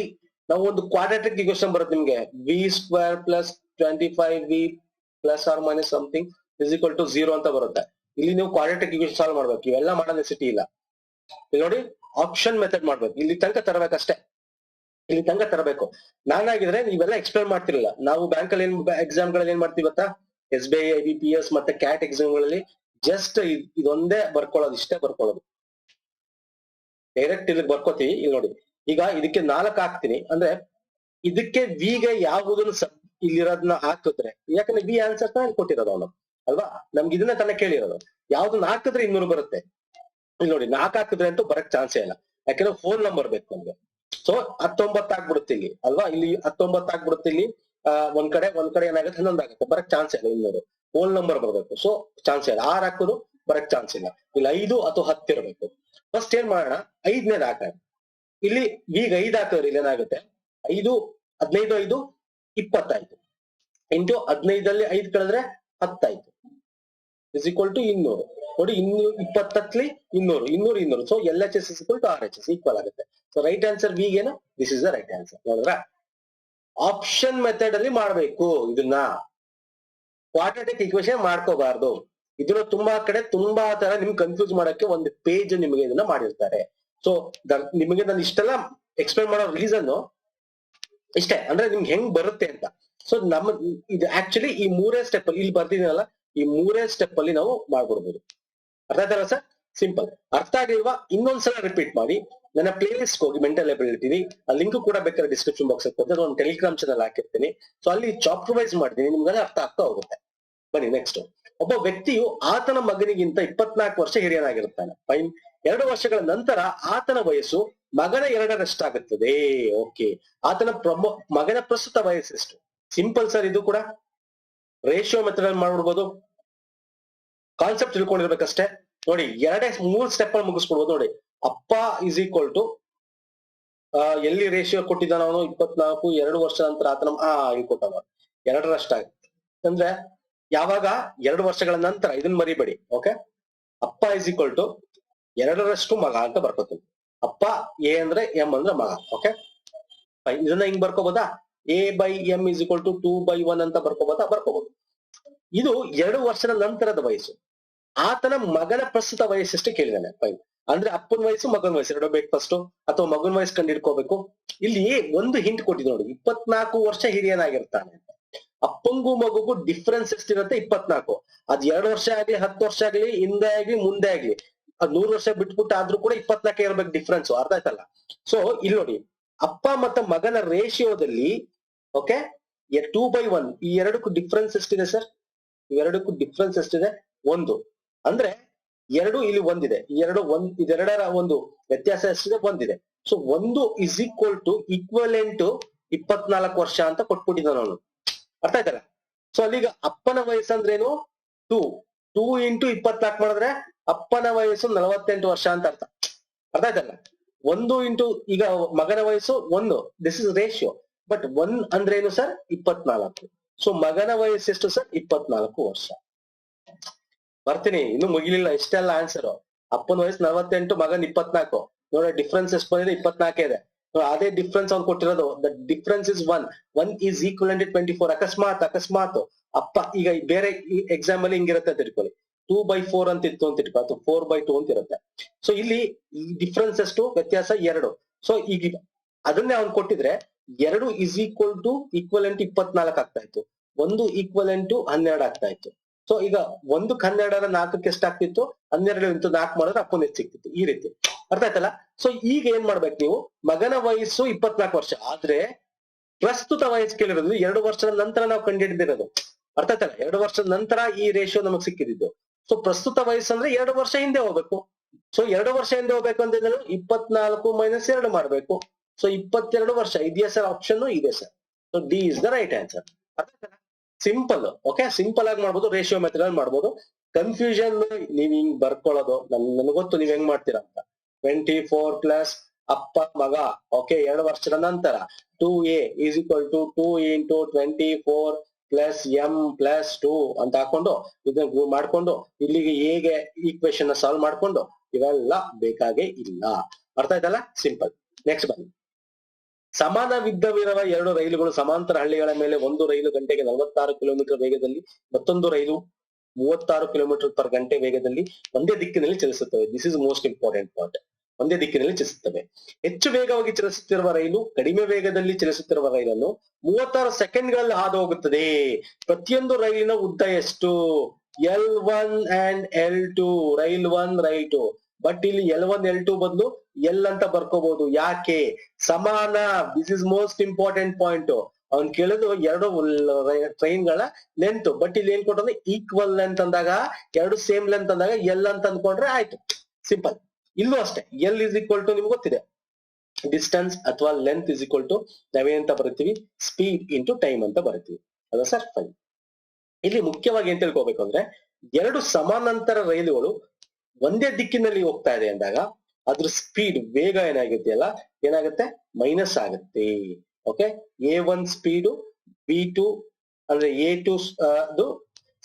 ನಾವು ಒಂದು ಕ್ವಾಡ್ರಾಟಿಕ್ ಇಕ್ವೇಷನ್ ಬರುತ್ತೆ ನಿಮ್ಗೆ V square plus 25 V plus R minus something is equal to 0 ಅಂತ ಬರುತ್ತೆ. ಇಲ್ಲಿ ನೀವು ಕ್ವಾಡ್ರಾಟಿಕ್ ಇಕ್ವೇಷನ್ ಸಾಲ್ವ್ ಮಾಡ್ಬೇಕು, ಇವೆಲ್ಲ ಮಾಡೋ ನೆಸಿಟಿ ಇಲ್ಲ. ಇಲ್ಲಿ ನೋಡಿ ಆಪ್ಷನ್ ಮೆಥಡ್ ಮಾಡ್ಬೇಕು, ಇಲ್ಲಿ ತನಕ ತರಬೇಕಷ್ಟೇ, ಇಲ್ಲಿ ತನಕ ತರಬೇಕು. ನಾನಾಗಿದ್ರೆ ನೀವೆಲ್ಲ ಎಕ್ಸ್ಪ್ಲೇನ್ ಮಾಡ್ತಿರಲಿಲ್ಲ. ನಾವು ಬ್ಯಾಂಕ್ ಅಲ್ಲಿ ಎಕ್ಸಾಮ್ ಗಳಲ್ಲಿ ಏನ್ ಮಾಡ್ತೀವಿ ಗೊತ್ತಾ, SBI IBPS ಮತ್ತೆ ಕ್ಯಾಟ್ ಎಕ್ಸಾಮ್ ಗಳಲ್ಲಿ ಜಸ್ಟ್ ಇದೊಂದೇ ಬರ್ಕೊಳ್ಳೋದು, ಇಷ್ಟೇ ಬರ್ಕೊಳ್ಳೋದು, ಡೈರೆಕ್ಟ್ ಇಲ್ಲಿ ಬರ್ಕೋತೀವಿ. ಇಲ್ಲಿ ನೋಡಿ ಈಗ ಇದಕ್ಕೆ 4 ಹಾಕ್ತೀನಿ ಅಂದ್ರೆ ಇದಕ್ಕೆ ವಿಗೆ ಯಾವುದನ್ನು ಇಲ್ಲಿರೋದನ್ನ ಹಾಕಿದ್ರೆ, ಯಾಕಂದ್ರೆ ವಿ ಆನ್ಸರ್ ತಾನೇ ಕೊಟ್ಟಿರೋದು ಅವನು ಅಲ್ವಾ, ನಮ್ಗೆ ಇದನ್ನ ತಾನೇ ಕೇಳಿರೋದು. ಯಾವ್ದನ್ನ ಹಾಕಿದ್ರೆ 200 ಬರುತ್ತೆ. ಇಲ್ಲಿ ನೋಡಿ 4 ಹಾಕಿದ್ರೆ ಅಂತೂ ಬರಕ್ ಚಾನ್ಸೇ ಇಲ್ಲ, ಯಾಕಂದ್ರೆ ಫೋನ್ ನಂಬರ್ ಬೇಕು ನಮ್ಗೆ. ಸೊ 19 ಆಗ್ಬಿಡುತ್ತೆ ಇಲ್ಲಿ ಅಲ್ವಾ, ಇಲ್ಲಿ 19 ಆಗ್ಬಿಡುತ್ತೆ. ಇಲ್ಲಿ ಒಂದ್ ಕಡೆ ಏನಾಗುತ್ತೆ 11 ಆಗುತ್ತೆ, ಬರಕ್ ಚಾನ್ಸ್ ಇಲ್ಲ. 200 ಫೋನ್ ನಂಬರ್ ಬರ್ಬೇಕು, ಸೊ ಚಾನ್ಸ್ ಇಲ್ಲ. 6 ಹಾಕಿದ್ರು ಬರಕ್ ಚಾನ್ಸ್ ಇಲ್ಲ. ಇಲ್ಲಿ 5 ಅಥವಾ 10 ಇರಬೇಕು. ಫಸ್ಟ್ ಏನ್ ಮಾಡೋಣ, 5ನೇದು ಹಾಕೋಣ. ಇಲ್ಲಿ ಈಗ 5 ಹಾಕಿದ್ರೆ ಇಲ್ಲಿ ಏನಾಗುತ್ತೆ 5 15 5 20 ಆಯ್ತು. ಇಂಟು 15 5 ಕಳೆದ್ರೆ 10 ಆಯ್ತು ಇಸ್ ಈಕ್ವಲ್ ಟು 200. ನೋಡಿ 20 200 so LHS is equal to RHS equal ಆಗುತ್ತೆ. ಸೊ ರೈಟ್ ಆನ್ಸರ್ ವಿ ಏನು, this is the right answer. ನೋಡಿದ್ರ ಆಪ್ಷನ್ ಮೆಥಡ್ ಅಲ್ಲಿ ಮಾಡ್ಬೇಕು ಇದನ್ನ, ಕ್ವಾಡ್ರಾಟಿಕ್ ಇಕ್ವೇಷನ್ ಮಾಡ್ಕೋಬಾರ್ದು. ಇದನ್ನ ತುಂಬಾ ಕಡೆ ತುಂಬಾ ತರ ನಿಮ್ಗೆ ಕನ್ಫ್ಯೂಸ್ ಮಾಡಕ್ಕೆ ಒಂದು ಪೇಜ್ ನಿಮಗೆ ಇದನ್ನ ಮಾಡಿರ್ತಾರೆ. ಸೊ ನಿಮಗೆ ನಾನು ಇಷ್ಟೆಲ್ಲ ಎಕ್ಸ್ಪ್ಲೈನ್ ಮಾಡೋ ರೀಸನ್ ಇಷ್ಟೇ, ಅಂದ್ರೆ ನಿಮ್ಗೆ ಹೆಂಗ್ ಬರುತ್ತೆ ಅಂತ. ಸೊ ಇದು ಆಕ್ಚುಲಿ ಈ 3 ಸ್ಟೆಪ್ ಅಲ್ಲಿ ಇಲ್ಲಿ ಬರ್ದಿದ್ದೀನಲ್ಲ, ಈ 3 ಸ್ಟೆಪ್ ಅಲ್ಲಿ ನಾವು ಮಾಡ್ಬಿಡ್ಬೋದು. ಅರ್ಥ ಆಯ್ತಲ್ಲ ಸರ್? ಸಿಂಪಲ್. ಅರ್ಥ ಆಗಿಲ್ವಾ ಇನ್ನೊಂದ್ಸಲ ರಿಪೀಟ್ ಮಾಡಿ. ನನ್ನ ಪ್ಲೇ ಲಿಸ್ಟ್ ಹೋಗಿ ಮೆಂಟಲ್ ಎಬಿಲಿಟಿ, ಆ ಲಿಂಕ್ ಕೂಡ ಬೇಕಾದ್ರೆ ಡಿಸ್ಕ್ರಿಪ್ಷನ್ ಬಾಕ್ಸ್ ಅಲ್ಲಿ ಒಂದು ಟೆಲಿಗ್ರಾಮ್ ಚಾನಲ್ ಹಾಕಿರ್ತೀನಿ. ಸೊ ಅಲ್ಲಿ ಚಾಪ್ಟರ್ ವೈಸ್ ಮಾಡ್ತೀನಿ, ನಿಮ್ಗೆಲ್ಲ ಅರ್ಥ ಆಗ್ತಾ ಹೋಗುತ್ತೆ. ಬನ್ನಿ ನೆಕ್ಸ್ಟ್. ಒಬ್ಬ ವ್ಯಕ್ತಿಯು ಆತನ ಮಗನಿಗಿಂತ 24 ವರ್ಷ ಹಿರಿಯನಾಗಿರುತ್ತಾನೆ. ಫೈನ್. 2 ವರ್ಷಗಳ ನಂತರ ಆತನ ವಯಸ್ಸು ಮಗನ 2ರಷ್ಟಾಗುತ್ತದೆ. ಓಕೆ, ಆತನ ಮಗನ ಪ್ರಸ್ತುತ ವಯಸ್ಸು ಎಷ್ಟು? ಸಿಂಪಲ್ ಸರ್, ಇದು ಕೂಡ ರೇಷಿಯೋ ಮೆಥಡ್ ಅಲ್ಲಿ ಮಾಡ್ಬಿಡ್ಬೋದು. ಕಾನ್ಸೆಪ್ಟ್ ತಿಳ್ಕೊಂಡಿರ್ಬೇಕಷ್ಟೇ. ನೋಡಿ 3 ಸ್ಟೆಪ್ ಅಲ್ಲಿ ಮುಗಿಸ್ಬಿಡ್ಬೋದು. ನೋಡಿ ಅಪ್ಪ ಇಸ್ ಈಕ್ವಲ್ ಟು ಎಲ್ಲಿ ರೇಷಿಯೋ ಕೊಟ್ಟಿದ್ದಾನ ಅವನು 24, 2 ವರ್ಷ ನಂತರ ಆತನ ಇಲ್ಲಿ ಕೊಟ್ಟವ 2ರಷ್ಟಾಗುತ್ತೆ. ಅಂದ್ರೆ ಯಾವಾಗ 2 ವರ್ಷಗಳ ನಂತರ, ಇದನ್ನ ಮರಿಬೇಡಿ. ಓಕೆ, ಅಪ್ಪ ಇಸ್ ಈಕ್ವಲ್ ಟು 2ರಷ್ಟು ಮಗ ಅಂತ ಬರ್ಕೋತೀನಿ. ಅಪ್ಪ ಎ ಅಂದ್ರೆ ಎಂ ಅಂದ್ರೆ ಮಗ. ಓಕೆ, ಇದನ್ನ ಹಿಂಗ್ ಬರ್ಕೋಬೋದಾ, A/M ಇಸ್ ಈಕ್ವಲ್ ಟು 2/1 ಅಂತ ಬರ್ಕೋಬೋದಾ? ಬರ್ಕೋಬಹುದು. ಇದು 2 ವರ್ಷದ ನಂತರದ ವಯಸ್ಸು. ಆತನ ಮಗನ ಪ್ರಸ್ತುತ ವಯಸ್ಸೆಷ್ಟು ಕೇಳಿದಾನೆ. ಫೈನ್. ಅಂದ್ರೆ ಅಪ್ಪನ ವಯಸ್ಸು ಮಗನ ವಯಸ್ಸು ಎರಡು ಬೇಕು ಫಸ್ಟ್, ಅಥವಾ ಮಗನ ವಯಸ್ಸು ಕಂಡು ಹಿಡ್ಕೋಬೇಕು. ಇಲ್ಲಿ ಒಂದು ಹಿಂಟ್ ಕೊಟ್ಟಿದ್ದು ನೋಡಿ, 24 ವರ್ಷ ಹಿರಿಯನಾಗಿರ್ತಾನೆ ಅಂತ. ಅಪ್ಪಂಗೂ ಮಗುಗೂ ಡಿಫ್ರೆನ್ಸ್ ಎಷ್ಟಿರುತ್ತೆ? 24. ಅದ್ 2 ವರ್ಷ ಆಗ್ಲಿ 10 ವರ್ಷ ಆಗ್ಲಿ ಹಿಂದೆ ಆಗ್ಲಿ ಮುಂದೆ ಆಗ್ಲಿ, ಅದ್ 100 ವರ್ಷ ಬಿಟ್ಬಿಟ್ಟು ಆದ್ರೂ ಕೂಡ 24 ಇರ್ಬೇಕು ಡಿಫ್ರೆನ್ಸ್. ಅರ್ಥ ಆಯ್ತಲ್ಲ? ಸೊ ಇಲ್ಲಿ ನೋಡಿ, ಅಪ್ಪ ಮತ್ತು ಮಗನ ರೇಷಿಯೋದಲ್ಲಿ ಓಕೆ 2/1, ಈ ಎರಡಕ್ಕೂ ಡಿಫ್ರೆನ್ಸ್ ಎಷ್ಟಿದೆ ಸರ್? ಇವೆರಡಕ್ಕೂ ಡಿಫ್ರೆನ್ಸ್ ಎಷ್ಟಿದೆ? 1. ಅಂದ್ರೆ 2 ಇಲ್ಲಿ 1 ಇದೆ, ಇದೆರಡರ ಒಂದು ವ್ಯತ್ಯಾಸ ಎಷ್ಟಿದೆ? 1 ಇದೆ. So 1 is equal to equivalent 24 ವರ್ಷ ಅಂತ ಕೊಟ್ಬಿಟ್ಟಿದ್ದಾನ ಅವನು. ಅರ್ಥ ಆಯ್ತಲ್ಲ? ಸೊ ಅಲ್ಲಿಗ ಅಪ್ಪನ ವಯಸ್ಸು ಅಂದ್ರೇನು? 2 ಇಂಟು 24 ಮಾಡಿದ್ರೆ ಅಪ್ಪನ ವಯಸ್ಸು 48 ವರ್ಷ ಅಂತ ಅರ್ಥ. ಅರ್ಥ ಆಯ್ತಲ್ಲ? 1 ಇಂಟು ಈಗ ಮಗನ ವಯಸ್ಸು 1, ದಿಸ್ ಇಸ್ ರೇಷಿಯೋ. ಬಟ್ 1 ಅಂದ್ರೆ ಏನು ಸರ್? 24. ಸೊ ಮಗನ ವಯಸ್ಸು ಎಷ್ಟು ಸರ್? 24 ವರ್ಷ. ಬರ್ತೀನಿ, ಇನ್ನು ಮುಗಿಲಿಲ್ಲ, ಇಷ್ಟೆಲ್ಲ ಆನ್ಸರ್. ಅಪ್ಪನ ವಯಸ್ಸು 48, ಮಗನ್ 24. ನೋಡ ಡಿಫ್ರೆನ್ಸ್ ಎಷ್ಟು ಬಂದಿದೆ? 24 ಇದೆ. ಅದೇ ಡಿಫ್ರೆನ್ಸ್ ಅವ್ನು ಕೊಟ್ಟಿರೋದು. The difference is 1 is equivalent 24. ಅಕಸ್ಮಾತ್ ಅಪ್ಪ ಈಗ ಬೇರೆ ಎಕ್ಸಾಮ್ ಅಲ್ಲಿ ಹಿಂಗಿರುತ್ತೆ ಅಂತ ಇಟ್ಕೊಳ್ಳಿ, 2/4 ಅಂತ ಇತ್ತು ಅಂತ ಇಟ್ಕೊ, ಅಥವಾ 4/2 ಅಂತ ಇರುತ್ತೆ. ಸೊ ಇಲ್ಲಿ ಈ ಡಿಫ್ರೆನ್ಸ್ ಎಷ್ಟು? ವ್ಯತ್ಯಾಸ 2. ಸೊ ಈಗ ಅದನ್ನೇ ಅವ್ನು ಕೊಟ್ಟಿದ್ರೆ 2 ಇಸ್ ಈಕ್ವಲ್ ಟು ಈಕ್ವಲೆಂಟ್ 24 ಆಗ್ತಾ ಇತ್ತು, 1 ಈಕ್ವಲೆಂಟ್ 12 ಆಗ್ತಾ ಇತ್ತು. ಸೊ ಈಗ 1ಕ್ಕೆ 12 4ಕ್ಕೆ ಎಷ್ಟು ಆಗ್ತಿತ್ತು? 12 ಇಂಟು 4 ಮಾಡಿದ್ರೆ ಅಪ್ಪನ ಎಷ್ಟು ಸಿಕ್ತಿತ್ತು? ಈ ರೀತಿ. ಅರ್ಥ ಆಯ್ತಲ್ಲ? ಸೊ ಈಗ ಏನ್ ಮಾಡ್ಬೇಕು ನೀವು? ಮಗನ ವಯಸ್ಸು 24 ವರ್ಷ ಆದ್ರೆ ಪ್ರಸ್ತುತ ವಯಸ್ಸು ಕೇಳಿರೋದು 2 ವರ್ಷದ ನಂತರ ನಾವು ಕಂಡುಹಿಡಿದಿರೋದು. ಅರ್ಥ ಆಯ್ತಲ್ಲ? 2 ವರ್ಷದ ನಂತರ ಈ ರೇಷಿಯೋ ನಮಗ್ ಸಿಕ್ಕಿದ್ದು. ಸೊ ಪ್ರಸ್ತುತ ವಯಸ್ಸು ಅಂದ್ರೆ 2 ವರ್ಷ ಹಿಂದೆ ಹೋಗ್ಬೇಕು. ಸೊ 2 ವರ್ಷ ಹಿಂದೆ ಹೋಗ್ಬೇಕು ಅಂತ 24 ಮೈನಸ್ 2 ಮಾಡ್ಬೇಕು. ಸೊ 22 ವರ್ಷ. ಇದೆಯಾ ಸರ್? ಆಪ್ಷನ್ ಇದೆ sir. So D is the right answer. Simple. Okay, simple ಆಗಿ ಮಾಡ್ಬೋದು, ರೇಷಿಯೋ ಮೆಥಡ್ ಅಲ್ಲಿ ಮಾಡ್ಬೋದು. ಕನ್ಫ್ಯೂಷನ್ ನೀವ್ ಹಿಂಗ್ ಬರ್ಕೊಳ್ಳೋದು ನನ್ಗೆ ಗೊತ್ತು ನೀವ್ ಹೆಂಗ್ ಮಾಡ್ತೀರಾ ಅಂತ. 24 ಪ್ಲಸ್ ಅಪ್ಪ ಮಗ, ಓಕೆ, 2 ವರ್ಷದ ನಂತರ 2a is equal to 2 into 24 plus M plus 2 ಅಂತ ಹಾಕೊಂಡು ಇದನ್ನ ಮಾಡ್ಕೊಂಡು ಇಲ್ಲಿಗೆ ಹೇಗೆ ಈಕ್ವೇಶನ್ ಸಾಲ್ವ್ ಮಾಡ್ಕೊಂಡು ಇವೆಲ್ಲ ಬೇಕಾಗೇ ಇಲ್ಲ. ಅರ್ಥ ಆಯ್ತಲ್ಲ? ಸಿಂಪಲ್. ನೆಕ್ಸ್ಟ್ ಬನ್ನಿ. ಸಮಾನವಿದ್ದವಿರುವ 2 ರೈಲುಗಳು ಸಮಾಂತರ ಹಳ್ಳಿಗಳ ಮೇಲೆ ಒಂದು ರೈಲು ಗಂಟೆಗೆ 46 ಕಿಲೋಮೀಟರ್ ವೇಗದಲ್ಲಿ ಮತ್ತೊಂದು ರೈಲು 36 ಕಿಲೋಮೀಟರ್ ಪರ್ ಗಂಟೆ ವೇಗದಲ್ಲಿ ಒಂದೇ ದಿಕ್ಕಿನಲ್ಲಿ ಚಲಿಸುತ್ತವೆ. This is most important part. ಒಂದೇ ದಿಕ್ಕಿನಲ್ಲಿ ಚಲಿಸುತ್ತವೆ. ಹೆಚ್ಚು ವೇಗವಾಗಿ ಚಲಿಸುತ್ತಿರುವ ರೈಲು ಕಡಿಮೆ ವೇಗದಲ್ಲಿ ಚಲಿಸುತ್ತಿರುವ ರೈಲನ್ನು 36 ಸೆಕೆಂಡ್ಗಳಲ್ಲಿ ಹಾದು ಹೋಗುತ್ತದೆ. ಪ್ರತಿಯೊಂದು ರೈಲಿನ ಉದ್ದ ಎಷ್ಟು? L1 and L2, rail 1 rail 2. But ಇಲ್ಲಿ L1 L2 ಬದಲು ಎಲ್ ಅಂತ ಬರ್ಕೋಬಹುದು. ಯಾಕೆ? ಸಮಾನ. This is most important point. ಅವ್ನ್ ಕೇಳಿದ್ರು 2 ಟ್ರೈನ್ ಗಳ ಲೆಂತ್, ಬಟ್ ಇಲ್ಲಿ ಏನ್ ಕೊಟ್ಟಂದ್ರೆ ಈಕ್ವಲ್ ಲೆಂತ್ ಅಂದಾಗ, 2 ಸೇಮ್ ಲೆಂತ್ ಅಂದಾಗ ಎಲ್ ಅಂತ ಅಂದ್ಕೊಂಡ್ರೆ ಆಯ್ತು. ಸಿಂಪಲ್. ಇಲ್ಲೂ ಅಷ್ಟೇ, ಎಲ್ ಇಸ್ ಈಕ್ವಲ್ ಟು ನಿಮ್ಗೆ ಗೊತ್ತಿದೆ, ಡಿಸ್ಟೆನ್ಸ್ ಅಥವಾ ಲೆಂತ್ ಇಸ್ ಈಕ್ವಲ್ ಟು ನಾವೇನಂತ ಬರೀತೀವಿ? ಸ್ಪೀಡ್ ಇಂಟು ಟೈಮ್ ಅಂತ ಬರೀತೀವಿ ಅಲ್ವಾ ಸರ್? ಫೈನ್. ಇಲ್ಲಿ ಮುಖ್ಯವಾಗಿ ಏನ್ ತಿಳ್ಕೊಬೇಕು ಅಂದ್ರೆ, 2 ಸಮಾನಾಂತರ ರೈಲುಗಳು ಒಂದೇ ದಿಕ್ಕಿನಲ್ಲಿ ಹೋಗ್ತಾ ಇದೆ ಅಂದಾಗ ಅದ್ರ ಸ್ಪೀಡ್, ವೇಗ ಏನಾಗಿದೆಯಲ್ಲ, ಏನಾಗುತ್ತೆ? ಮೈನಸ್ ಆಗುತ್ತೆ. ಓಕೆ, A1 ಸ್ಪೀಡು B2 ಅಂದ್ರೆ A2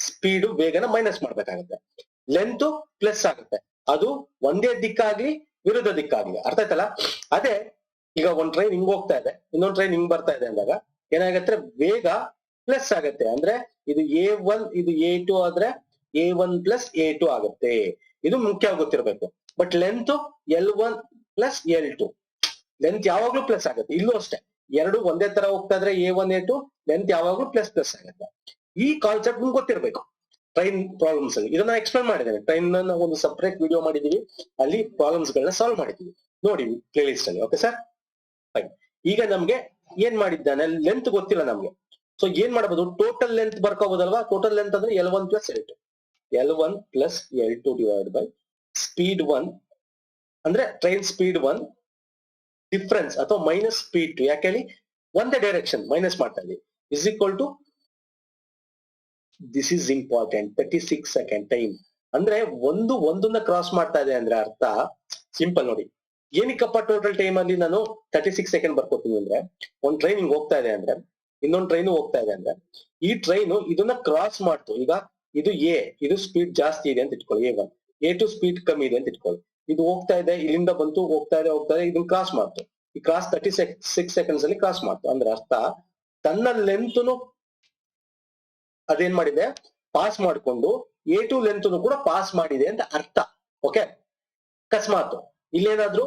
ಸ್ಪೀಡು ವೇಗನ ಮೈನಸ್ ಮಾಡ್ಬೇಕಾಗುತ್ತೆ. ಲೆಂತ್ ಪ್ಲಸ್ ಆಗುತ್ತೆ. ಅದು ಒಂದೇ ದಿಕ್ಕಾಗ್ಲಿ ವಿರುದ್ಧ ದಿಕ್ಕಾಗ್ಲಿ. ಅರ್ಥ ಆಯ್ತಲ್ಲ? ಅದೇ ಈಗ ಒಂದ್ ಟ್ರೈನ್ ಹಿಂಗ್ ಹೋಗ್ತಾ ಇದೆ, ಇನ್ನೊಂದ್ ಟ್ರೈನ್ ಹಿಂಗ್ ಬರ್ತಾ ಇದೆ ಅಂದಾಗ ಏನಾಗತ್ತೆ? ವೇಗ ಪ್ಲಸ್ ಆಗತ್ತೆ. ಅಂದ್ರೆ ಇದು A1 ಇದು A2 ಆದ್ರೆ A1 ಪ್ಲಸ್ A2 ಆಗುತ್ತೆ. ಇದು ಮುಖ್ಯ ಗೊತ್ತಿರ್ಬೇಕು. But length L1 plus L2, length ಯಾವಾಗ್ಲೂ ಪ್ಲಸ್ ಆಗುತ್ತೆ. ಇಲ್ಲೂ ಅಷ್ಟೇ, 2 ಒಂದೇ ತರ ಹೋಗ್ತಾ ಇದ್ರೆ A1 A2 ಲೆಂತ್ ಯಾವಾಗ್ಲೂ ಪ್ಲಸ್ ಪ್ಲಸ್ ಆಗುತ್ತೆ. ಈ ಕಾನ್ಸೆಪ್ಟ್ ನಿಮ್ಗೆ ಗೊತ್ತಿರ್ಬೇಕು ಟ್ರೈನ್ ಪ್ರಾಬ್ಲಮ್ಸ್ ಅಲ್ಲಿ. ಇದನ್ನ ಎಕ್ಸ್ಪ್ಲೇನ್ ಮಾಡಿದ್ದೇನೆ. ಟ್ರೈನ್ ಒಂದು ಸಪರೇಟ್ ವಿಡಿಯೋ ಮಾಡಿದೀವಿ, ಅಲ್ಲಿ ಪ್ರಾಬ್ಲಮ್ಸ್ ಗಳನ್ನ ಸಾಲ್ವ್ ಮಾಡಿದೀವಿ, ನೋಡಿ ಪ್ಲೇ ಲಿಸ್ಟ್ ಅಲ್ಲಿ. Okay sir? ಫೈನ್. ಈಗ ನಮ್ಗೆ ಏನ್ ಮಾಡಿದ್ದಾನೆ? ಲೆಂತ್ ಗೊತ್ತಿಲ್ಲ ನಮ್ಗೆ. ಸೊ ಏನ್ ಮಾಡಬಹುದು? ಟೋಟಲ್ ಲೆಂತ್ ಬರ್ಕೋಬಹುದಲ್ವಾ? ಟೋಟಲ್ ಲೆಂತ್ ಅಂದ್ರೆ L1 plus L2, L1 plus L2 divide by speed 1 ಅಂದ್ರೆ ಟ್ರೈನ್ ಸ್ಪೀಡ್ 1 ಡಿಫ್ರೆನ್ಸ್ ಅಥವಾ ಮೈನಸ್ ಸ್ಪೀಡ್ 2, ಯಾಕೆ ಹೇಳಿ? ಒಂದೇ ಡೈರೆಕ್ಷನ್ ಮೈನಸ್ ಮಾಡ್ತಾ ಇದೀವಿ, is equal to, this is important, 36 second time. ಅಂದ್ರೆ ಒಂದನ್ನ ಕ್ರಾಸ್ ಮಾಡ್ತಾ ಇದೆ ಅಂದ್ರೆ ಅರ್ಥ ಸಿಂಪಲ್ ನೋಡಿ. ಏನಕ್ಕಪ್ಪ ಟೋಟಲ್ ಟೈಮ್ ಅಲ್ಲಿ ನಾನು 36 ಸೆಕೆಂಡ್ ಬರ್ಕೋತೀನಿ ಅಂದ್ರೆ, ಒಂದ್ ಟ್ರೈನ್ ಹಿಂಗ್ ಹೋಗ್ತಾ ಇದೆ ಅಂದ್ರೆ ಇನ್ನೊಂದ್ ಟ್ರೈನ್ ಹೋಗ್ತಾ ಇದೆ ಅಂದ್ರೆ, ಈ ಟ್ರೈನ್ ಇದನ್ನ ಕ್ರಾಸ್ ಮಾಡ್ತು. ಈಗ ಇದು ಇದು ಸ್ಪೀಡ್ ಜಾಸ್ತಿ ಇದೆ ಅಂತ ಇಟ್ಕೊಳ್ಳಿ, A1. A2 ಸ್ಪೀಡ್ ಕಮ್ಮಿ ಇದೆ ಅಂತ ಇಟ್ಕೊಳ್ಳಿ. ಇದು ಹೋಗ್ತಾ ಇದೆ, ಇಲ್ಲಿಂದ ಬಂತು, ಹೋಗ್ತಾ ಇದೆ ಇದನ್ನ ಕ್ರಾಸ್ ಮಾಡ್ತು. ಈ ಕ್ರಾಸ್ 36 ಸೆಕೆಂಡ್ಸ್ ಅಲ್ಲಿ ಕ್ರಾಸ್ ಮಾಡ್ತು. ಅಂದ್ರೆ ಅರ್ಥ ತನ್ನ ಲೆಂತ್ನು ಅದೇನ್ ಮಾಡಿದೆ? ಪಾಸ್ ಮಾಡ್ಕೊಂಡು A2 ಲೆಂತ್ನು ಕೂಡ ಪಾಸ್ ಮಾಡಿದೆ ಅಂತ ಅರ್ಥ. ಓಕೆ, ಅಕಸ್ಮಾತ್ ಇಲ್ಲೇನಾದ್ರೂ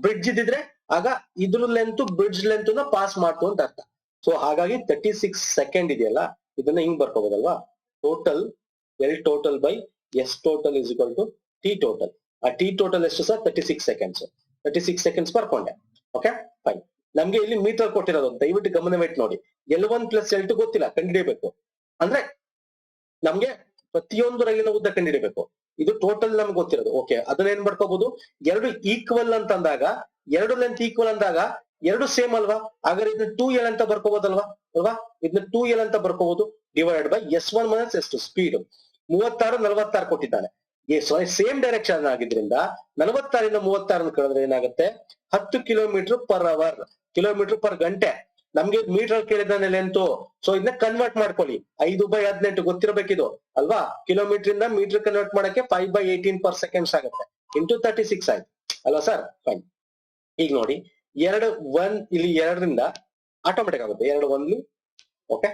ಬ್ರಿಡ್ಜ್ ಇದ್ದಿದ್ರೆ ಆಗ ಇದ್ರ ಲೆಂತ್ ಬ್ರಿಡ್ಜ್ ಲೆಂತ್ ಪಾಸ್ ಮಾಡ್ತು ಅಂತ ಅರ್ಥ. ಸೊ ಹಾಗಾಗಿ 36 ಸೆಕೆಂಡ್ ಇದೆಯಲ್ಲ, ಇದನ್ನ ಹಿಂಗ್ ಬರ್ಕೋಬೋದಲ್ವಾ? Total L total by S total is equal to T total. ಆ ಟಿ ಟೋಟಲ್ ಎಷ್ಟು ಸರ್? 36 ಸೆಕೆಂಡ್ಸ್. 36 ಸೆಕೆಂಡ್ಸ್ ಬರ್ಕೊಂಡೆ. Okay, fine. ನಮ್ಗೆ ಇಲ್ಲಿ ಮೀಟರ್ ಕೊಟ್ಟಿರೋದು, ದಯವಿಟ್ಟು ಗಮನವಿಟ್ಟು ನೋಡಿ. L1 ಪ್ಲಸ್ L2 ಗೊತ್ತಿಲ್ಲ, ಕಂಡುಹಿಡಿಯಬೇಕು. ಅಂದ್ರೆ ನಮ್ಗೆ ಪ್ರತಿಯೊಂದು ರೈಲಿನ ಉದ್ದ ಕಂಡುಹಿಡಿಯಬೇಕು. ಇದು ಟೋಟಲ್ ನಮ್ಗೆ ಗೊತ್ತಿರೋದು. ಓಕೆ, ಅದನ್ನ ಏನ್ ಮಾಡ್ಕೋಬಹುದು? 2 ಈಕ್ವಲ್ ಅಂತ ಅಂದಾಗ, 2 ಲೆಂತ್ ಈಕ್ವಲ್ ಅಂದಾಗ 2 ಸೇಮ್ ಅಲ್ವಾ? ಹಾಗಾದ್ರೆ ಇದನ್ನ 2L ಅಂತ ಬರ್ಕೋಬಹುದಲ್ವಾ? ಅಲ್ವಾ? ಇದನ್ನ 2L ಅಂತ ಬರ್ಕೋಬಹುದು. Divide by S1 minus S2 speed 36 46 ಕೊಟ್ಟಿದ್ದಾನೆ. ಸೇಮ್ ಡೈರೆಕ್ಷನ್ ಆಗಿದ್ರಿಂದ 46 ಇಂದ 36 ಕಳೆದ್ರೆ ಏನಾಗುತ್ತೆ? 10 kilometre per hour, kilometre per ಗಂಟೆ. ನಮ್ಗೆ ಮೀಟರ್ ಕೇಳಿದಾನೆ ಲೆಂತ್. ಸೊ ಇದನ್ನ ಕನ್ವರ್ಟ್ ಮಾಡ್ಕೊಳ್ಳಿ. 5/18 ಗೊತ್ತಿರಬೇಕಿದು ಅಲ್ವಾ? ಕಿಲೋಮೀಟರ್ ಇಂದ ಮೀಟರ್ ಕನ್ವರ್ಟ್ ಮಾಡಕ್ಕೆ 5/18 ಪರ್ ಸೆಕೆಂಡ್ಸ್ ಆಗುತ್ತೆ. ಇಂಟು 36 ಆಯ್ತು ಅಲ್ವಾ ಸರ್? ಫೈನ್. ಈಗ ನೋಡಿ, 1 ಇಲ್ಲಿ 2ರಿಂದ ಆಟೋಮೆಟಿಕ್ ಆಗುತ್ತೆ. 2 1 ಓಕೆ,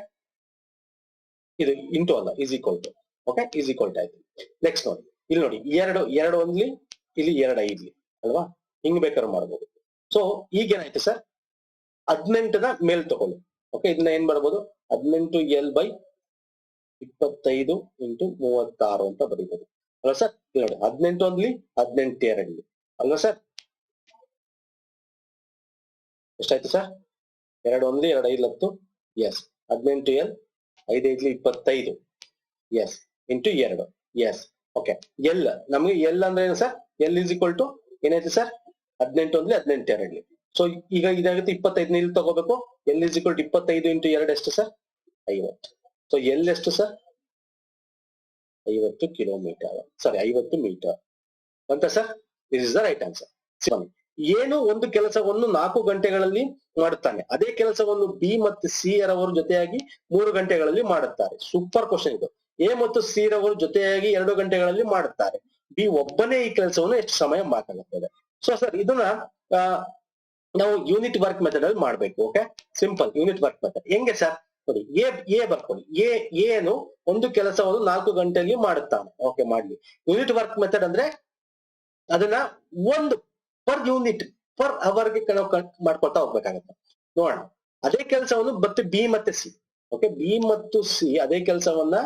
ಇದು ಇಂಟು ಅಲ್ಲ, is equal to. Okay, is equal to ಆಯ್ತು. ನೆಕ್ಸ್ಟ್ ನೋಡಿ, ಇಲ್ಲಿ ನೋಡಿ, 2 1 ಇಲ್ಲಿ 2 5 ಅಲ್ವಾ? ಹಿಂಗ್ ಬೇಕಾದ್ರೂ ಮಾಡ್ಬೋದು. ಸೊ ಈಗ ಏನಾಯ್ತು ಸರ್? 18ನ ಮೇಲ್ ತಗೊಳ್ಳಿ. ಓಕೆ, ಇದನ್ನ ಏನ್ ಮಾಡ್ಬೋದು? 18L ಬೈ 25 ಇಂಟು 36 ಅಂತ ಬರೀಬಹುದು ಅಲ್ವಾ ಸರ್? ನೋಡಿ, 18 1 18 2 ಅಲ್ವಾ ಸರ್? ಎಷ್ಟಾಯ್ತು sir? 2 1 2 5 10, yes. 18L 5 5 25, yes, into 2, yes. Okay, L ನಮ್ಗೆ ಎಲ್ ಅಂದ್ರೆ ಏನು sir? L is equal to ಏನಾಯ್ತು ಸರ್? 18 1 18 2. ಸೊ ಈಗ ಇದಾಗುತ್ತೆ 25 ಇಲ್ಲಿ ತಗೋಬೇಕು. L is equal to 25 into 2 ಎಷ್ಟು ಸರ್? 50. ಸೊ ಎಲ್ ಎಷ್ಟು ಸರ್? 50 ಕಿಲೋಮೀಟರ್, ಸಾರಿ 50 ಮೀಟರ್ ಅಂತ sir. This is the right answer. ಏನು ಒಂದು ಕೆಲಸವನ್ನು 4 ಗಂಟೆಗಳಲ್ಲಿ ಮಾಡುತ್ತಾನೆ, ಅದೇ ಕೆಲಸವನ್ನು ಬಿ ಮತ್ತು ಸಿ ರವರು ಜೊತೆಯಾಗಿ 3 ಗಂಟೆಗಳಲ್ಲಿ ಮಾಡುತ್ತಾರೆ. ಸೂಪರ್ ಕ್ವಶನ್ ಇದು. ಎ ಮತ್ತು ಸಿ ರವರು ಜೊತೆಯಾಗಿ 2 ಗಂಟೆಗಳಲ್ಲಿ ಮಾಡುತ್ತಾರೆ, ಬಿ ಒಬ್ಬನೇ ಈ ಕೆಲಸವನ್ನು ಎಷ್ಟು ಸಮಯ ಮಾಡಲಾಗುತ್ತದೆ. ಸೊ ಸರ್ ಇದನ್ನ ನಾವು ಯೂನಿಟ್ ವರ್ಕ್ ಮೆಥಡ್ ಅಲ್ಲಿ ಮಾಡ್ಬೇಕು. Okay, simple unit work method ಹೆಂಗೆ ಸರ್ ನೋಡಿ, ಎ ಬರ್ಕೊಳ್ಳಿ. ಏನು ಒಂದು ಕೆಲಸವನ್ನು 4 ಗಂಟೆಯಲ್ಲಿ ಮಾಡುತ್ತಾನೆ. ಓಕೆ, ಮಾಡ್ಲಿ. ಯೂನಿಟ್ ವರ್ಕ್ ಮೆಥಡ್ ಅಂದ್ರೆ ಅದನ್ನ ಒಂದು ಪರ್ ಯೂನಿಟ್ ಪರ್ ಅವರ್ಗೆ ಮಾಡ್ಕೊಳ್ತಾ ಹೋಗ್ಬೇಕಾಗತ್ತೆ. ನೋಡೋಣ, ಅದೇ ಕೆಲಸವನ್ನು ಮತ್ತೆ ಬಿ ಮತ್ತೆ ಸಿ, ಓಕೆ, ಬಿ ಮತ್ತು ಸಿ ಅದೇ ಕೆಲಸವನ್ನ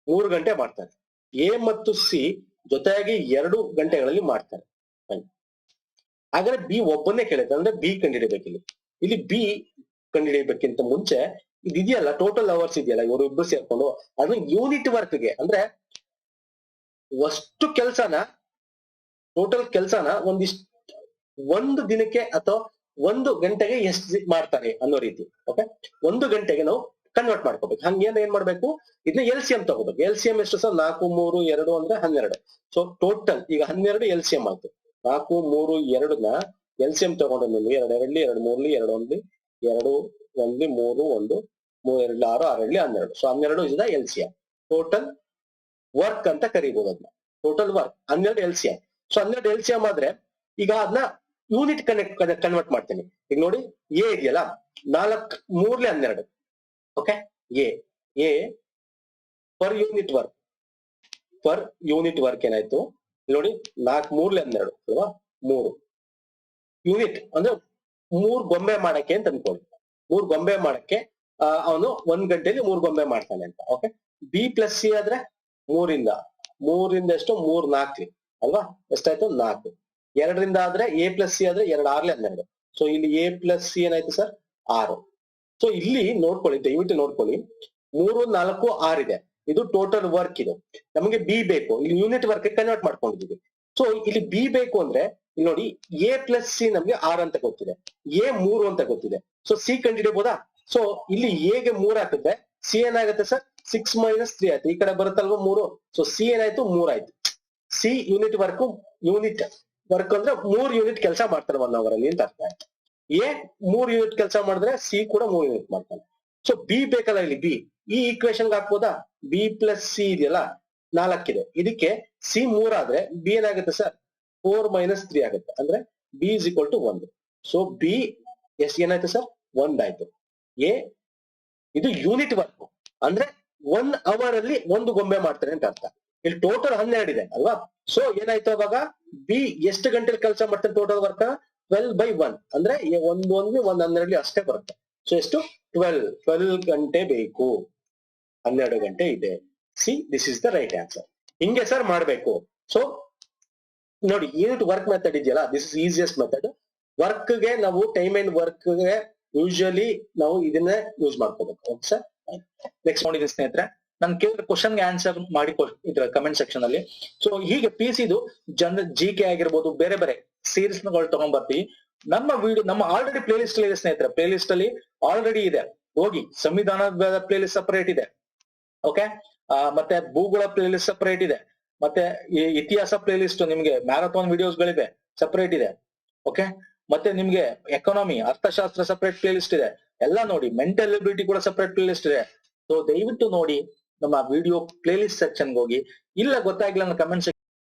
3 ಗಂಟೆ ಮಾಡ್ತಾರೆ. ಎ ಮತ್ತು ಸಿ ಜೊತೆಯಾಗಿ 2 ಗಂಟೆಗಳಲ್ಲಿ ಮಾಡ್ತಾರೆ. ಹಾಗಾದ್ರೆ ಬಿ ಒಬ್ಬನೇ ಕೇಳುತ್ತೆ, ಅಂದ್ರೆ ಬಿ ಕಂಡುಹಿಡಿಬೇಕು. ಇಲ್ಲಿ ಬಿ ಕಂಡುಹಿಡಿಯಬೇಕಿಂತ ಮುಂಚೆ ಇದೆಯಲ್ಲ ಟೋಟಲ್ ಅವರ್ಸ್ ಇದೆಯಲ್ಲ, ಇವರು ಇಬ್ರು ಸೇರ್ಕೊಂಡು ಅದನ್ನ ಯೂನಿಟ್ ವರ್ಕ್ಗೆ ಅಂದ್ರೆ ಅಷ್ಟು ಕೆಲಸನ ಟೋಟಲ್ ಕೆಲಸನ ಒಂದು ದಿನಕ್ಕೆ ಅಥವಾ 1 ಗಂಟೆಗೆ ಎಷ್ಟು ಮಾಡ್ತಾರೆ ಅನ್ನೋ ರೀತಿ. ಓಕೆ, 1 ಗಂಟೆಗೆ ನಾವು ಕನ್ವರ್ಟ್ ಮಾಡ್ಕೋಬೇಕು. ಹಂಗೇನ್ ಏನ್ ಮಾಡ್ಬೇಕು, ಇದನ್ನ LCM ತಗೋಬೇಕು. LCM ಎಷ್ಟು ಸರ್? 4, 3, 2 ಅಂದ್ರೆ 12. ಸೊ ಟೋಟಲ್ ಈಗ 12 LCM ಆಯ್ತು. 4, 3, 2ನ LCM ತಗೊಂಡು 2 2 2 3 2 1 2 1 3 1 3 2 6 6 12. So 12 is the LCM, total work ಅಂತ ಕರೀಬಹುದು ಅದನ್ನ. Total work 12 LCM. So 12 LCM ಆದ್ರೆ ಈಗ ಅದನ್ನ ಯೂನಿಟ್ ಕನ್ವರ್ಟ್ ಮಾಡ್ತೀನಿ. ಈಗ ನೋಡಿ, ಎ ಇದೆಯಲ್ಲ 4 3 12. Okay, A per unit work ಏನಾಯ್ತು ನೋಡಿ, 4 3 12 ಅಲ್ವಾ, 3 ಯೂನಿಟ್ ಅಂದ್ರೆ 3 ಗೊಂಬೆ ಮಾಡಕ್ಕೆ ಅಂತ ಅನ್ಕೊಳ್ಳಿ. 3 ಗೊಂಬೆ ಮಾಡಕ್ಕೆ ಅವನು 1 ಗಂಟೆಯಲ್ಲಿ 3 ಗೊಂಬೆ ಮಾಡ್ತಾನೆ ಅಂತ. ಓಕೆ, ಬಿ ಪ್ಲಸ್ ಸಿ ಆದ್ರೆ 3ರಿಂದ ಎಷ್ಟು 3 4 ಅಲ್ವಾ, ಎಷ್ಟಾಯ್ತು 4. 2ರಿಂದ ಆದ್ರೆ ಎ ಪ್ಲಸ್ ಸಿ ಆದ್ರೆ 2 6 12. ಸೊ ಇಲ್ಲಿ ಎ ಪ್ಲಸ್ ಸಿ ಏನಾಯ್ತು ಸರ್ 6. ಸೊ ಇಲ್ಲಿ ನೋಡ್ಕೊಳ್ಳಿ, ದಯವಿಟ್ಟು ನೋಡ್ಕೊಳ್ಳಿ, 3 4 6 ಇದೆ. ಇದು ಟೋಟಲ್ ವರ್ಕ್. ಇದು ನಮಗೆ ಬಿ ಬೇಕು, ಇಲ್ಲಿ ಯೂನಿಟ್ ವರ್ಕ್ ಕನ್ವರ್ಟ್ ಮಾಡ್ಕೊಂಡಿದೀವಿ. ಸೊ ಇಲ್ಲಿ ಬಿ ಬೇಕು ಅಂದ್ರೆ ಇಲ್ಲಿ ನೋಡಿ, ಎ ಪ್ಲಸ್ ಸಿ ನಮ್ಗೆ 6 ಅಂತ ಗೊತ್ತಿದೆ, ಎ 3 ಅಂತ ಗೊತ್ತಿದೆ. So C ಕಂಡುಹಿಡಿಯಬಹುದಾ? ಸೊ ಇಲ್ಲಿ ಎಗೆ 3 ಹಾಕಿದ್ರೆ ಸಿ ಏನಾಗುತ್ತೆ ಸರ್ 6 - 3 ಆಯ್ತು. ಈ ಕಡೆ ಬರುತ್ತಲ್ವಾ 3. ಸೊ ಸಿ ಏನಾಯ್ತು 3 ಆಯ್ತು. ಸಿ ಯೂನಿಟ್ ವರ್ಕ್ ಅಂದ್ರೆ 3 ಯೂನಿಟ್ ಕೆಲಸ ಮಾಡ್ತಾರೆ 1 ಅವರ್ ಅಲ್ಲಿ ಅಂತ ಅರ್ಥ ಆಯ್ತು. ಎ 3 ಯೂನಿಟ್ ಕೆಲಸ ಮಾಡಿದ್ರೆ ಸಿ ಕೂಡ 3 ಯೂನಿಟ್ ಮಾಡ್ತಾನೆ. ಸೊ ಬಿ ಬೇಕಲ್ಲ, ಇಲ್ಲಿ ಬಿ ಈ ಈಕ್ವೇಶನ್ ಹಾಕ್ಬೋದಾ? ಬಿ ಪ್ಲಸ್ ಸಿ ಇದೆಯಲ್ಲ 4 ಇದೆ, ಇದಕ್ಕೆ ಸಿ 3 ಆದ್ರೆ ಬಿ ಏನಾಗುತ್ತೆ ಸರ್ 4 - 3 ಆಗುತ್ತೆ. ಅಂದ್ರೆ B is equal to 1. So B ಎಷ್ಟು ಏನಾಯ್ತು ಸರ್ 1 ಆಯ್ತು. ಎ ಇದು ಯೂನಿಟ್ ವರ್ಕ್ ಅಂದ್ರೆ 1 ಅವರ್ ಅಲ್ಲಿ 1 ಗೊಂಬೆ ಮಾಡ್ತಾರೆ ಅಂತ ಅರ್ಥ. ಇಲ್ಲಿ ಟೋಟಲ್ 12 ಇದೆ ಅಲ್ವಾ. ಸೊ ಏನಾಯ್ತು ಅವಾಗ ಬಿ ಎಷ್ಟು ಗಂಟೆಲಿ ಕೆಲಸ ಮಾಡ್ತಾನೆ ಟೋಟಲ್ ವರ್ಕ್ 12/1 ಅಂದ್ರೆ 1 1 12 ಅಷ್ಟೇ ಬರುತ್ತೆ. ಸೊ ಎಷ್ಟು 12 ಗಂಟೆ ಬೇಕು, 12 ಗಂಟೆ ಇದೆ. See this is the right answer. ಹಿಂಗೆ ಸರ್ ಮಾಡ್ಬೇಕು. ಸೊ ನೋಡಿ, ಯೂನಿಟ್ ವರ್ಕ್ ಮೆಥಡ್ ಇದೆಯಲ್ಲ, this is easiest method. Work ಗೆ ನಾವು ಟೈಮ್ ಅಂಡ್ ವರ್ಕ್ ಗೆ ಯೂಶಲಿ ನಾವು ಇದನ್ನೇ ಯೂಸ್ ಮಾಡ್ಕೋಬೇಕು. ಓಕೆ ಸರ್, ನೆಕ್ಸ್ಟ್ ನೋಡಿದ್ರೆ ಸ್ನೇಹಿತರೆ, ನಾನು ಕೇಳಿದ ಕ್ವಶನ್ಗೆ ಆನ್ಸರ್ ಮಾಡಿ ಇದ್ರ ಕಮೆಂಟ್ ಸೆಕ್ಷನ್ ಅಲ್ಲಿ. ಸೊ ಹೀಗೆ PCದು GK ಆಗಿರ್ಬೋದು, ಬೇರೆ ಬೇರೆ ಸೀರೀಸ್ ಗಳು ತಗೊಂಡ್ ಬರ್ತೀವಿ. ನಮ್ಮ ವಿಡಿಯೋ ನಮ್ಮ ಆಲ್ರೆಡಿ ಪ್ಲೇ ಲಿಸ್ಟ್ ಇದೆ ಸ್ನೇಹಿತರೆ. ಪ್ಲೇ ಲಿಸ್ಟ್ ಅಲ್ಲಿ ಆಲ್ರೆಡಿ ಇದೆ, ಹೋಗಿ. ಸಂವಿಧಾನದ ಪ್ಲೇ ಲಿಸ್ಟ್ ಸಪರೇಟ್ ಇದೆ. ಓಕೆ, ಮತ್ತೆ ಭೂಗೋಳ ಪ್ಲೇ ಲಿಸ್ಟ್ ಸಪರೇಟ್ ಇದೆ. ಮತ್ತೆ ಇತಿಹಾಸ ಪ್ಲೇ ಲಿಸ್ಟ್, ನಿಮ್ಗೆ ಮ್ಯಾರಥಾನ್ ವಿಡಿಯೋಸ್ ಗಳಿವೆ ಸಪರೇಟ್ ಇದೆ. ಓಕೆ, ಮತ್ತೆ ನಿಮ್ಗೆ ಎಕಾನಮಿ ಅರ್ಥಶಾಸ್ತ್ರ ಸಪರೇಟ್ ಪ್ಲೇ ಲಿಸ್ಟ್ ಇದೆ. ಎಲ್ಲ ನೋಡಿ. ಮೆಂಟಲ್ ಎಬಿಲಿಟಿ ಕೂಡ ಸಪರೇಟ್ ಪ್ಲೇ ಲಿಸ್ಟ್ ಇದೆ. ಸೊ ದಯವಿಟ್ಟು ನೋಡಿ ನಮ್ಮ ವಿಡಿಯೋ ಪ್ಲೇ ಲಿಸ್ಟ್ ಸೆಕ್ಷನ್ಗೆ ಹೋಗಿ. ಇಲ್ಲ ಗೊತ್ತಾಗಿಲ್ಲ ಕಮೆಂಟ್